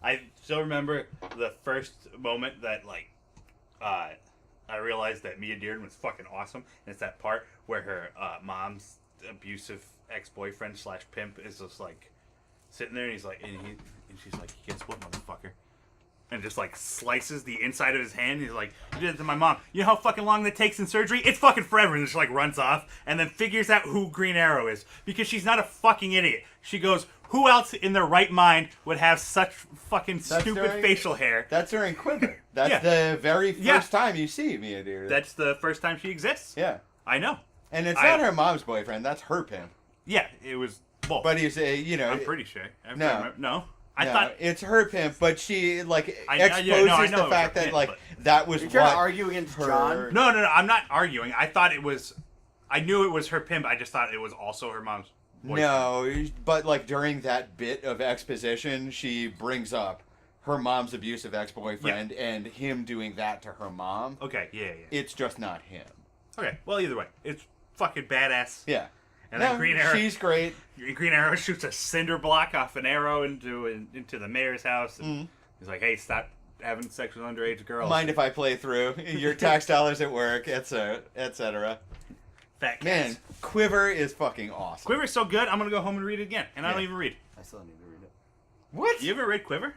I still remember the first moment that like, I realized that Mia Dearden was fucking awesome. And it's that part where her mom's abusive ex-boyfriend / pimp is just like sitting there, and he's like, and she's like, guess what, motherfucker? And just like slices the inside of his hand. He's like, you did it to my mom. You know how fucking long that takes in surgery? It's fucking forever. And just like runs off and then figures out who Green Arrow is because she's not a fucking idiot. She goes, who else in their right mind would have such fucking stupid during- facial hair? That's during Quiver. That's Yeah. the very first Yeah. time you see Mia Dearden. That's the first time she exists. Yeah, I know. and it's I- not her mom's boyfriend. That's her pimp. Yeah, it was both. But he's a, you know, I'm pretty sure. No. No. I no, thought. it's her pimp. But she like I know exposes it was the her fact that pimp, like but- that was You're trying to what argue against her- John? No. I'm not arguing. I thought it was. I knew it was her pimp. I just thought it was also her mom's boyfriend. No, but like during that bit of exposition, she brings up her mom's abusive ex-boyfriend and him doing that to her mom. Okay. Yeah. It's just not him. Okay. Well, either way, it's fucking badass. Yeah. And then Green Arrow. she's great. Green Arrow shoots a cinder block off an arrow into the mayor's house, and he's like, "Hey, stop having sex with underage girls." Mind if I play through your tax dollars at work, etc. Fat cats. Man, Quiver is fucking awesome. Quiver's so good. I'm gonna go home and read it again, and I don't Yeah. even read. I still need to read it. What? You ever read Quiver?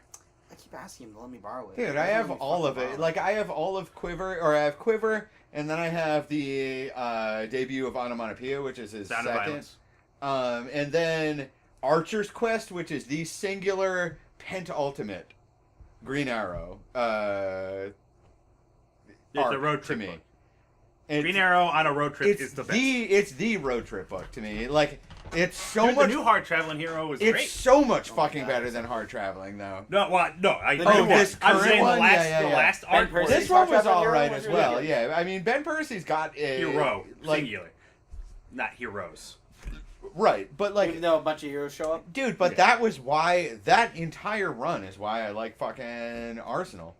I keep asking him to let me borrow it. Dude, He I doesn't have let me all of fucking it. borrow Like, I have all of Quiver, or I have Quiver, and then I have the debut of Onomatopoeia, which is his Sound of second. Violence. And then Archer's Quest, which is the singular penultimate Green Arrow. It's arc a road to trip me. book. It's, Green Arrow on a road trip it's is the best. it's the road trip book to me. Like, it's so Dude, much. the new Hard Traveling Hero was It's great. so much Oh my fucking God, better it's than Hard Traveling, though. No, well, no. I The know new what. one. This I'm current saying one? the last, Yeah, the yeah. last Ben arc. Percy. was- This one was Hero all right was as really well. good. Yeah, I mean Ben Percy's got a Hero, like singular, not heroes. right, but like Even though a bunch of heroes show up. dude, but Yeah. that was why that entire run is why I like fucking Arsenal.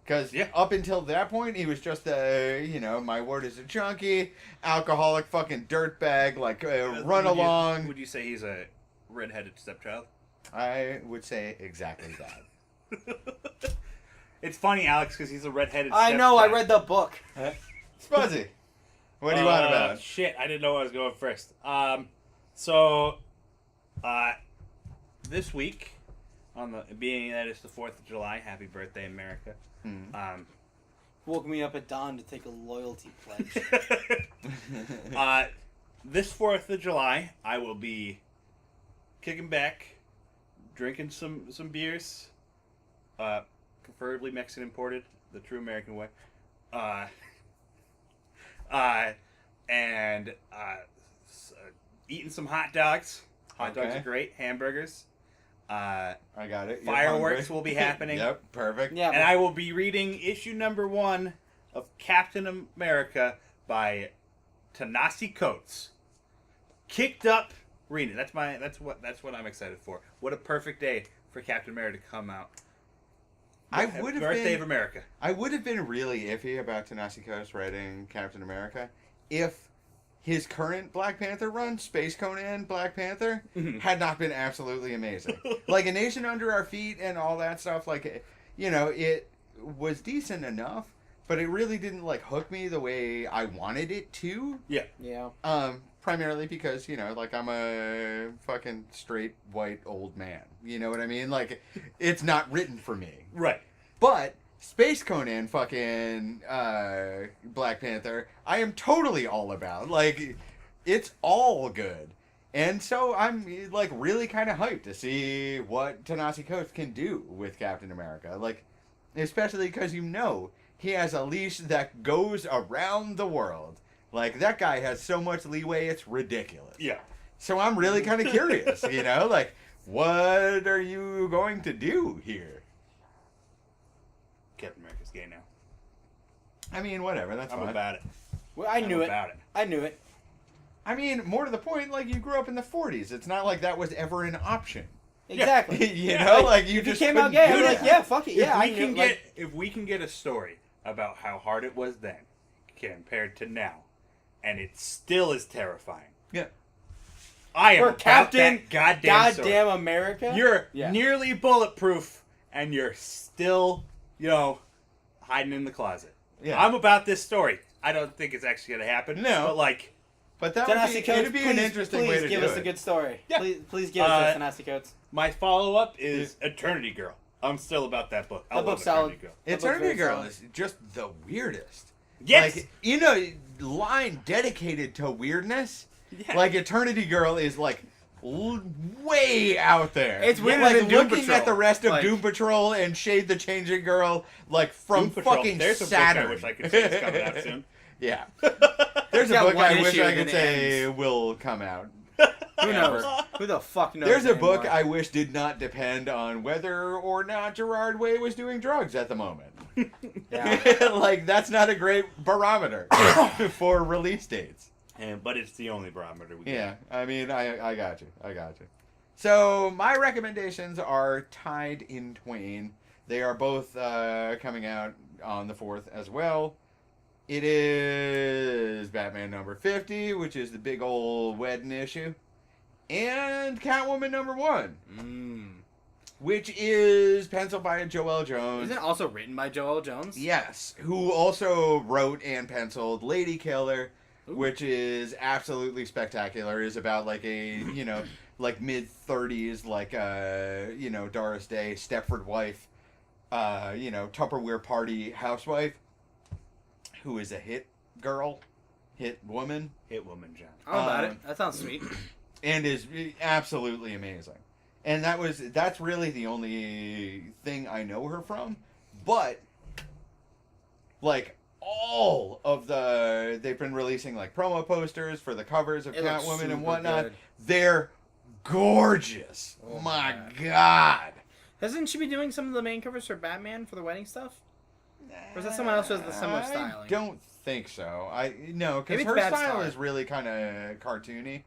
Because Yeah. up until that point, he was just my ward is a junkie, alcoholic, fucking dirtbag, like run along. Would you say he's a redheaded stepchild? I would say exactly that. It's funny, Alex, because he's a redheaded. I know. I stepchild. read the book. Spuzzy, what do you want about? Shit, I didn't know I was going first. So, this week, on the being that it's the 4th of July, happy birthday, America. Woke me up at dawn to take a loyalty pledge. This 4th of July, I will be kicking back, drinking some beers, preferably Mexican imported, the true American way. And eating some hot dogs. Hot dogs Okay. are great. Hamburgers. I got it. You're Fireworks hungry. will be happening. Yep, perfect. Yeah. And I will be reading issue number 1 of Captain America by Ta-Nehisi Coates. Kicked up reading. That's what I'm excited for. What a perfect day for Captain America to come out. I would have Birthday been. of America. I would have been really iffy about Ta-Nehisi Coates writing Captain America if his current Black Panther run, Space Conan Black Panther, had not been absolutely amazing. Like A Nation Under Our Feet and all that stuff, like, you know, it was decent enough, but it really didn't like hook me the way I wanted it to. Yeah. Primarily because, you know, like I'm a fucking straight white old man. You know what I mean? Like, it's not written for me. Right. But Space Conan fucking Black Panther, I am totally all about. Like, it's all good. And so I'm, like, really kind of hyped to see what Ta-Nehisi Coates can do with Captain America. Like, especially because you know he has a leash that goes around the world. Like, that guy has so much leeway, it's ridiculous. Yeah. So I'm really kind of curious, you know? Like, what are you going to do here? Captain America's gay now. I mean, whatever, that's I'm fine. about it. Well, I knew I'm it. about it. I knew it. I mean, more to the point, like, you grew up in the 40s. It's not like that was ever an option. Exactly. you Yeah, know, like, like, you if just he came out couldn't gay, do I'd be like, that. yeah, fuck it. Yeah, I if we knew. can Like, if we can get a story about how hard it was then compared to now, and it still is terrifying. Yeah. I am for about Captain that goddamn story. America. You're Yeah. nearly bulletproof, and you're still, you know, hiding in the closet. Yeah. I'm about this story. I don't think it's actually going to happen. No. But, like, But that would Ta-Nehisi be, Coates, it'd be an interesting way to please give do us it. a good story. Yeah. Please give us a Ta-Nehisi Coates. my follow-up is Eternity Girl. I'm still about that book. I That love book's solid. Eternity Girl. That book's Eternity very Girl solid. is just the weirdest. Yes! Like, you know, line dedicated to weirdness. Yeah. Like, Eternity Girl is, like, way out there. It's weirder like than Doom looking Patrol. at the rest of Like- Doom Patrol and Shade the Changing Girl, like from Doom Patrol. fucking There's a Saturn. book I wish I could say is coming out soon. Yeah, there's a got book one I wish issue I and could then it say ends. will come out. Who knows? Who the fuck knows? There's a book anymore? I wish did not depend on whether or not Gerard Way was doing drugs at the moment. Yeah. Like, that's not a great barometer for release dates. But it's the only barometer we Yeah, I mean, I got you. I got you. So, my recommendations are tied in twain. They are both coming out on the 4th as well. It is Batman number 50, which is the big old wedding issue, and Catwoman number 1, which is penciled by Joelle Jones. Isn't it also written by Joel Jones? Yes, who also wrote and penciled Lady Killer, Ooh. which is absolutely spectacular. Is about like a, you know, like mid-30s, like you know, Doris Day, Stepford wife, you know, Tupperware party housewife, who is a hit girl, hit woman, Hit Woman, John. How about it? That sounds sweet. and is absolutely amazing. And that's really the only thing I know her from. But like all of they've been releasing like promo posters for the covers of It looks Catwoman and super whatnot. good. They're gorgeous. Oh, my man. God. Hasn't she been doing some of the main covers for Batman for the wedding stuff? Or is that someone else who has the similar I styling? don't think so. No, Maybe because it's her bad style style. is really kind of cartoony.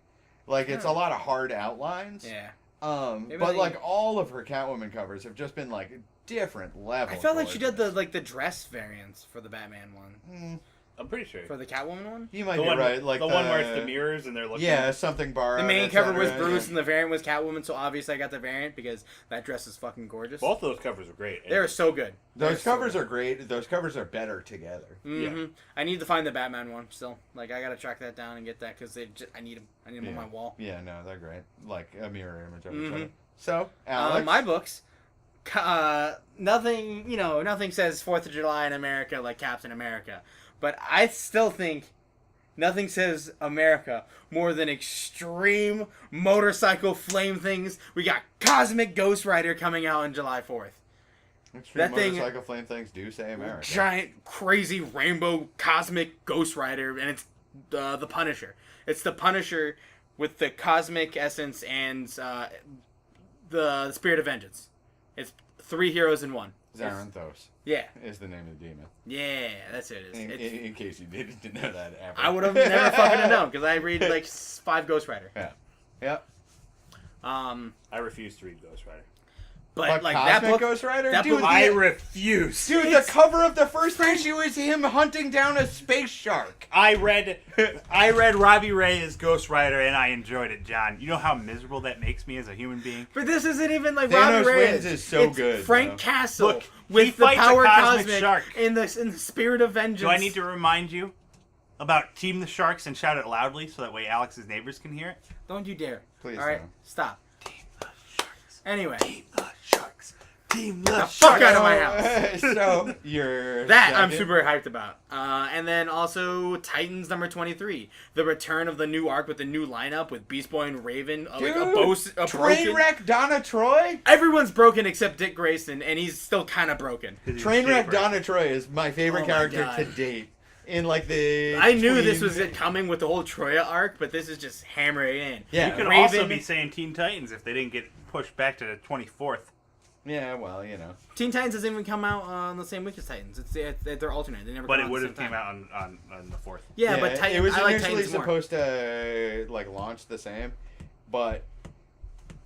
Like it's a Yeah. lot of hard outlines. Yeah. But Maybe they- like all of her Catwoman covers have just been like different level. I felt like she did the gorgeous. the dress variants for the Batman one. Mm, I'm pretty sure. For the Catwoman one? you might The be one, right. Like the one where it's the mirrors and they're looking. Yeah, something bar. The main cover was Bruce Yeah. and the variant was Catwoman, so obviously I got the variant because that dress is fucking gorgeous. Both of those covers are great. They're so good. Those covers are great. Those covers are better together. Mm-hmm. I need to find the Batman one still. Like I gotta track that down and get that because I need them. I need them Yeah. on my wall. Yeah, no, they're great. Like a mirror image of each Mhm. other. So, Alex, My books, nothing. You know, nothing says 4th of July in America like Captain America. But I still think Nothing says America more than extreme motorcycle flame things. We got Cosmic Ghost Rider coming out on July 4th. Extreme That thing- motorcycle flame things do say America. Giant, crazy rainbow cosmic Ghost Rider, and it's the Punisher. It's the Punisher with the cosmic essence and the Spirit of Vengeance. It's 3 heroes in one. Zaranthos Yeah, is the name of the demon. yeah, that's it. In case you didn't know that ever. I would have never fucking known because I read like 5 Ghost Rider. Yeah. Yep. I refuse to read Ghost Rider. But like Cosmic that book, Ghost Rider? that Dude, book- I refuse. Dude, the cover of the first issue is him hunting down a space shark. I read Robbie Ray as Ghost Rider and I enjoyed it, John. You know how miserable that makes me as a human being? But this isn't even like Thanos Robbie Reyes. Wins is so It's good, Frank though. Castle Look, he with the fights a power cosmic cosmic shark. in the Spirit of Vengeance. Do I need to remind you about Team the Sharks and shout it loudly so that way Alex's neighbors can hear it? Don't you dare! Please All right, don't. stop. Team the Sharks. Anyway, Team the Sharks. Team the the Sharks. fuck out of my house. So, you're... That I'm second? super hyped about. And then also Titans number 23, the return of the new arc with the new lineup with Beast Boy and Raven. Like a Dude, broken. Trainwreck Donna Troy? Everyone's broken except Dick Grayson, and he's still kind of broken. Trainwreck Donna Troy is my favorite Oh my character God. to date. In like the... I knew this tween- was coming with the whole Troya arc, but this is just hammering it in. Yeah. You could Raven- also be saying Teen Titans if they didn't get pushed back to the 24th. Yeah, well, you know. Teen Titans doesn't even come out on the same week as Titans. They're alternate. They never. But come it out would at the have same came time. out on the 4th. Yeah, but Titans. it was I like initially Titans more. supposed to like launch the same, but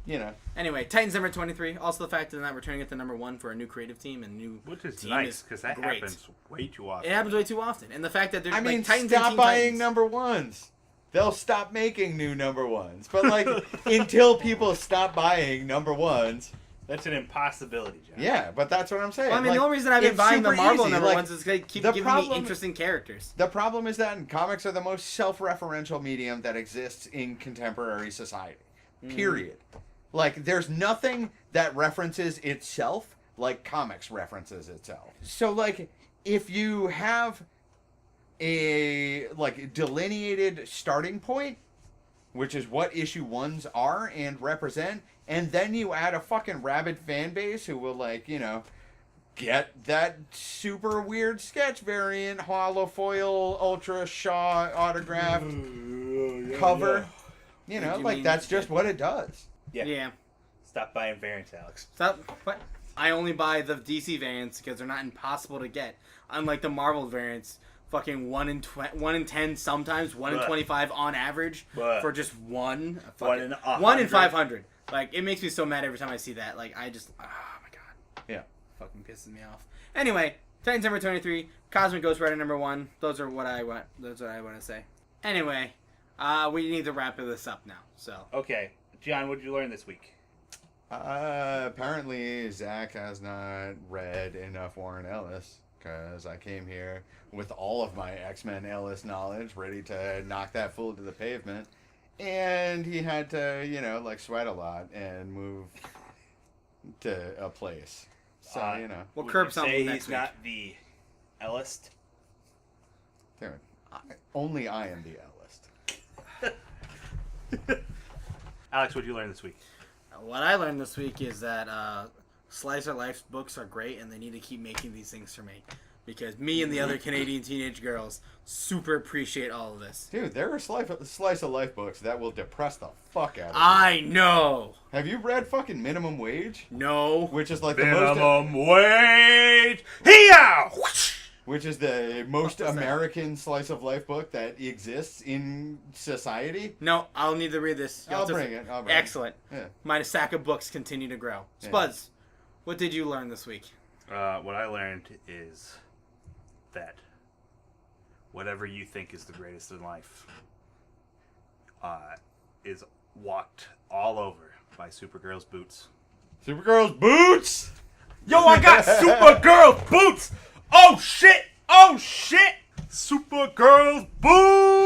you know, Anyway, Titans number 23. Also, the fact that they're not returning it to number 1 for a new creative team and new Which is team nice, because that great. happens way too often. It happens way too often, and the fact that they're I mean, like, Titans and stop Teen buying Titans. number ones. They'll stop making new number ones. But like until people stop buying number ones, That's an impossibility, John. yeah. But that's what I'm saying. Well, I mean, Like, the only reason I've been it's buying the super Marvel easy. number Like, ones is they keep the giving problem- me interesting characters. The problem is that comics are the most self-referential medium that exists in contemporary society. Period. Like, there's nothing that references itself like comics references itself. So, like, if you have a, like, delineated starting point, which is what issue ones are and represent, and then you add a fucking rabid fan base who will, like, you know, get that super weird sketch variant, holofoil, ultra Shaw autographed cover. You know, you like, mean- that's just what it does. Yeah. Stop buying variants, Alex. Stop. What? I only buy the DC variants because they're not impossible to get. Unlike the Marvel variants, fucking 1 in 10 sometimes, 1 in But- 25 on average but- for just one. One in 1 in 100. 500. Like, it makes me so mad every time I see that. Like, I just, oh my god, Yeah. fucking pisses me off. Anyway, Titans number 23, Cosmic Ghost Rider number 1. Those are what I want. Those are what I want to say. Anyway, we need to wrap this up now. So. Okay, John, what did you learn this week? Apparently, Zach has not read enough Warren Ellis, because I came here with all of my X-Men Ellis knowledge, ready to knock that fool to the pavement, and he had to, you know, like, sweat a lot and move to a place. So, you know, We'll Would curb you something say next he's week. not the Ellist? dude, only I am the Ellist. Alex, what did you learn this week? What I learned this week is that Slice of Life books are great, and they need to keep making these things for me. Because me and the other Canadian teenage girls super appreciate all of this. Dude, there are slice of life books that will depress the fuck out of you. I know! Have you read fucking Minimum Wage? No. Which is like the most... Minimum wage! Here! Which is the most is that? American slice of life book that exists in society. No, I'll need to read this. I'll bring it. I'll bring it. Excellent. Yeah. My sack of books continue to grow. Yeah. Spuds, what did you learn this week? What I learned is that whatever you think is the greatest in life is walked all over by Supergirl's boots. Supergirl's boots! Yo, I got Supergirl boots! Oh shit! Oh shit! Supergirl's boots!